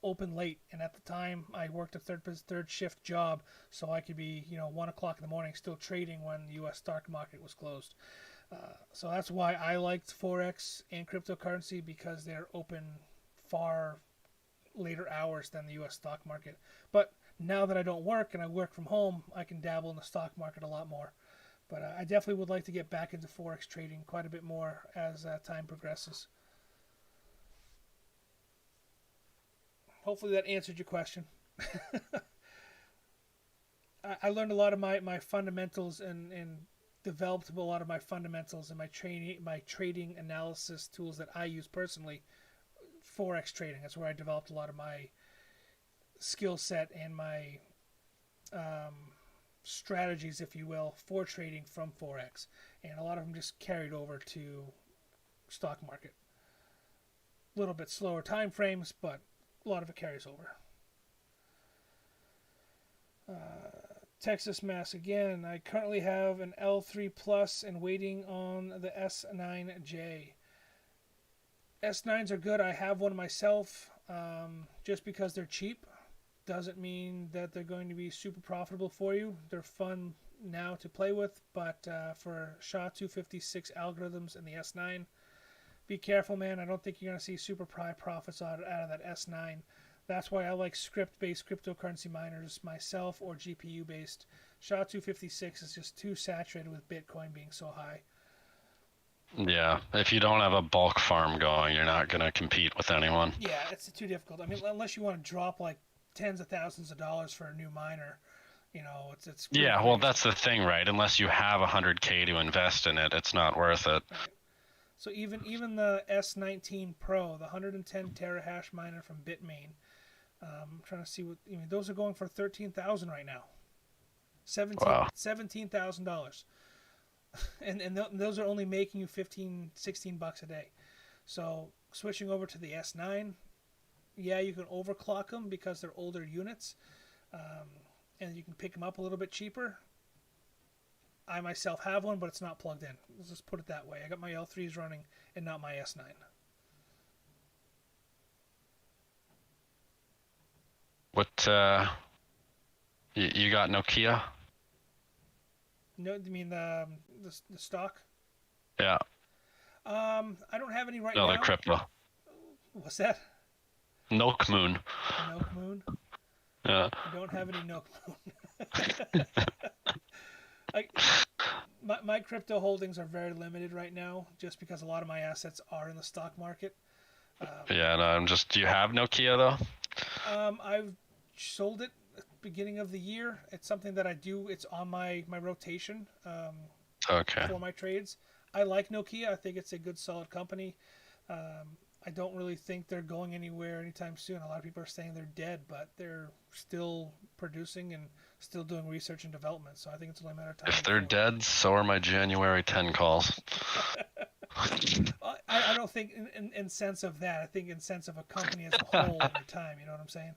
open late, and at the time I worked a third shift job, so I could be 1 o'clock in the morning still trading when the U.S. stock market was closed. So that's why I liked forex and cryptocurrency, because they're open far later hours than the U.S. stock market. But now that I don't work and I work from home, I can dabble in the stock market a lot more. But I definitely would like to get back into forex trading quite a bit more as time progresses. Hopefully that answered your question. I learned a lot of my fundamentals and developed a lot of my fundamentals and my trading analysis tools that I use personally. Forex trading. That's where I developed a lot of my skill set and my strategies, if you will, for trading from forex, and a lot of them just carried over to stock market. A little bit slower time frames, but a lot of it carries over. Texas Mass again. I currently have an L3 Plus and waiting on the S9J. S9s are good. I have one myself. Just because they're cheap doesn't mean that they're going to be super profitable for you. They're fun now to play with, but for SHA-256 algorithms in the S9, be careful, man. I don't think you're going to see super high profits out of that S9. That's why I like script-based cryptocurrency miners myself, or GPU-based. SHA-256 is just too saturated with Bitcoin being so high. Yeah, if you don't have a bulk farm going, you're not going to compete with anyone. Yeah, it's too difficult. I mean, unless you want to drop like tens of thousands of dollars for a new miner, it's yeah, crazy. well, that's the thing, right? Unless you have $100K to invest in it, it's not worth it. Right. So even the S19 Pro, the 110 terahash miner from Bitmain, I'm trying to see what those are going for $13,000 right now. $17,000. And those are only making you $15-$16 a day. So switching over to the S9, yeah, you can overclock them because they're older units, and you can pick them up a little bit cheaper. I myself have one, but it's not plugged in. Let's just put it that way. I got my L3s running and not my S9. What, you got Nokia? No, you mean the stock? Yeah. I don't have any right now. No, the crypto. What's that? Milk Moon. Milk Moon? Yeah. I don't have any Milk Moon. My crypto holdings are very limited right now, just because a lot of my assets are in the stock market. Yeah, no, do you have Nokia though? I've sold it at the beginning of the year. It's something that I do. It's on my rotation Okay. for my trades. I like Nokia. I think it's a good, solid company. I don't really think they're going anywhere anytime soon. A lot of people are saying they're dead, but they're still producing and still doing research and development. So I think it's only a matter of time. If they're dead, so are my January 10 calls. I don't think in sense of that. I think in sense of a company as a whole over time. You know what I'm saying?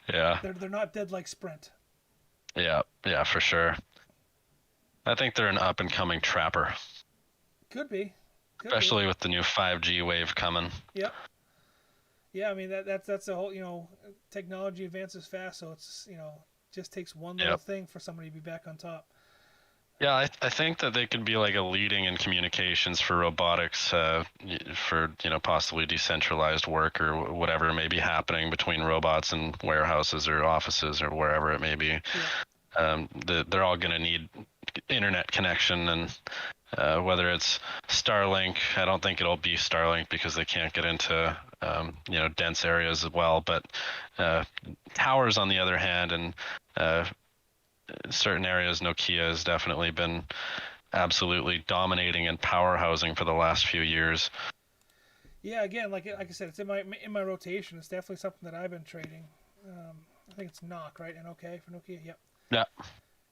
Yeah. They're not dead like Sprint. Yeah, for sure. I think they're an up and coming trapper. Could be. Especially with the new 5G wave coming. Yep. Yeah, I mean that's a whole technology advances fast, so it's just takes one little thing for somebody to be back on top. Yeah, I think that they could be like a leading in communications for robotics, for possibly decentralized work or whatever may be happening between robots and warehouses or offices or wherever it may be. Yeah. They're all going to need internet connection, and whether it's Starlink, I don't think it'll be Starlink because they can't get into dense areas as well. But towers, on the other hand, and certain areas, Nokia has definitely been absolutely dominating and power housing for the last few years. Yeah, again, like I said, it's in my rotation. It's definitely something that I've been trading. I think it's NOK, right? NOK for Nokia. Yep. Yeah.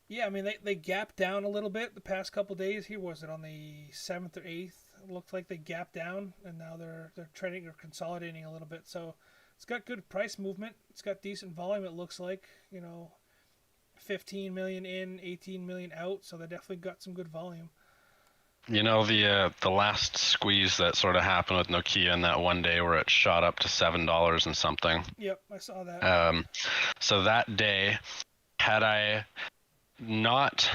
Yeah, I mean they gapped down a little bit the past couple of days. Here was it on the 7th or 8th? It looked like they gapped down, and now they're trading or consolidating a little bit. So it's got good price movement. It's got decent volume. It looks like 15 million in, 18 million out. So they definitely got some good volume. You know the last squeeze that sort of happened with Nokia in that one day where it shot up to $7 and something. Yep, I saw that. So that day, had I not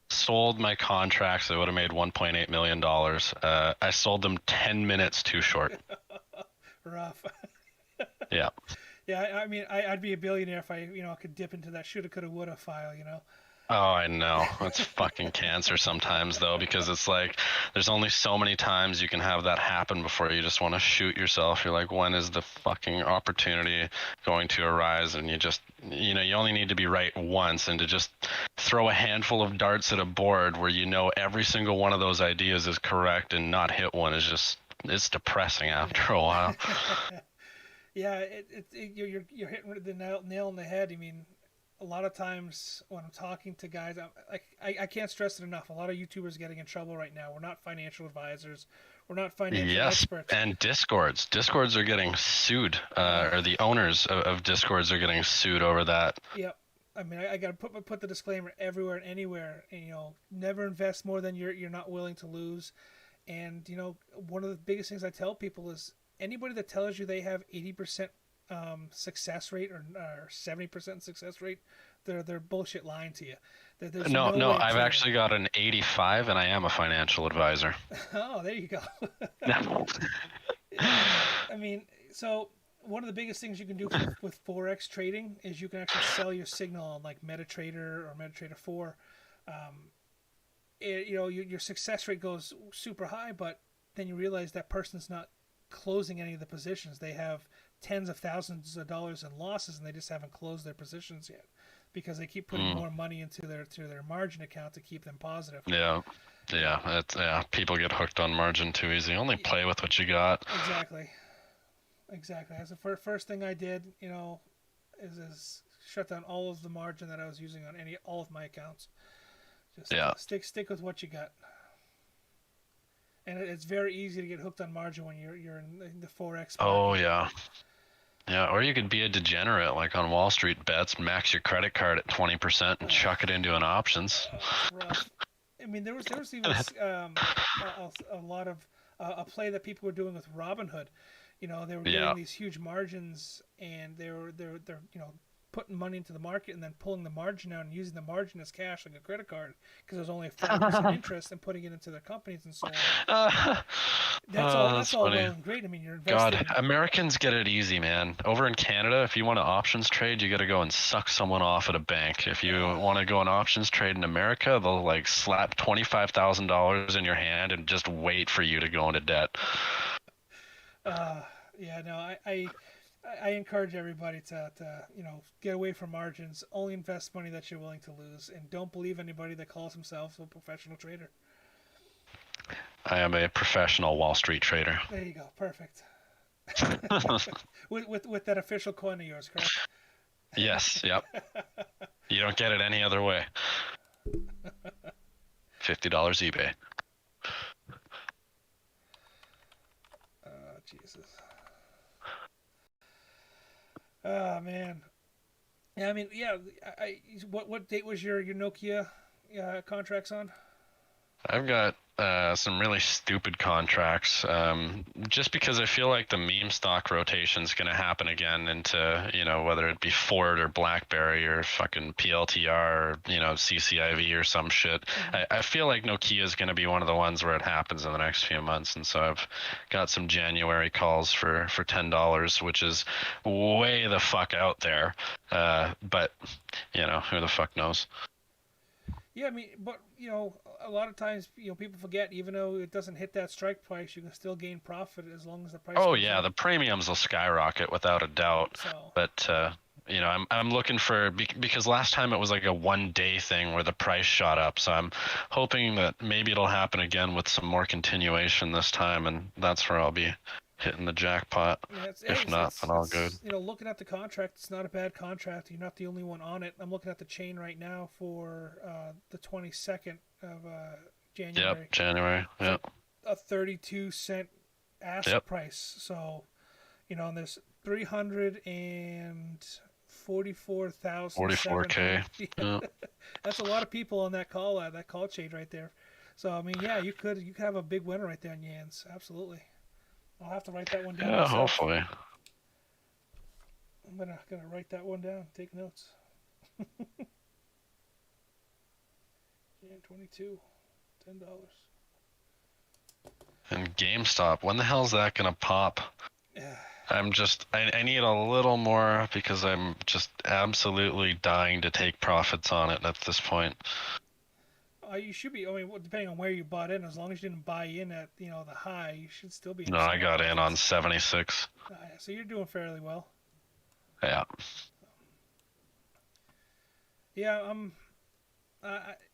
sold my contracts, I would have made $1.8 million. I sold them 10 minutes too short. Rough. Yeah. Yeah, I mean, I'd be a billionaire if I, could dip into that shoulda, coulda, woulda file. Oh, I know. It's fucking cancer sometimes though, because it's like there's only so many times you can have that happen before you just want to shoot yourself. You're like, when is the fucking opportunity going to arise? And you only need to be right once, and to just throw a handful of darts at a board where every single one of those ideas is correct and not hit one is just, it's depressing after a while. Yeah, you're hitting the nail on the head. I mean, a lot of times when I'm talking to guys, I can't stress it enough. A lot of YouTubers getting in trouble right now. We're not financial advisors. We're not financial experts. And Discords are getting sued, or the owners of Discords are getting sued over that. Yep. I mean, I got to put the disclaimer everywhere and anywhere. And, never invest more than you're not willing to lose. And one of the biggest things I tell people is anybody that tells you they have 80% success rate or 70% success rate, they're bullshit lying to you. There's No, way I've to actually got an 85, and I am a financial advisor. Oh, there you go. I mean, so one of the biggest things you can do with forex trading is you can actually sell your signal on like MetaTrader or MetaTrader 4. Your success rate goes super high, but then you realize that person's not closing any of the positions. They have tens of thousands of dollars in losses, and they just haven't closed their positions yet because they keep putting more money into their margin account to keep them positive. Yeah. People get hooked on margin too easy. Only play with what you got. Exactly. That's the first thing I did, is shut down all of the margin that I was using on all of my accounts. Just stick with what you got. And it's very easy to get hooked on margin when you're in the forex market. Oh yeah. Yeah, or you could be a degenerate like on Wall Street bets, max your credit card at 20% and chuck it into an options. It's rough. I mean, there was even a lot of a play that people were doing with Robinhood. They were getting these huge margins, and they're putting money into the market and then pulling the margin out and using the margin as cash like a credit card because there's only a 5% interest and putting it into their companies and so on. That's all well and great. I mean, you're investing. God, Americans get it easy, man. Over in Canada, if you want to options trade, you got to go and suck someone off at a bank. If you want to go an options trade in America, they'll like slap $25,000 in your hand and just wait for you to go into debt. I encourage everybody to get away from margins. Only invest money that you're willing to lose, and don't believe anybody that calls himself a professional trader. I am a professional Wall Street trader. There you go, perfect. with that official coin of yours, correct? Yes, yep. You don't get it any other way. $50 eBay. Jesus. Oh man. Yeah, I mean, yeah. What date was your Nokia contracts on? I've got some really stupid contracts, just because I feel like the meme stock rotation is going to happen again into, whether it be Ford or BlackBerry or fucking PLTR or, CCIV or some shit. Mm-hmm. I feel like Nokia is going to be one of the ones where it happens in the next few months. And so I've got some January calls for $10, which is way the fuck out there. But, who the fuck knows? Yeah, I mean, but, a lot of times, people forget, even though it doesn't hit that strike price, you can still gain profit as long as the price. Oh yeah, the premiums will skyrocket without a doubt. So. But I'm looking for, because last time it was like a 1 day thing where the price shot up. So I'm hoping that maybe it'll happen again with some more continuation this time, and that's where I'll be hitting the jackpot. Yeah, if not, then all good. Looking at the contract, it's not a bad contract. You're not the only one on it. I'm looking at the chain right now for the 22nd of January. Yep, January. Yep. A 32-cent ask price. So, and there's 344,000. 44K. Yeah. That's a lot of people on that call chain right there. So I mean, yeah, you could have a big winner right there in Yans. Absolutely. I'll have to write that one down Yeah, myself. hopefully. I'm gonna write that one down. Take notes. Jan 22, $10. And GameStop, when the hell's that gonna pop? I need a little more because I'm just absolutely dying to take profits on it at this point. You should be. I mean, depending on where you bought in, as long as you didn't buy in at the high, you should still be. No, I got in on 76. So you're doing fairly well. Yeah. Yeah.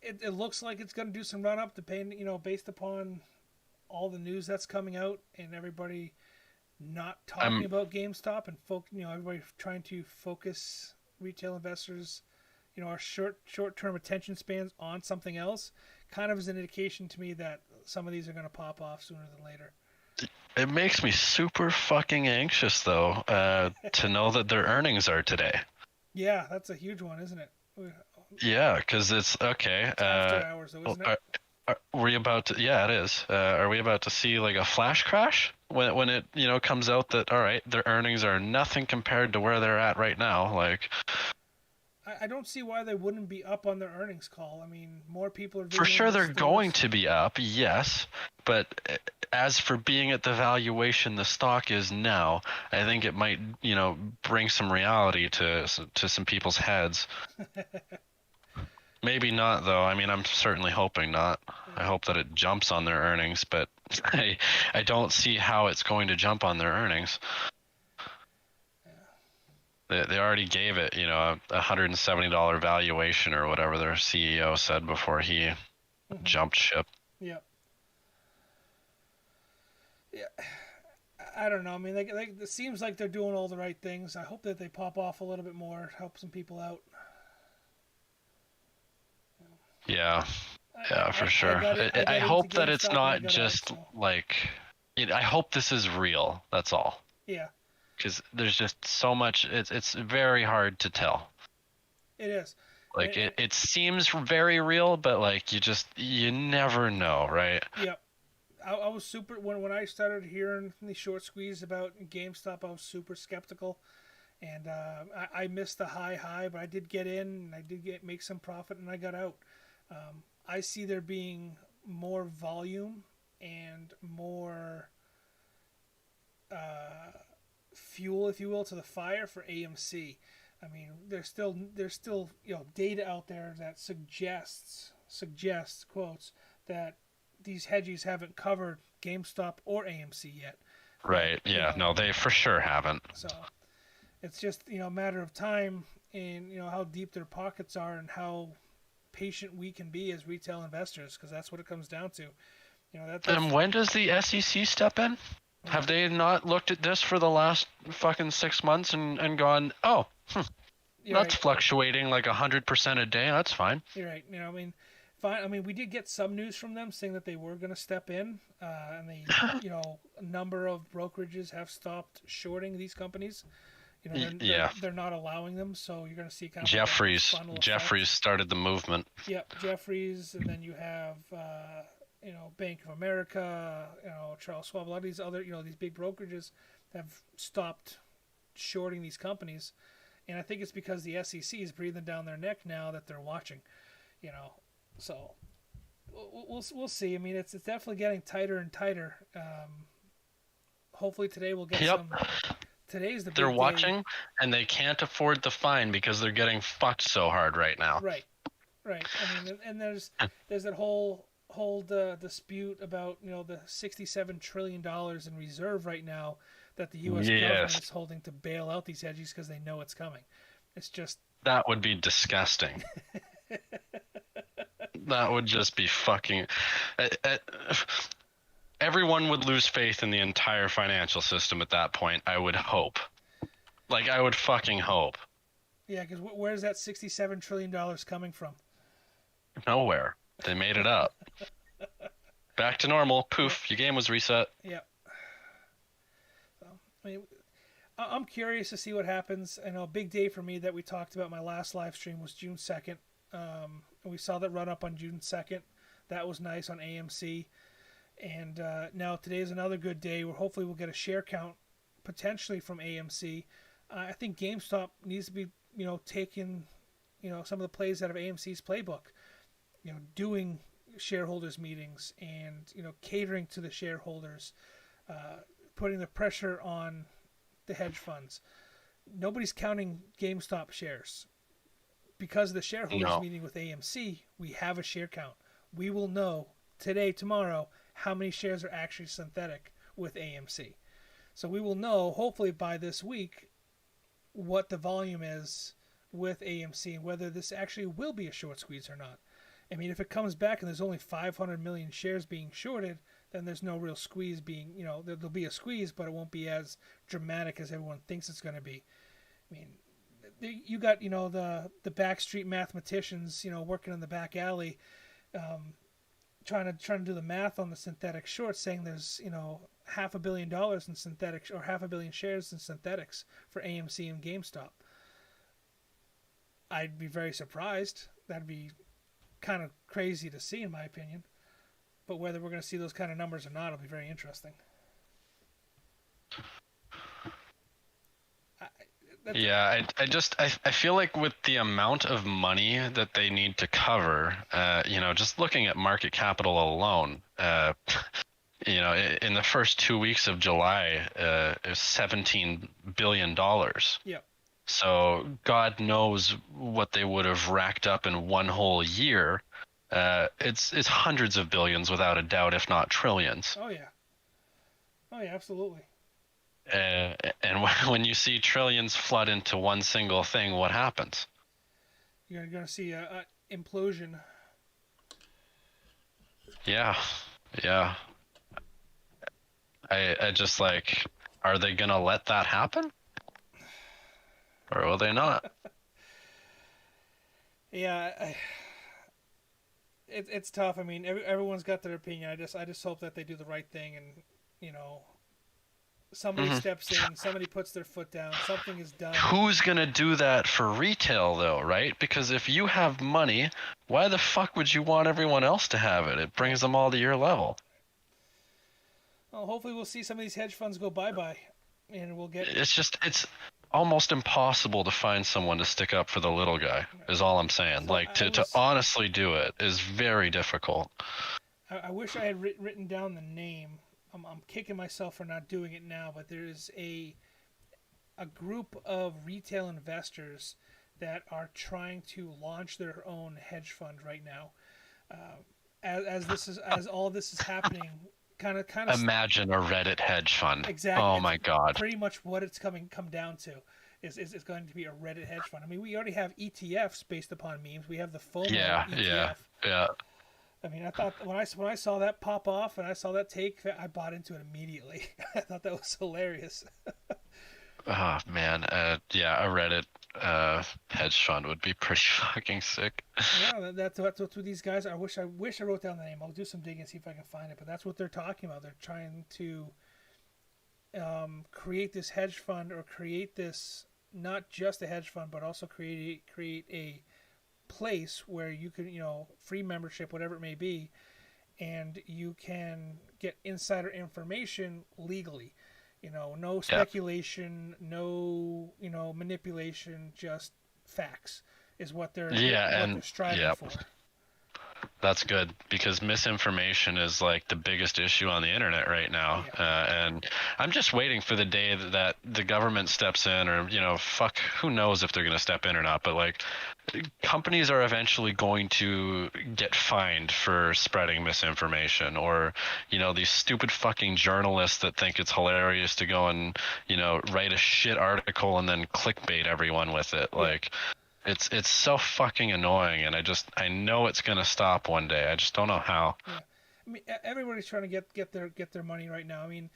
It looks like it's going to do some run up, depending, based upon all the news that's coming out and everybody not talking about GameStop and everybody trying to focus retail investors, our short-term attention spans on something else, kind of is an indication to me that some of these are going to pop off sooner than later. It makes me super fucking anxious though, to know that their earnings are today. Yeah, that's a huge one, isn't it? Yeah, because it's okay. It's after hours, though, isn't it? Are we about to? Yeah, it is. Are we about to see like a flash crash when it comes out that all right, their earnings are nothing compared to where they're at right now? Like, I don't see why they wouldn't be up on their earnings call. I mean, more people are for sure the they're stores. going to be up, yes, but as for being at the valuation the stock is now, I think it might bring some reality to some people's heads. Maybe not, though. I mean, I'm certainly hoping not. I hope that it jumps on their earnings, but I don't see how it's going to jump on their earnings. They already gave it, a $170 valuation or whatever their CEO said before he jumped ship. Yeah. Yeah. I don't know. I mean, it seems like they're doing all the right things. I hope that they pop off a little bit more, help some people out. Yeah, for sure. I hope that it's not just like. I hope this is real. That's all. Yeah. Because there's just so much. It's very hard to tell. It is. Like it seems very real, but like you never know, right? Yep. I was super when I started hearing the short squeeze about GameStop. I was super skeptical, and I missed the high, but I did get in and I did make some profit and I got out. I see there being more volume and more fuel, if you will, to the fire for AMC. I mean, there's still data out there that suggests quotes that these hedgies haven't covered GameStop or AMC yet. Right. Yeah. No, they for sure haven't. So it's just a matter of time and how deep their pockets are and how patient we can be as retail investors, because that's what it comes down to. And when does the SEC step in? Have they not looked at this for the last fucking 6 months and gone, oh, that's right. Fluctuating like 100% a day. That's fine. You're right. Fine. I mean, we did get some news from them saying that they were going to step in, and they, a number of brokerages have stopped shorting these companies. They're not allowing them, so you're going to see kind of Jeffries started the movement. Yep, Jeffries, and then you have Bank of America, Charles Schwab, a lot of these other these big brokerages have stopped shorting these companies, and I think it's because the SEC is breathing down their neck now that they're watching, so we'll see. I mean, it's definitely getting tighter and tighter. Hopefully today we'll get some. Today's the big They're watching, day. And they can't afford the fine because they're getting fucked so hard right now. Right. I mean, and there's that whole dispute about the $67 trillion in reserve right now that the U.S. government is holding to bail out these hedgies because they know it's coming. It's just that would be disgusting. That would just be fucking. Everyone would lose faith in the entire financial system at that point, I would hope. Like, I would fucking hope. Yeah, because where's that $67 trillion coming from? Nowhere. They made it up. Back to normal. Poof, your game was reset. Yep. So, I mean, I'm curious to see what happens. I know a big day for me that we talked about my last live stream was June 2nd. And we saw that run up on June 2nd. That was nice on AMC. And now today is another good day where hopefully we'll get a share count potentially from AMC. I think GameStop needs to be, taking, some of the plays out of AMC's playbook. Doing shareholders meetings and, catering to the shareholders, putting the pressure on the hedge funds. Nobody's counting GameStop shares. Because of the shareholders meeting with AMC, we have a share count. We will know today, tomorrow, how many shares are actually synthetic with AMC. So we will know, hopefully by this week, what the volume is with AMC and whether this actually will be a short squeeze or not. I mean, if it comes back and there's only 500 million shares being shorted, then there's no real squeeze being, there'll be a squeeze, but it won't be as dramatic as everyone thinks it's going to be. I mean, you got, the backstreet mathematicians, working in the back alley, trying to do the math on the synthetic shorts, saying there's $500 million in synthetics or 500 million shares in synthetics for AMC and GameStop. I'd be very surprised. That'd be kind of crazy to see, in my opinion. But whether we're going to see those kind of numbers or not, it'll be very interesting. I feel like with the amount of money that they need to cover, just looking at market capital alone, in the first 2 weeks of July, it was $17 billion. Yeah. So God knows what they would have racked up in one whole year. It's hundreds of billions without a doubt, if not trillions. Oh yeah, absolutely. And when you see trillions flood into one single thing, what happens? You're going to see a implosion. Yeah. I just are they going to let that happen? Or will they not? Yeah, it's tough. I mean, everyone's got their opinion. I just hope that they do the right thing and, somebody steps in, somebody puts their foot down, something is done. Who's going to do that for retail, though, right? Because if you have money, why the fuck would you want everyone else to have it? It brings them all to your level. Well, hopefully we'll see some of these hedge funds go bye-bye, and we'll get... It's almost impossible to find someone to stick up for the little guy, is all I'm saying. So to honestly do it is very difficult. I wish I had written down the name. I'm kicking myself for not doing it now, but there is a group of retail investors that are trying to launch their own hedge fund right now. As all this is happening, kind of. Imagine a Reddit hedge fund. Exactly. Oh my God. Pretty much what it's come down to is going to be a Reddit hedge fund. I mean, we already have ETFs based upon memes. We have the FOMO ETF. Yeah. I mean, I thought when I saw that pop off and I saw that take, I bought into it immediately. I thought that was hilarious. Oh man, a Reddit hedge fund would be pretty fucking sick. Yeah, that's what these guys. I wish I wrote down the name. I'll do some digging and see if I can find it. But that's what they're talking about. They're trying to create this hedge fund, or create this, not just a hedge fund, but also create a place where you can, free membership, whatever it may be, and you can get insider information legally. No speculation, no, manipulation, just facts is what they're striving for. That's good, because misinformation is like the biggest issue on the internet right now. Yeah. And I'm just waiting for the day that the government steps in, or, who knows if they're going to step in or not. But companies are eventually going to get fined for spreading misinformation, or, these stupid fucking journalists that think it's hilarious to go and, write a shit article and then clickbait everyone with it. Yeah. It's so fucking annoying, and I know it's gonna stop one day. I just don't know how. Yeah. I mean, everybody's trying to get their money right now. I mean,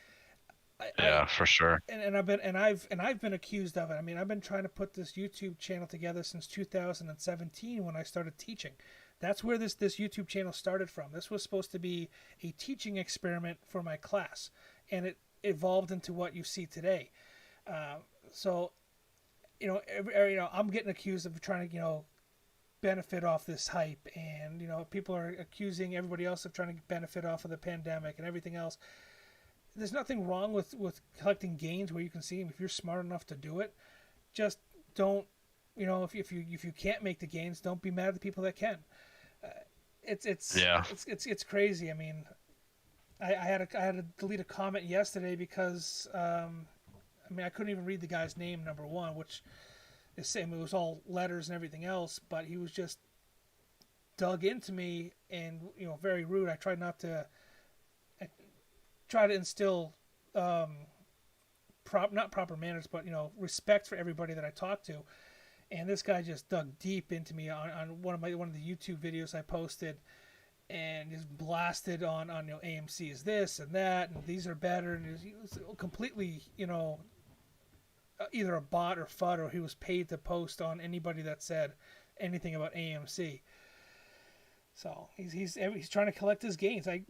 for sure. And I've been accused of it. I mean, I've been trying to put this YouTube channel together since 2017 when I started teaching. That's where this YouTube channel started from. This was supposed to be a teaching experiment for my class, and it evolved into what you see today. I'm getting accused of trying to, benefit off this hype, and people are accusing everybody else of trying to benefit off of the pandemic and everything else. There's nothing wrong with collecting gains where you can see them if you're smart enough to do it. Just don't, if you can't make the gains, don't be mad at the people that can. It's crazy. I mean, I had to delete a comment yesterday because I couldn't even read the guy's name, number one, which is same. It was all letters and everything else, but he was just dug into me and very rude. I tried to instill not proper manners, but respect for everybody that I talk to. And this guy just dug deep into me on one of the YouTube videos I posted, and just blasted on AMC is this and that, and these are better, and he was completely either a bot or FUD, or he was paid to post on anybody that said anything about AMC. So he's trying to collect his gains. I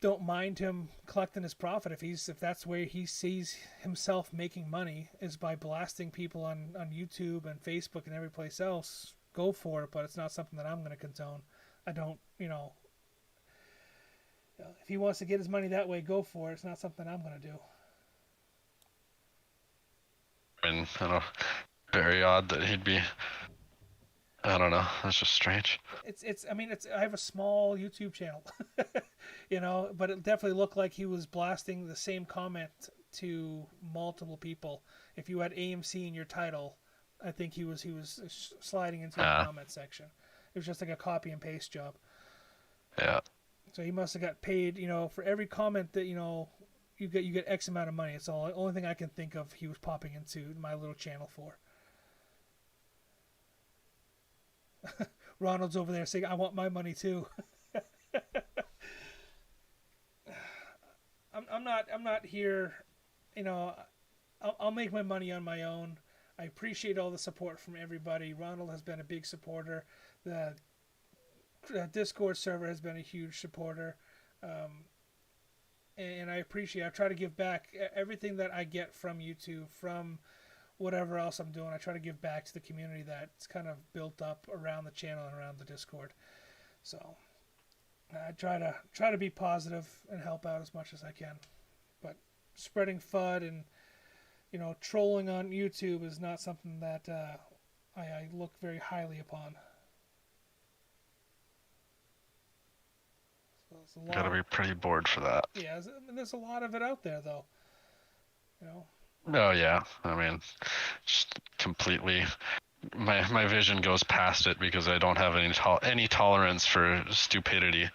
don't mind him collecting his profit if that's where he sees himself making money, is by blasting people on YouTube and Facebook and every place else. Go for it, but it's not something that I'm going to condone. I don't, if he wants to get his money that way, go for it. It's not something I'm going to do. I mean, I don't know, very odd that he'd be, I don't know, that's just strange. I have a small YouTube channel, but it definitely looked like he was blasting the same comment to multiple people. If you had AMC in your title, I think he was sliding into the comment section. It was just like a copy and paste job. Yeah. So he must have got paid, for every comment that, you get X amount of money. It's the only thing I can think of he was popping into my little channel for. Ronald's over there saying, I want my money too. I'm not here, I'll make my money on my own. I appreciate all the support from everybody. Ronald has been a big supporter. The Discord server has been a huge supporter. And I try to give back everything that I get from YouTube, from whatever else I'm doing. I try to give back to the community that's kind of built up around the channel and around the Discord. So I try to be positive and help out as much as I can. But spreading FUD and trolling on YouTube is not something that I look very highly upon. So Gotta be pretty bored for that. Yeah, there's a lot of it out there, though. Oh yeah, I mean, just completely. My vision goes past it because I don't have any tolerance for stupidity,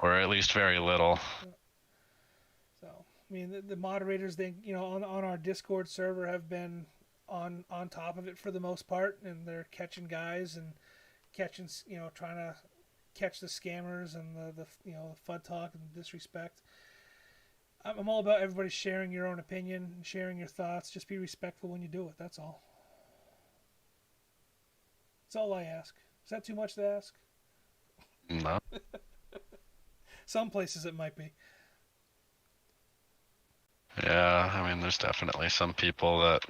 or at least very little. Yeah. So I mean, the moderators, they on our Discord server have been on top of it for the most part, and they're catching guys and catching trying to catch the scammers and the FUD talk and disrespect. I'm all about everybody sharing your own opinion and sharing your thoughts. Just be respectful when you do it. That's all. That's all I ask. Is that too much to ask? No. Some places it might be. Yeah, I mean, there's definitely some people that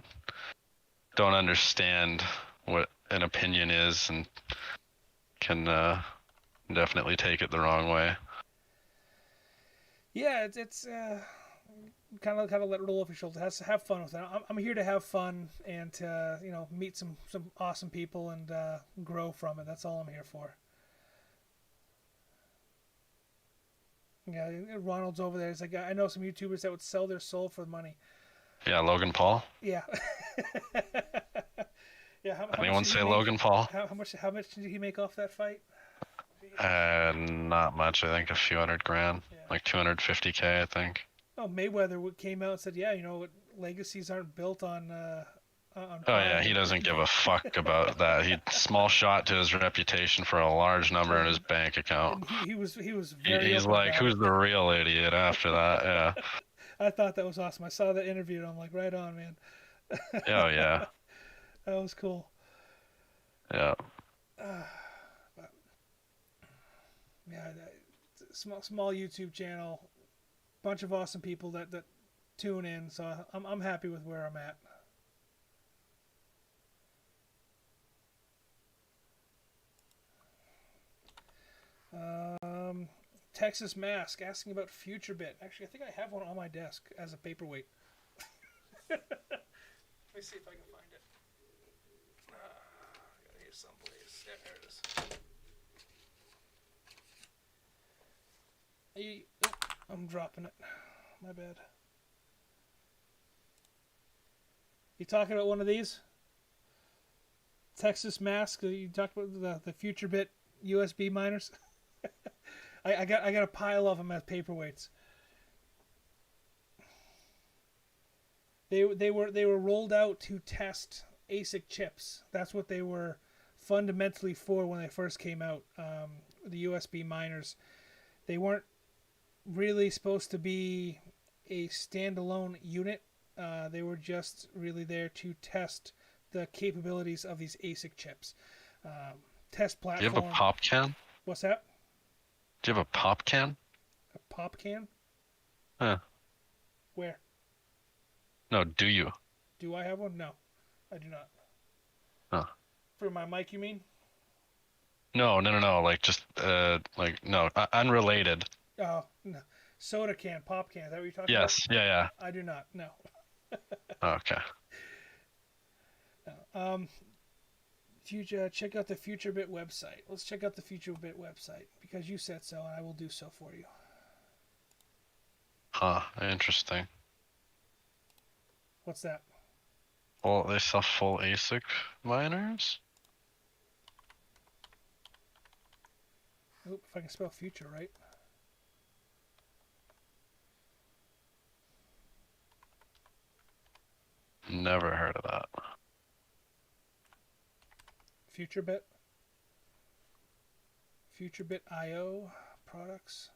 don't understand what an opinion is and can definitely take it the wrong way. Yeah, it's kind of let it roll off your shoulders. Have fun with it. I'm here to have fun and to meet some awesome people and grow from it. That's all I'm here for. Yeah, Ronald's over there. He's like, I know some YouTubers that would sell their soul for money. Yeah, Logan Paul. Yeah. Yeah. Anyone say Logan Paul? How much did he make off that fight? Not much. I think a few $100,000, like $250K, I think. Oh, Mayweather came out and said, "Yeah, legacies aren't built on." Oh yeah, he doesn't give a fuck about that. He small shot to his reputation for a large number in his bank account. He was very. He's like, who's the real idiot after that? Yeah. I thought that was awesome. I saw that interview and I'm like, right on, man. Oh yeah. That was cool. Yeah. But, yeah, small YouTube channel, bunch of awesome people that tune in. So I'm happy with where I'm at. Texas Mask asking about FutureBit. Actually, I think I have one on my desk as a paperweight. Let me see if I can find it. I got it here someplace. Yeah, there it is. I'm dropping it. My bad. You talking about one of these? Texas Mask? You talked about the FutureBit USB miners? I got a pile of them as paperweights. They were rolled out to test ASIC chips. That's what they were fundamentally for when they first came out. The USB miners. They weren't really supposed to be a standalone unit. They were just really there to test the capabilities of these ASIC chips. Test platform. Do you have a pop can? What's that? Do you have a pop can? A pop can? Huh. Where? No, do you? Do I have one? No, I do not. Huh. For my mic, you mean? No. Like just no, unrelated. Oh, no. Soda can, pop can. Is that what you're talking about? Yes. Yeah. I do not. No. Okay. No. Check out the FutureBit website. Let's check out the FutureBit website because you said so, and I will do so for you. Huh. Interesting. What's that? Well, they sell full ASIC miners? Oop, if I can spell future right. Never heard of that. FutureBit. FutureBit IO products.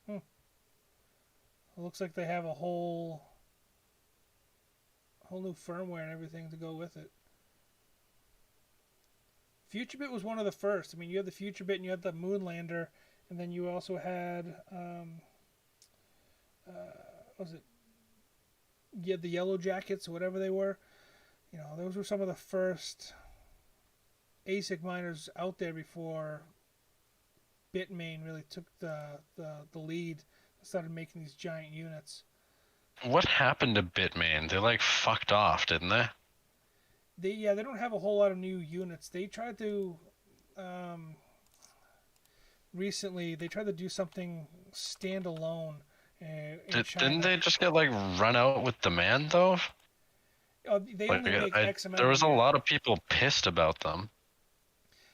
It looks like they have a whole new firmware and everything to go with it. FutureBit was one of the first. I mean, you had the FutureBit and you had the Moonlander, and then you also had was it? You had the Yellow Jackets, whatever they were. You know, those were some of the first ASIC miners out there before Bitmain really took the lead and started making these giant units. What happened to Bitmain? They like fucked off, didn't they? They don't have a whole lot of new units. They tried to recently they tried to do something standalone. Didn't they just get like run out with demand though? They only make X amount. There was a lot of people pissed about them.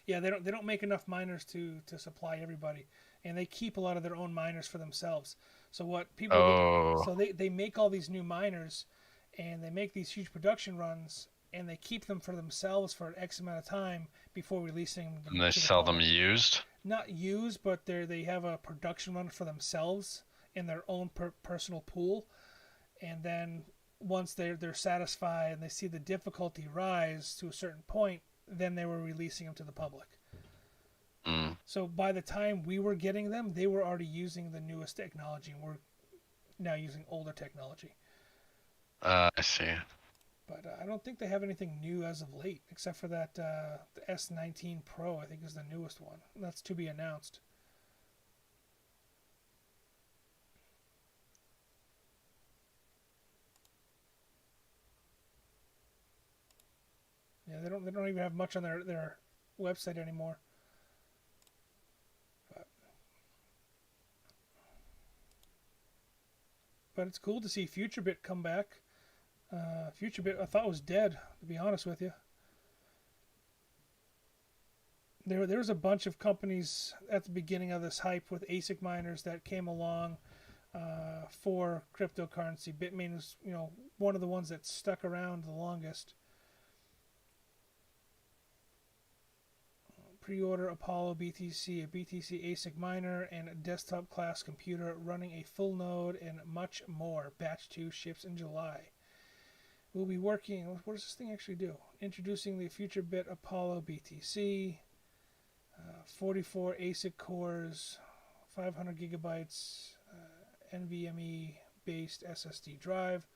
Yeah, they don't make enough miners to supply everybody, and they keep a lot of their own miners for themselves. So what people do, so they make all these new miners, and they make these huge production runs, and they keep them for themselves for X amount of time before releasing them. And they sell them used? Not used, but they have a production run for themselves in their own personal pool, and then once they're satisfied and they see the difficulty rise to a certain point, then they were releasing them to the public. So by the time we were getting them, they were already using the newest technology, and we're now using older technology. I see. But I don't think they have anything new as of late, except for that the S19 Pro, I think, is the newest one. That's to be announced. Yeah, they don't even have much on their website anymore. But it's cool to see FutureBit come back. FutureBit, I thought was dead, to be honest with you. There was a bunch of companies at the beginning of this hype with ASIC miners that came along for cryptocurrency. Bitmain was, one of the ones that stuck around the longest. Pre-order Apollo BTC, a BTC ASIC miner and a desktop class computer running a full node and much more. Batch 2 ships in July. We'll be working, what does this thing actually do? Introducing the FutureBit Apollo BTC, 44 ASIC cores, 500 gigabytes, NVMe based SSD drive.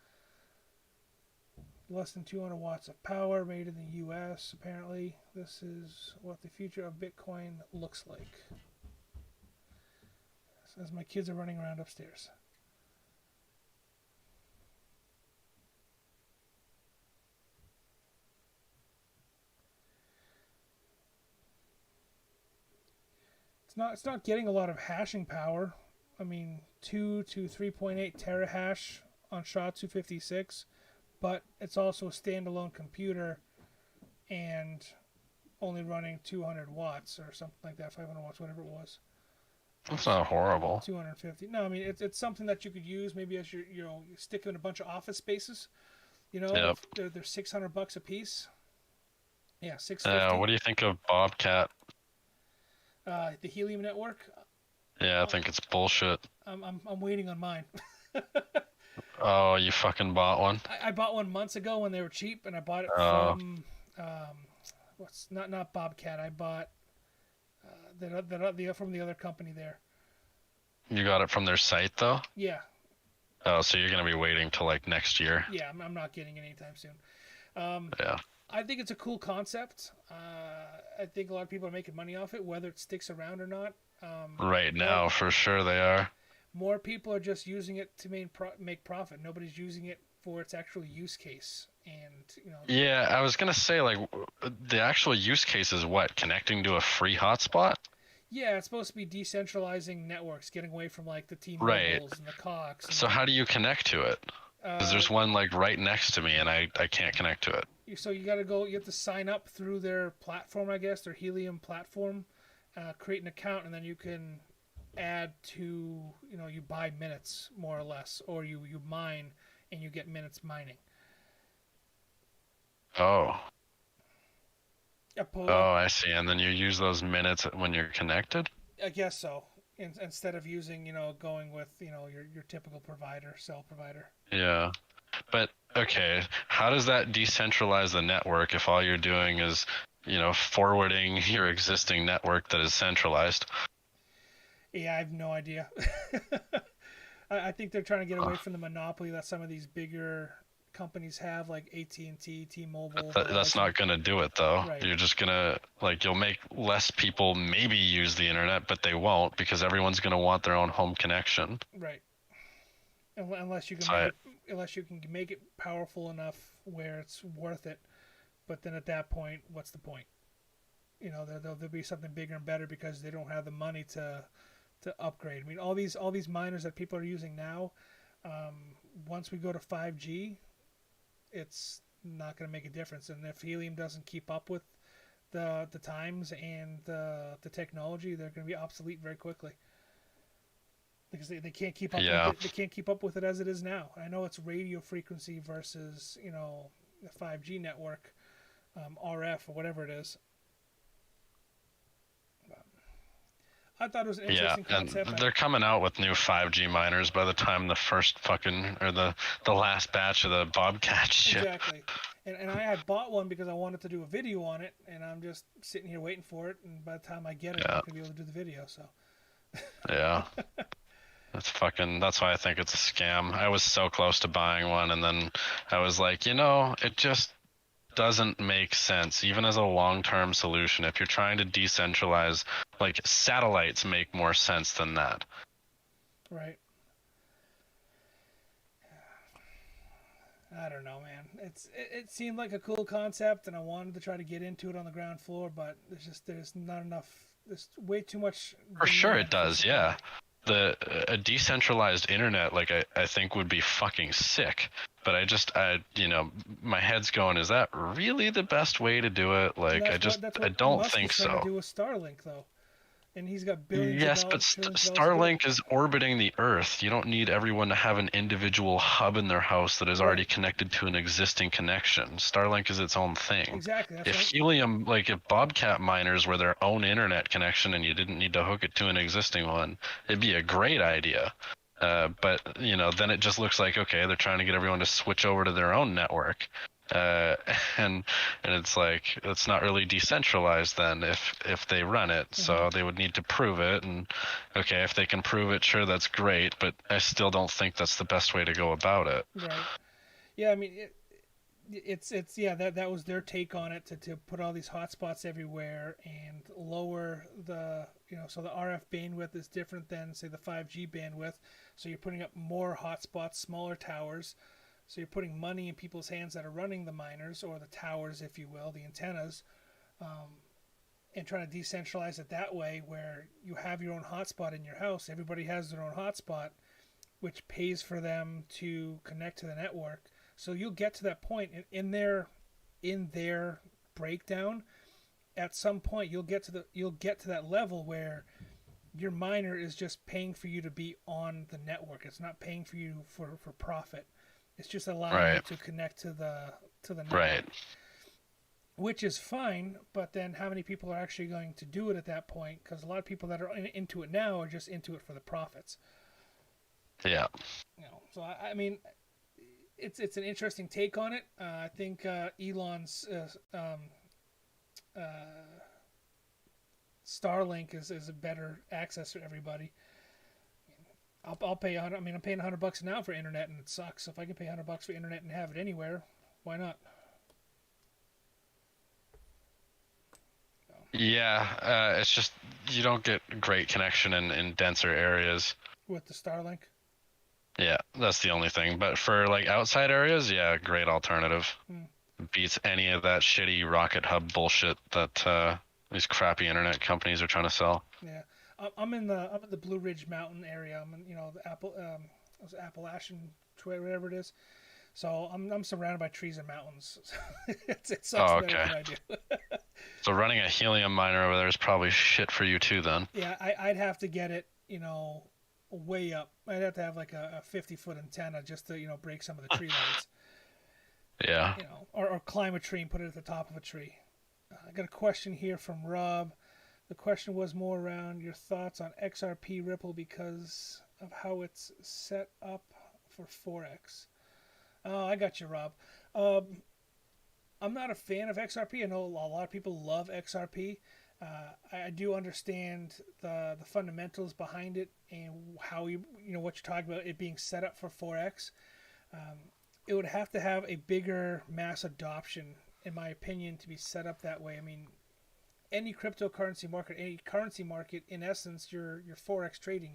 less than 200 watts of power, made in the U.S. Apparently, this is what the future of Bitcoin looks like. As my kids are running around upstairs. It's not getting a lot of hashing power. I mean, 2 to 3.8 terahash on SHA-256, but it's also a standalone computer and only running 200 watts or something like that, 500 watts, whatever it was. That's not horrible. 250. No, I mean it's something that you could use maybe as you stick in a bunch of office spaces. Yep. They're $600 a piece. Yeah, $650. What do you think of Bobcat? The Helium network. Yeah, I think it's bullshit. I'm waiting on mine. Oh, you fucking bought one? I bought one months ago when they were cheap, and I bought it from what's not Bobcat. I bought from the other company there. You got it from their site though? Yeah. Oh, so you're gonna be waiting till like next year? Yeah, I'm not getting it anytime soon. Yeah. I think it's a cool concept. I think a lot of people are making money off it, whether it sticks around or not. Right now, for sure they are. More people are just using it to make profit. Nobody's using it for its actual use case. And Yeah, I was gonna say, like, the actual use case is what? Connecting to a free hotspot? Yeah, it's supposed to be decentralizing networks, getting away from like the T-Mobiles Right. and the Cox. So how do you connect to it? Because there's one like right next to me, and I can't connect to it. So you got to go. You have to sign up through their platform, I guess, their Helium platform. Create an account, and then you can add to you buy minutes more or less, or you mine and you get minutes mining. Oh. Oh, I see. And then you use those minutes when you're connected? I guess so. Instead of using, going with, your typical provider, cell provider. Yeah. But, okay, how does that decentralize the network if all you're doing is, forwarding your existing network that is centralized? Yeah, I have no idea. I think they're trying to get away from the monopoly that some of these bigger companies have, like AT&T, T-Mobile. That's not going to do it, though. Right. You're just going to, you'll make less people maybe use the internet, but they won't because everyone's going to want their own home connection. Right. Unless you can make it powerful enough where it's worth it. But then at that point, what's the point? There'll be something bigger and better because they don't have the money to upgrade. I mean, all these miners that people are using now, once we go to 5G, it's not going to make a difference. And if Helium doesn't keep up with the times and the technology, they're going to be obsolete very quickly because they can't keep up. Yeah. With it. They can't keep up with it as it is now. I know it's radio frequency versus the 5G network, RF or whatever it is. I thought it was an interesting concept. And they're coming out with new 5G miners by the time the first the last batch of the Bobcat shit. Exactly. And I had bought one because I wanted to do a video on it, and I'm just sitting here waiting for it, and by the time I get it, I'm not going to be able to do the video, so. Yeah. That's why I think it's a scam. I was so close to buying one, and then I was like, it just doesn't make sense, even as a long-term solution. If you're trying to decentralize, like, satellites make more sense than that. Right. I don't know, man. It seemed like a cool concept, and I wanted to try to get into it on the ground floor, but there's not enough. There's way too much. For sure, it does. Yeah, a decentralized internet, like I think, would be fucking sick. But I my head's going, is that really the best way to do it? Like, I don't think so. Trying to do with Starlink, though. And he's got billions Yes, of but dollars. Starlink is orbiting the Earth. You don't need everyone to have an individual hub in their house that is already connected to an existing connection. Starlink is its own thing. Exactly. If Bobcat miners were their own internet connection and you didn't need to hook it to an existing one, it'd be a great idea. But then it just looks like, okay, they're trying to get everyone to switch over to their own network. And it's like, it's not really decentralized then if they run it. Mm-hmm. So they would need to prove it. And okay, if they can prove it, sure, that's great. But I still don't think that's the best way to go about it. Right. Yeah, I mean, it's yeah, that was their take on it, to put all these hotspots everywhere and lower the, so the RF bandwidth is different than, say, the 5G bandwidth. So you're putting up more hotspots, smaller towers. So you're putting money in people's hands that are running the miners, or the towers, if you will, the antennas, and trying to decentralize it that way, where you have your own hotspot in your house. Everybody has their own hotspot, which pays for them to connect to the network. So you'll get to that point in their breakdown. At some point, you'll get to that level where your miner is just paying for you to be on the network. It's not paying for you for profit. It's just allowing you to connect to the network. Right. Which is fine, but then how many people are actually going to do it at that point? Because a lot of people that are into it now are just into it for the profits. Yeah. So I mean, it's an interesting take on it. I think Elon's Starlink is a better access for everybody. I'll pay $100. I mean, I'm paying $100 now for internet, and it sucks. If I can pay $100 for internet and have it anywhere, why not? Yeah, it's just you don't get great connection in denser areas. With the Starlink? Yeah, that's the only thing. But for like outside areas, yeah, great alternative. Beats any of that shitty Rocket Hub bullshit that these crappy internet companies are trying to sell. Yeah, I'm in the Blue Ridge Mountain area. I'm in, the Appalachian, whatever it is. So I'm surrounded by trees and mountains. It sucks. Oh, okay. That I do. So running a helium miner over there is probably shit for you too, then. Yeah, I'd have to get it, way up. I'd have to have like a 50-foot antenna just to, break some of the tree lights. Yeah. Or climb a tree and put it at the top of a tree. I got a question here from Rob. The question was more around your thoughts on XRP Ripple because of how it's set up for Forex. Oh, I got you, Rob. I'm not a fan of XRP. I know a lot of people love XRP. I do understand the fundamentals behind it and how what you're talking about, it being set up for Forex. It would have to have a bigger mass adoption, in my opinion, to be set up that way. I mean, any cryptocurrency market, any currency market, in essence, you're Forex trading.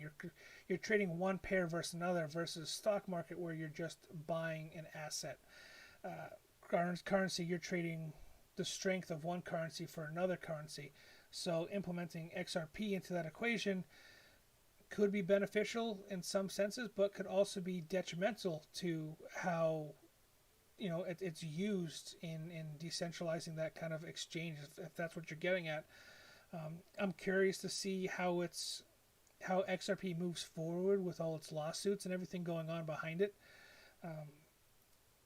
You're trading one pair versus another, versus stock market where you're just buying an asset. Currency, you're trading the strength of one currency for another currency. So implementing XRP into that equation could be beneficial in some senses, but could also be detrimental to how it's used in decentralizing that kind of exchange, if that's what you're getting at. I'm curious to see how XRP moves forward with all its lawsuits and everything going on behind it.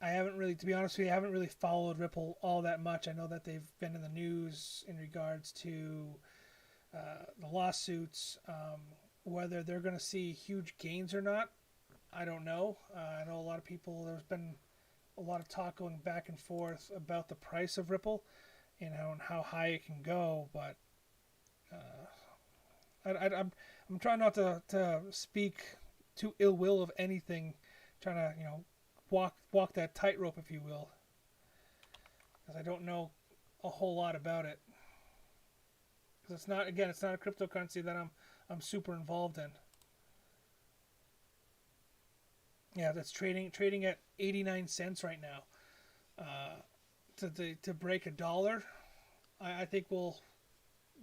I haven't really, to be honest with you, I haven't really followed Ripple all that much. I know that they've been in the news in regards to the lawsuits. Whether they're going to see huge gains or not, I don't know. I know a lot of people, there's been a lot of talk going back and forth about the price of Ripple and how high it can go, but I'm trying not to speak too ill will of anything, trying to walk that tightrope, if you will, because I don't know a whole lot about it. Because it's not a cryptocurrency that I'm super involved in. Yeah, that's trading at 89 cents right now. To break $1, I think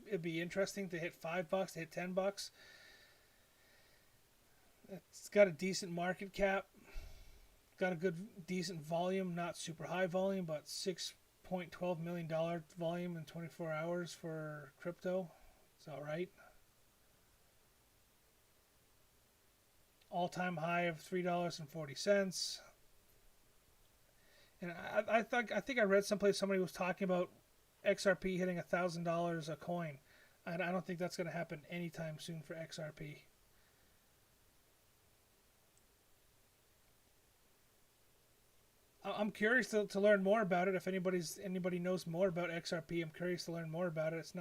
it'd be interesting to hit $5, to hit $10. It's got a decent market cap, got a good decent volume, not super high volume, but $6.12 million volume in 24 hours for crypto. It's all right. All-time high of $3.40. And I think I read someplace somebody was talking about XRP hitting $1,000 a coin. I don't think that's going to happen anytime soon for XRP. I'm curious to learn more about it. If anybody knows more about XRP, I'm curious to learn more about it. It's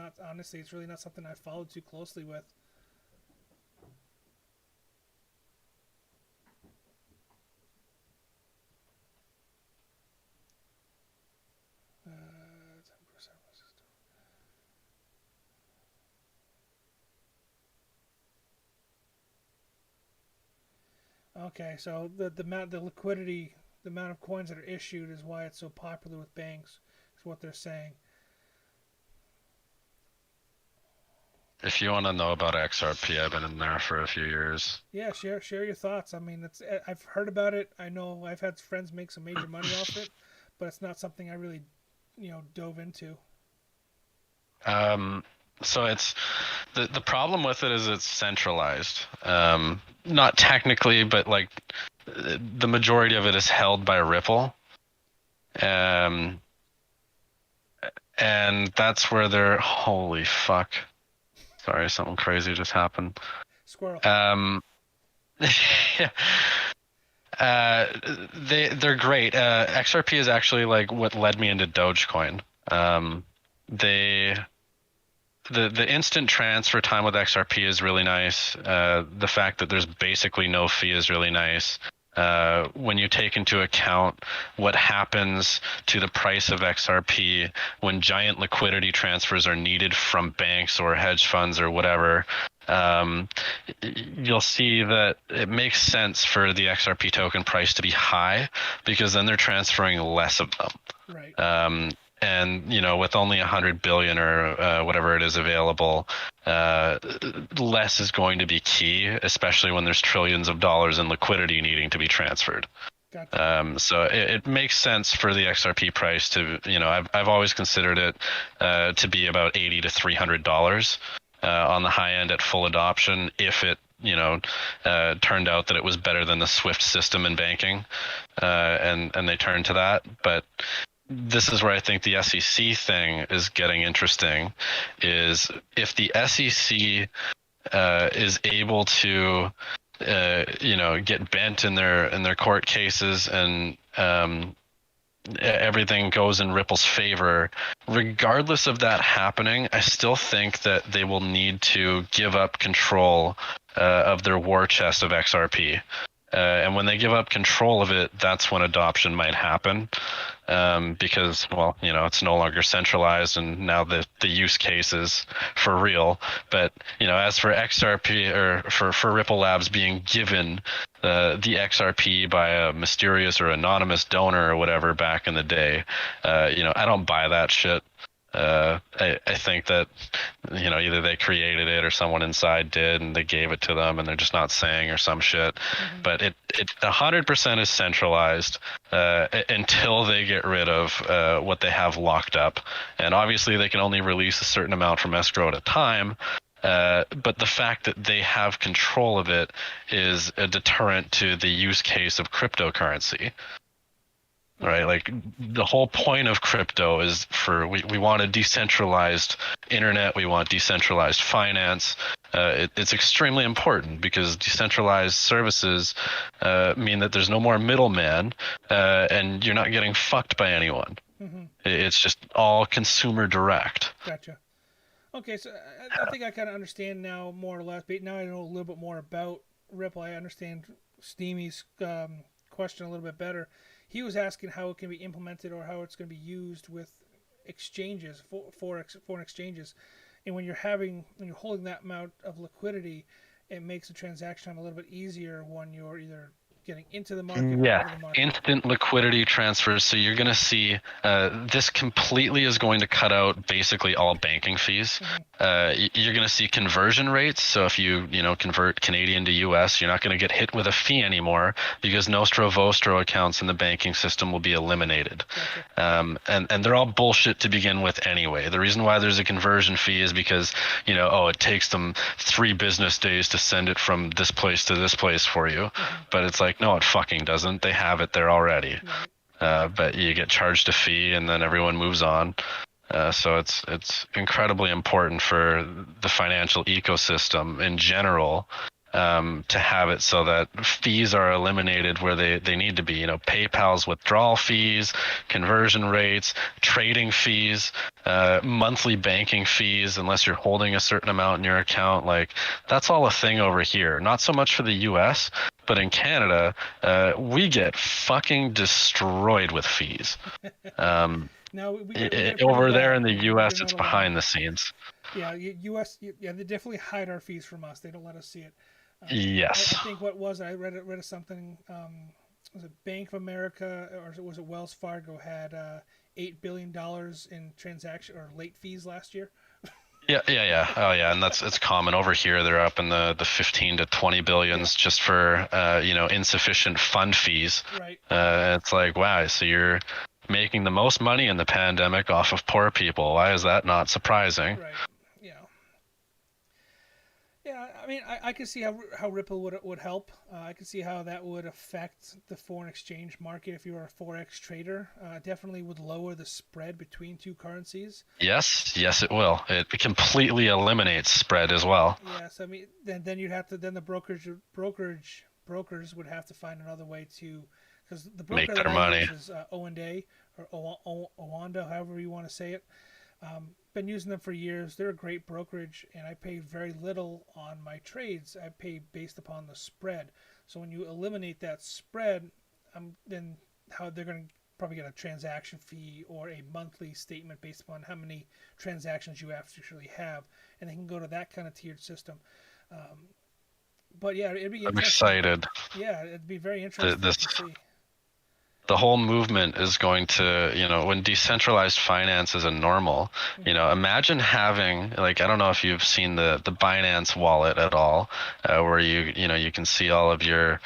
really not something I followed too closely with. Okay, so the liquidity, the amount of coins that are issued is why it's so popular with banks. Is what they're saying. If you want to know about XRP, I've been in there for a few years. Yeah, share your thoughts. I mean, I've heard about it. I know I've had friends make some major money off it, but it's not something I really, dove into. So it's the problem with it is it's centralized. Not technically, but like the majority of it is held by Ripple. Um, and that's where they're holy fuck. Sorry, something crazy just happened. Squirrel. Yeah. They're great. XRP is actually like what led me into Dogecoin. They the instant transfer time with XRP is really nice. The fact that there's basically no fee is really nice. When you take into account what happens to the price of XRP when giant liquidity transfers are needed from banks or hedge funds or whatever, you'll see that it makes sense for the XRP token price to be high because then they're transferring less of them. Right. And with only 100 billion or whatever it is available, less is going to be key, especially when there's trillions of dollars in liquidity needing to be transferred. Gotcha. So it makes sense for the XRP price to, I've always considered it to be about $80 to $300 on the high end at full adoption if it turned out that it was better than the SWIFT system in banking, and they turned to that. But this is where I think the SEC thing is getting interesting, is if the SEC is able to get bent in their court cases and everything goes in Ripple's favor, regardless of that happening, I still think that they will need to give up control of their war chest of XRP. And when they give up control of it, that's when adoption might happen. Because, well, it's no longer centralized and now the use case is for real. But, as for XRP or for Ripple Labs being given the XRP by a mysterious or anonymous donor or whatever back in the day, I don't buy that shit. I think that, either they created it or someone inside did and they gave it to them and they're just not saying or some shit. Mm-hmm. But it 100% is centralized until they get rid of what they have locked up. And obviously they can only release a certain amount from escrow at a time. But the fact that they have control of it is a deterrent to the use case of cryptocurrency. Right, like the whole point of crypto is we want a decentralized internet, we want decentralized finance. It's extremely important because decentralized services mean that there's no more middleman, and you're not getting fucked by anyone. Mm-hmm. It's just all consumer direct. Gotcha. Okay, so I think I kind of understand now more or less. But now I know a little bit more about Ripple. I understand Steamy's question a little bit better. He was asking how it can be implemented or how it's going to be used with exchanges, foreign exchanges, and when you're holding that amount of liquidity, it makes the transaction time a little bit easier when you're either getting into the market or out of the market. Instant liquidity transfers. So you're going to see this completely is going to cut out basically all banking fees. Mm-hmm. You're going to see conversion rates. So if you convert Canadian to US, you're not going to get hit with a fee anymore because Nostro Vostro accounts in the banking system will be eliminated. Gotcha. And they're all bullshit to begin with anyway. The reason why there's a conversion fee is because it takes them 3 business days to send it from this place to this place for you. Mm-hmm. But it's like, no, it fucking doesn't. They have it there already. Right. But you get charged a fee and then everyone moves on. So it's incredibly important for the financial ecosystem in general to have it so that fees are eliminated where they need to be. PayPal's withdrawal fees, conversion rates, trading fees, monthly banking fees, unless you're holding a certain amount in your account. Like, that's all a thing over here. Not so much for the US, but in Canada, we get fucking destroyed with fees. Now over there in the US, it's behind the scenes. Yeah, US. Yeah, they definitely hide our fees from us. They don't let us see it. Yes. I think what was I read something. Was it Bank of America or was it Wells Fargo had $8 billion in transaction or late fees last year? Yeah. Oh, yeah, and it's common over here. They're up in the 15 to 20 billions Yeah. just for insufficient fund fees. Right. It's like, wow, so you're making the most money in the pandemic off of poor people. Why is that not surprising? Right. Yeah. Yeah, I mean, I could see how Ripple would help. I could see how that would affect the foreign exchange market if you were a forex trader. Definitely would lower the spread between two currencies. Yes, it will. It completely eliminates spread as well. Yes, I mean, then you'd have to then the brokers would have to find another way to, because the Make broker that their I money. use is Owanda or Owanda, however you want to say it. Been using them for years. They're a great brokerage, and I pay very little on my trades. I pay based upon the spread. So when you eliminate that spread, then how they're going to probably get a transaction fee or a monthly statement based upon how many transactions you actually have, and they can go to that kind of tiered system. But yeah, it'd be I'm interesting. excited. Yeah, it'd be very interesting This to see. the whole movement is going to, when decentralized finance is a normal, imagine having, like, I don't know if you've seen the Binance wallet at all, where you can see all of your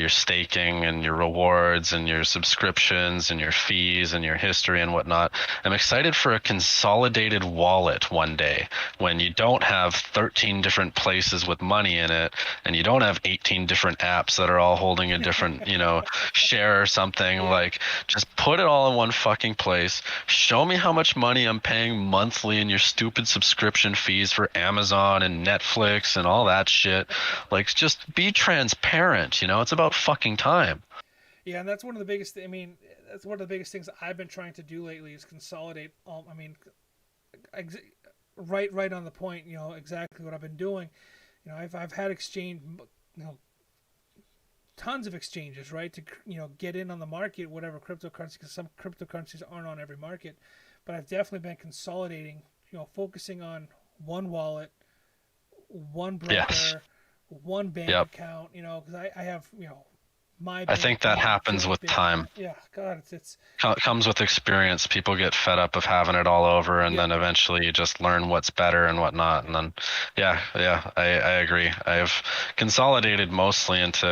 staking and your rewards and your subscriptions and your fees and your history and whatnot. I'm excited for a consolidated wallet one day when you don't have 13 different places with money in it and you don't have 18 different apps that are all holding a different, share or something. Yeah. Like, just put it all in one fucking place. Show me how much money I'm paying monthly in your stupid subscription fees for Amazon and Netflix and all that shit. Like, just be transparent, it's about fucking time. Yeah, and that's one of the biggest. I mean, that's one of the biggest things I've been trying to do lately is consolidate. I mean, right on the point. Exactly what I've been doing. I've had exchange. Tons of exchanges, right? To get in on the market, whatever cryptocurrency, because some cryptocurrencies aren't on every market. But I've definitely been consolidating. Focusing on one wallet, one broker, Yes. one bank Yep. account. Because I have my. I think that happens with time. Yeah, God, it's Comes with experience. People get fed up of having it all over, and then eventually you just learn what's better and whatnot. And then, I agree. I've consolidated mostly into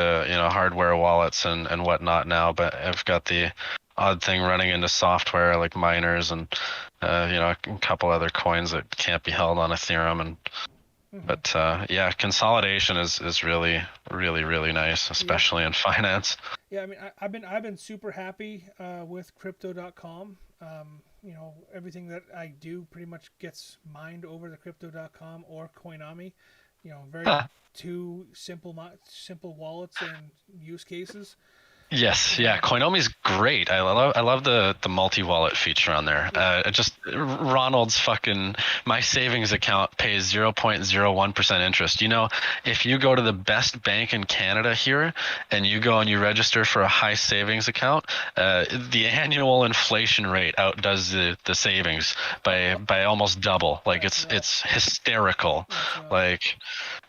hardware wallets and whatnot now, but I've got the odd thing running into software like miners and a couple other coins that can't be held on Ethereum. And but consolidation is really, really, really nice, especially in finance. Yeah, I mean, I've been super happy with crypto.com. Everything that I do pretty much gets mined over the crypto.com or Coinami. Very two simple wallets and use cases. Yes, yeah, Coinomi's great. I love the multi-wallet feature on there. Ronald's fucking my savings account pays 0.01% interest. If you go to the best bank in Canada here and you go and you register for a high savings account, the annual inflation rate outdoes the savings by almost double. Like it's hysterical. Like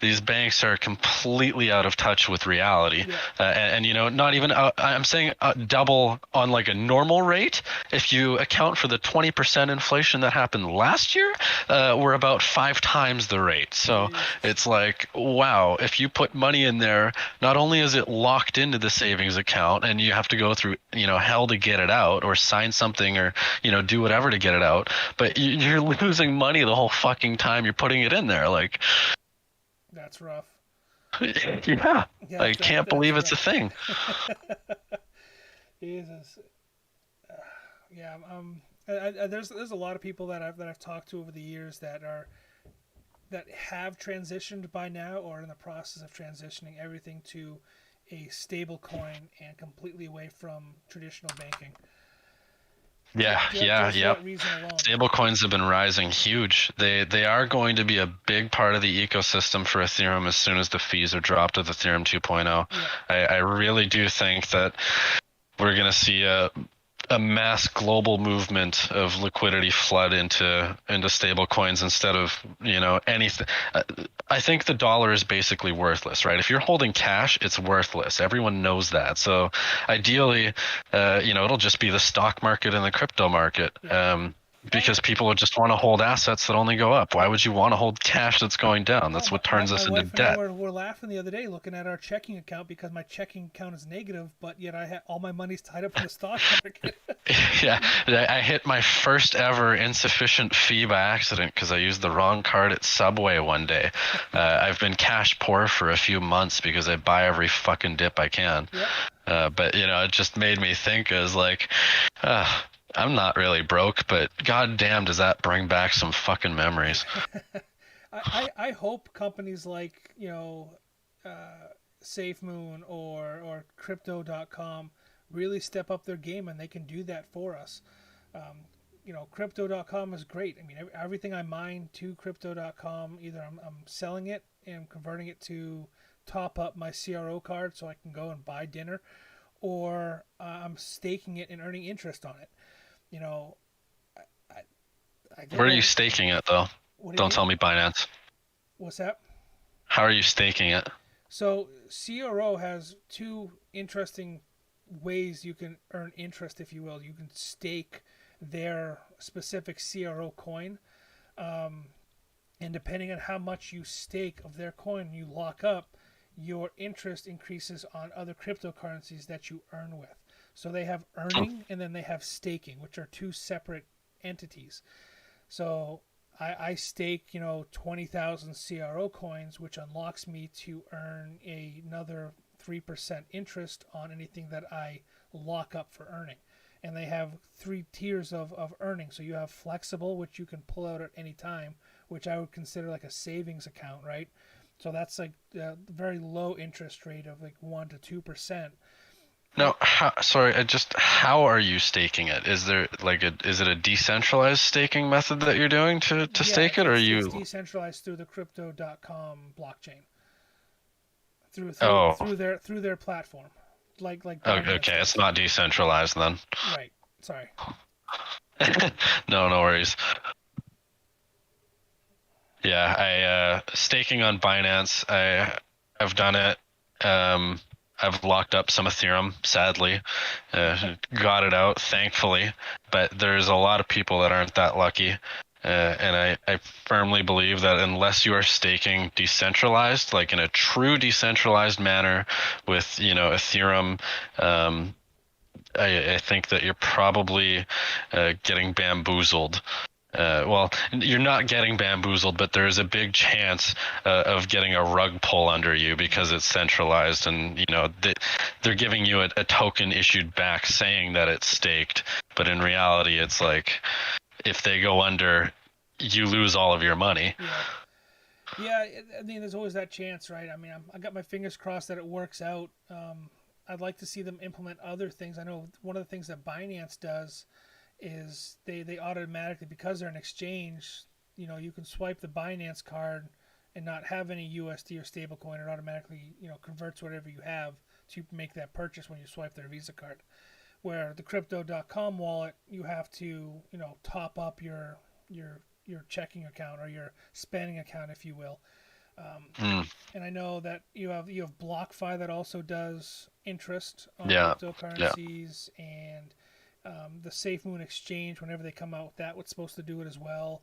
these banks are completely out of touch with reality, and not even. I'm saying double on like a normal rate. If you account for the 20% inflation that happened last year, we're about 5 times the rate. So it's like, wow, if you put money in there, not only is it locked into the savings account and you have to go through, hell to get it out or sign something or, do whatever to get it out, but you're losing money the whole fucking time you're putting it in there. Like, that's rough. Yeah, I can't believe it's a thing. Jesus. There's a lot of people that I've talked to over the years that have transitioned by now or in the process of transitioning everything to a stable coin and completely away from traditional banking. Yeah. Stable coins have been rising huge. They are going to be a big part of the ecosystem for Ethereum as soon as the fees are dropped with Ethereum 2.0. I really do think that we're going to see a a mass global movement of liquidity flood into stable coins instead of, anything. I think the dollar is basically worthless, right? If you're holding cash, it's worthless. Everyone knows that. So ideally, it'll just be the stock market and the crypto market. Yeah. Because people would just want to hold assets that only go up. Why would you want to hold cash that's going down? Oh, That's what my, turns my us into wife and I debt. were laughing the other day looking at our checking account because my checking account is negative, but yet all my money's tied up in the stock market. Yeah, I hit my first ever insufficient fee by accident because I used the wrong card at Subway one day. I've been cash poor for a few months because I buy every fucking dip I can. Yep. But it just made me think as like, I'm not really broke, but goddamn, does that bring back some fucking memories? I hope companies like SafeMoon or Crypto.com really step up their game and they can do that for us. Crypto.com is great. I mean, everything I mine to Crypto.com, either I'm selling it and converting it to top up my CRO card so I can go and buy dinner, or I'm staking it and earning interest on it. You know, I, I don't Where are you know. staking it though? What do you Don't mean? tell me Binance. What's that? How are you staking it? So CRO has two interesting ways you can earn interest, if you will. You can stake their specific CRO coin, um, and depending on how much you stake of their coin, you lock up, your interest increases on other cryptocurrencies that you earn with. So they have earning and then they have staking, which are two separate entities. So I stake, 20,000 CRO coins, which unlocks me to earn another 3% interest on anything that I lock up for earning. And they have three tiers of earning. So you have flexible, which you can pull out at any time, which I would consider like a savings account, right? So that's like a very low interest rate of like 1 to 2%. No, sorry, how are you staking it? Is there is it a decentralized staking method that you're doing to Yeah, stake it, or are it's you? decentralized through the crypto.com blockchain. Through through Oh, through their through their platform. Like Binance okay, it's does. not decentralized then. Right. Sorry. No, no worries. Yeah, staking on Binance. I've done it. Um, I've locked up some Ethereum, sadly. Got it out, thankfully. But there's a lot of people that aren't that lucky. And I firmly believe that unless you are staking decentralized, like in a true decentralized manner with, Ethereum, I think that you're probably getting bamboozled. Well, you're not getting bamboozled, but there is a big chance of getting a rug pull under you because it's centralized, and they're giving you a token issued back saying that it's staked, but in reality, it's like if they go under, you lose all of your money. Yeah. Yeah, I mean, there's always that chance, right? I mean, I got my fingers crossed that it works out. I'd like to see them implement other things. I know one of the things that Binance does is they automatically, because they're an exchange, you can swipe the Binance card and not have any USD or stablecoin. It automatically, converts whatever you have to make that purchase when you swipe their Visa card. Where the crypto.com wallet, you have to, top up your checking account or your spending account, if you will. Mm, And I know that you have BlockFi that also does interest on yeah, yeah. cryptocurrencies, and the SafeMoon exchange, whenever they come out with that, what's supposed to do it as well.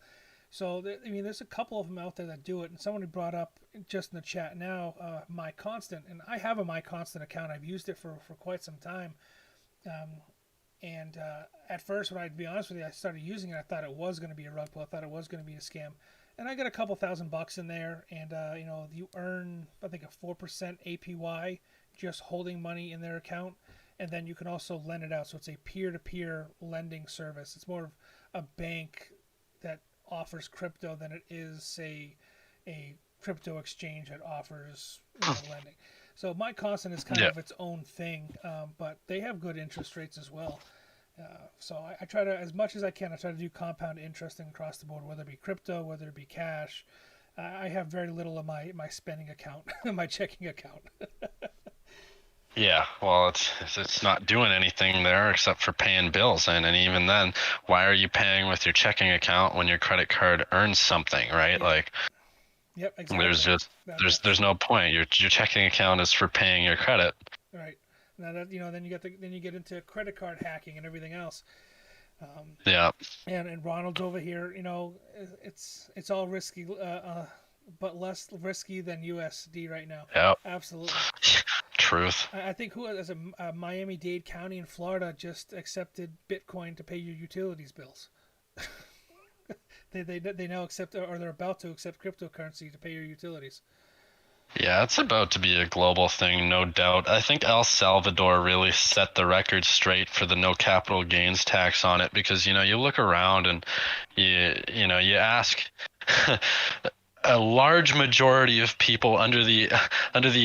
So I mean, there's a couple of them out there that do it. And someone who brought up just in the chat now, My Constant, and I have a My Constant account. I've used it for quite some time. Um, and at first, when I'd be honest with you, I started using it. I thought it was going to be a rug pull. I thought it was going to be a scam. And I got a couple $1,000 in there, and you earn I think a 4% APY just holding money in their account, and then you can also lend it out. So it's a peer-to-peer lending service. It's more of a bank that offers crypto than it is a crypto exchange that offers lending. So My Constant is kind Yeah. of its own thing, but they have good interest rates as well. So I try to, as much as I can, I try to do compound interest across the board, whether it be crypto, whether it be cash. I have very little in my spending account, my checking account. Yeah, well, it's not doing anything there except for paying bills, and even then, why are you paying with your checking account when your credit card earns something, right? Yep. Like, Yep. there's Exactly. just there's That's no point. Your checking account is for paying your credit. right. Now that then you get into credit card hacking and everything else. Um, Yeah, and Ronald's over here. It's all risky, but less risky than USD right now. yeah, Absolutely. truth. I think who as a Miami-Dade County in Florida just accepted Bitcoin to pay your utilities bills. They now accept, or they're about to accept cryptocurrency to pay your utilities. Yeah, it's about to be a global thing, no doubt. I think El Salvador really set the record straight for the no capital gains tax on it because, you look around and you ask a large majority of people under the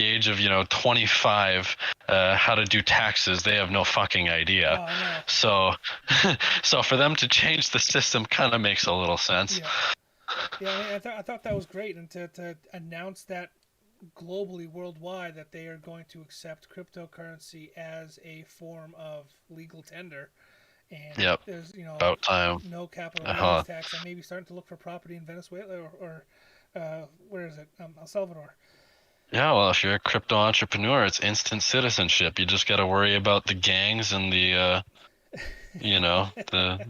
age of 25 how to do taxes. They have no fucking Oh, idea. I know. So so for them to change the system kind of makes a little sense. Yeah, yeah. I mean, I thought that was great, and to announce that globally, worldwide, that they are going to accept cryptocurrency as a form of legal tender, and Yep, there's about time. no capital gains Uh-huh. tax. I may be starting to look for property in Venezuela or where is it? El Salvador. Yeah, well, if you're a crypto entrepreneur, it's instant citizenship. You just got to worry about the gangs and you know, the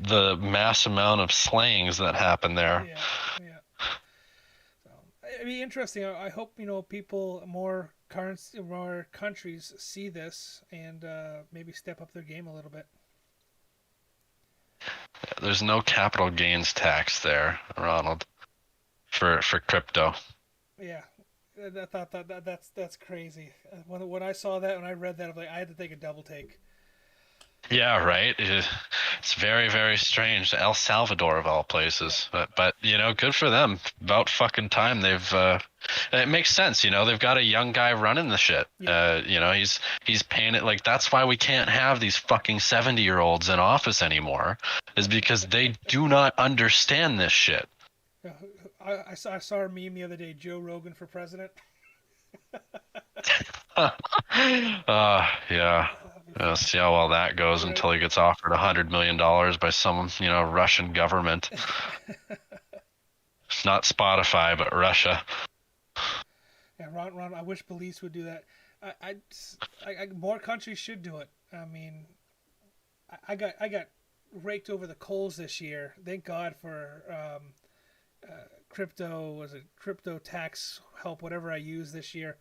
the mass amount of slayings that happen there. Yeah, yeah. So it'd be interesting. I hope people more countries see this and maybe step up their game a little bit. There's no capital gains tax there, Ronald, for crypto. Yeah, I thought that's crazy. When I saw that, when I read that, I had to take a double take. Yeah, right. It's very, very strange. El Salvador of all Yeah, places, but good for them. About fucking time they've. It makes sense, they've got a young guy running the shit. yeah. He's paying it like that's why we can't have these fucking 70-year-olds in office anymore, is because they do not understand this shit. Uh, I saw a meme the other day. Joe Rogan for president. Yeah. That'd be We'll funny. see how well that goes Right. until he gets offered $100 million by some, Russian government. Not Spotify, but Russia. Yeah, Ron. I wish Belize would do that. More countries should do it. I mean, I got raked over the coals this year. Thank God for crypto tax help, whatever I use this year.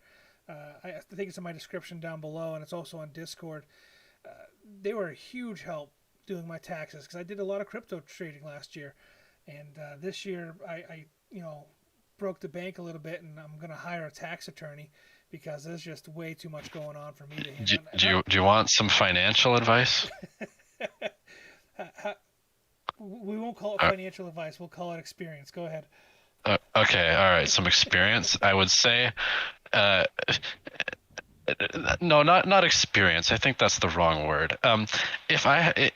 I think it's in my description down below, and it's also on Discord. They were a huge help doing my taxes because I did a lot of crypto trading last year, and this year I broke the bank a little bit, and I'm gonna hire a tax attorney because there's just way too much going on for me to Do, handle. do you do you want some financial advice? We won't call it Uh, financial advice. We'll call it experience. Go ahead. okay, all right, some experience. I would say, uh, no, not experience. I think that's the wrong word. If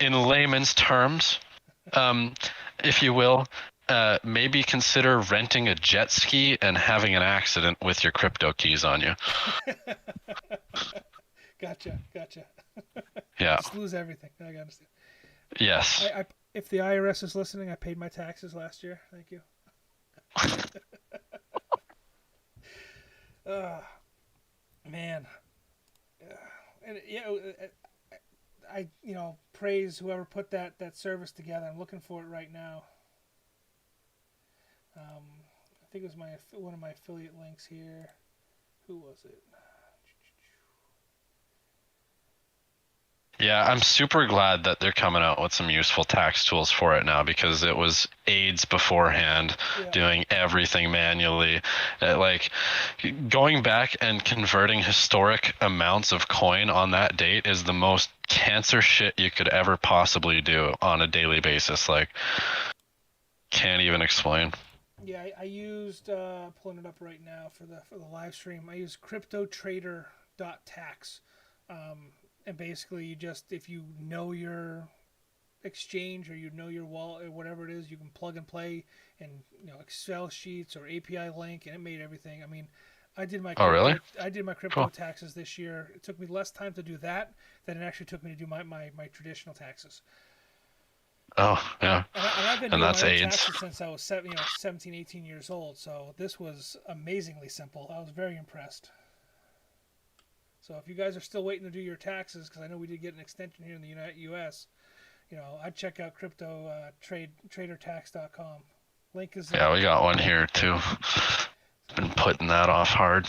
in layman's terms, um, if you will, maybe consider renting a jet ski and having an accident with your crypto keys on you. Gotcha. Yeah. Just lose everything. I understand. Yes. If the IRS is listening, I paid my taxes last year. Thank you. Uh, man, and I praise whoever put that service together. I'm looking for it right now. I think it was one of my affiliate links here. Who was it? Yeah, I'm super glad that they're coming out with some useful tax tools for it now because it was AIDS beforehand, Yeah, doing everything manually. Like going back and converting historic amounts of coin on that date is the most cancer shit you could ever possibly do on a daily basis. Like, can't even explain. yeah. I used pulling it up right now for the live stream. I used CryptoTrader.tax, and basically you just if you know your exchange or you know your wallet or whatever it is, you can plug and play and Excel sheets or API link, and it made everything. I mean, I did my Oh, crypto, really? I did my crypto Cool. taxes this year. It took me less time to do that than it actually took me to do my traditional taxes. Oh, yeah. And I've been And doing my that's own AIDS. taxes since I was 17, 18 years old. So this was amazingly simple. I was very impressed. So if you guys are still waiting to do your taxes, because I know we did get an extension here in the U.S., I'd check out crypto tradertax.com. Link is Yeah, we got one here too. Been putting that off hard.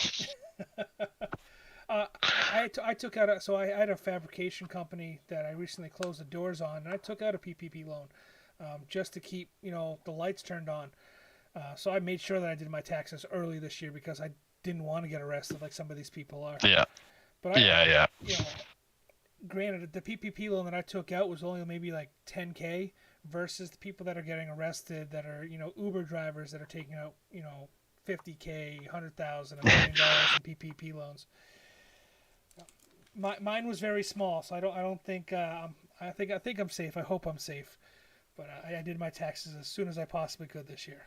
I took out so I had a fabrication company that I recently closed the doors on, and I took out a PPP loan just to keep the lights turned on. So I made sure that I did my taxes early this year because I didn't want to get arrested like some of these people are. Yeah. But Yeah. granted, the PPP loan that I took out was only maybe like 10K versus the people that are getting arrested that are Uber drivers that are taking out 50K, 100,000, $1 million in PPP loans. Mine was very small, so I don't think I think I'm safe. I hope I'm safe, but I did my taxes as soon as I possibly could this year.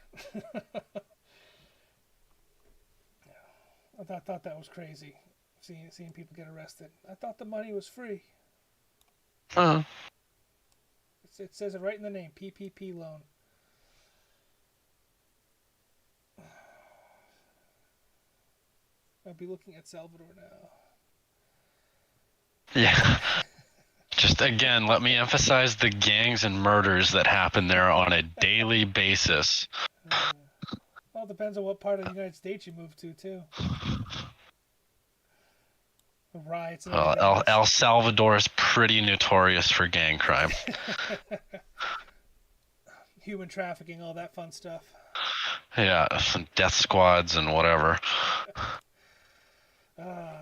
I thought that was crazy, seeing people get arrested. I thought the money was free. Uh, It says it right in the name, PPP loan. I'll be looking at Salvador now. yeah. Just again, let me emphasize the gangs and murders that happen there on a daily basis. Well, it depends on what part of the United States you move to, too. The riots and everything else. El Salvador is pretty notorious for gang crime. Human trafficking, all that fun stuff. Yeah, some death squads and whatever. Funny.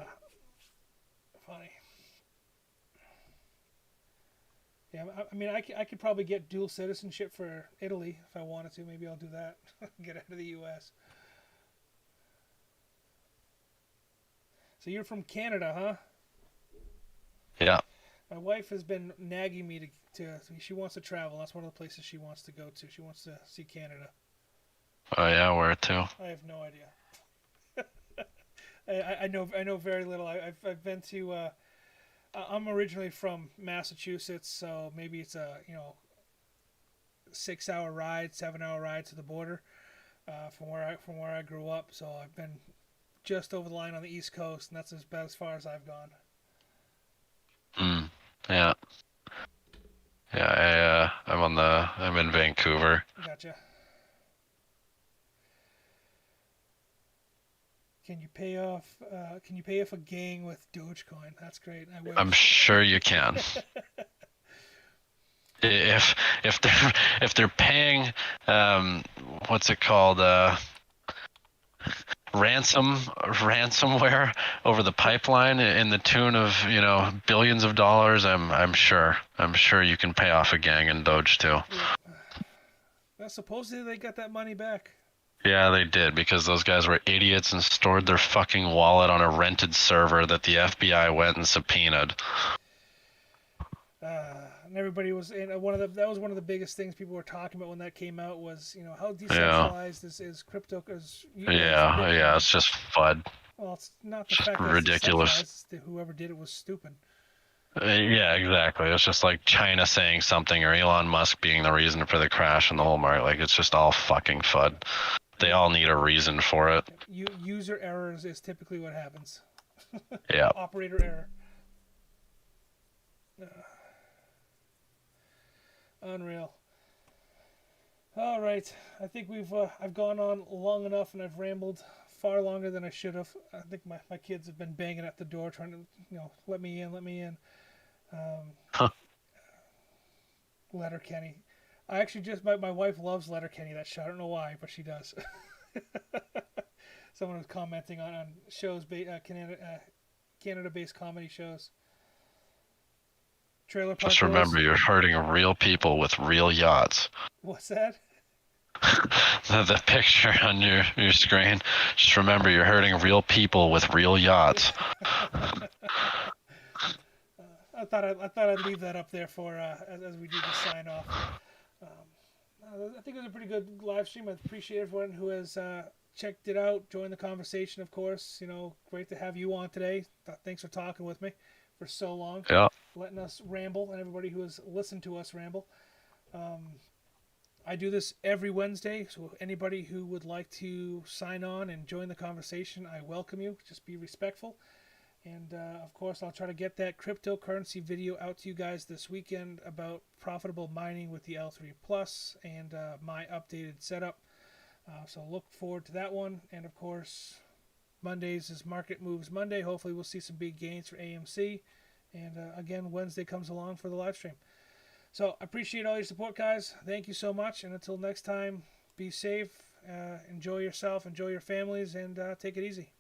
Yeah, I mean, I could probably get dual citizenship for Italy if I wanted to. Maybe I'll do that. Get out of the U.S. So you're from Canada, huh? Yeah. My wife has been nagging me to she wants to travel. That's one of the places she wants to go to. She wants to see Canada. Oh yeah, where to? I have no idea. I know very little. I've been to. I'm originally from Massachusetts, so maybe it's a 6-hour ride, 7-hour ride to the border from where I grew up. So I've been just over the line on the East Coast, and that's about as far as I've gone. Yeah. Yeah, I'm in Vancouver. Gotcha. Can you pay off a gang with Dogecoin? That's great. I wish. I'm sure you can. If they're paying what's it called, ransomware over the pipeline in the tune of billions of dollars, I'm sure you can pay off a gang in Doge too. Yeah. Well, supposedly they got that money back. Yeah, they did, because those guys were idiots and stored their fucking wallet on a rented server that the FBI went and subpoenaed. And everybody was in that was one of the biggest things people were talking about when that came out was how decentralized is crypto? Yeah, it's just FUD. Well, it's not the Just fact that ridiculous. it's whoever did it was stupid. Yeah, exactly. It's just like China saying something or Elon Musk being the reason for the crash in the whole market. Like, it's just all fucking FUD. They all need a reason for it. User errors is typically what happens. Yeah. Operator error. Unreal. All right, I think I've gone on long enough, and I've rambled far longer than I should have. I think my kids have been banging at the door trying to let me in. Letterkenny. I actually my wife loves Letterkenny, that show. I don't know why, but she does. Someone was commenting on shows, Canada-based comedy shows. Trailer Park Just remember, you're hurting real people with real yachts. What's that? The picture on your screen. Just remember, you're hurting real people with real yachts. I thought I'd leave that up there for as we do the sign off. I think it was a pretty good live stream. I appreciate everyone who has checked it out, join the conversation, of course. Great to have you on today. Thanks for talking with me for so long. Yeah. Letting us ramble, and everybody who has listened to us ramble. I do this every Wednesday, so anybody who would like to sign on and join the conversation, I welcome you. Just be respectful. And, of course, I'll try to get that cryptocurrency video out to you guys this weekend about profitable mining with the L3 Plus and my updated setup. So look forward to that one. And, of course, Mondays is Market Moves Monday. Hopefully we'll see some big gains for AMC. And, again, Wednesday comes along for the live stream. So I appreciate all your support, guys. Thank you so much. And until next time, be safe, enjoy yourself, enjoy your families, and take it easy.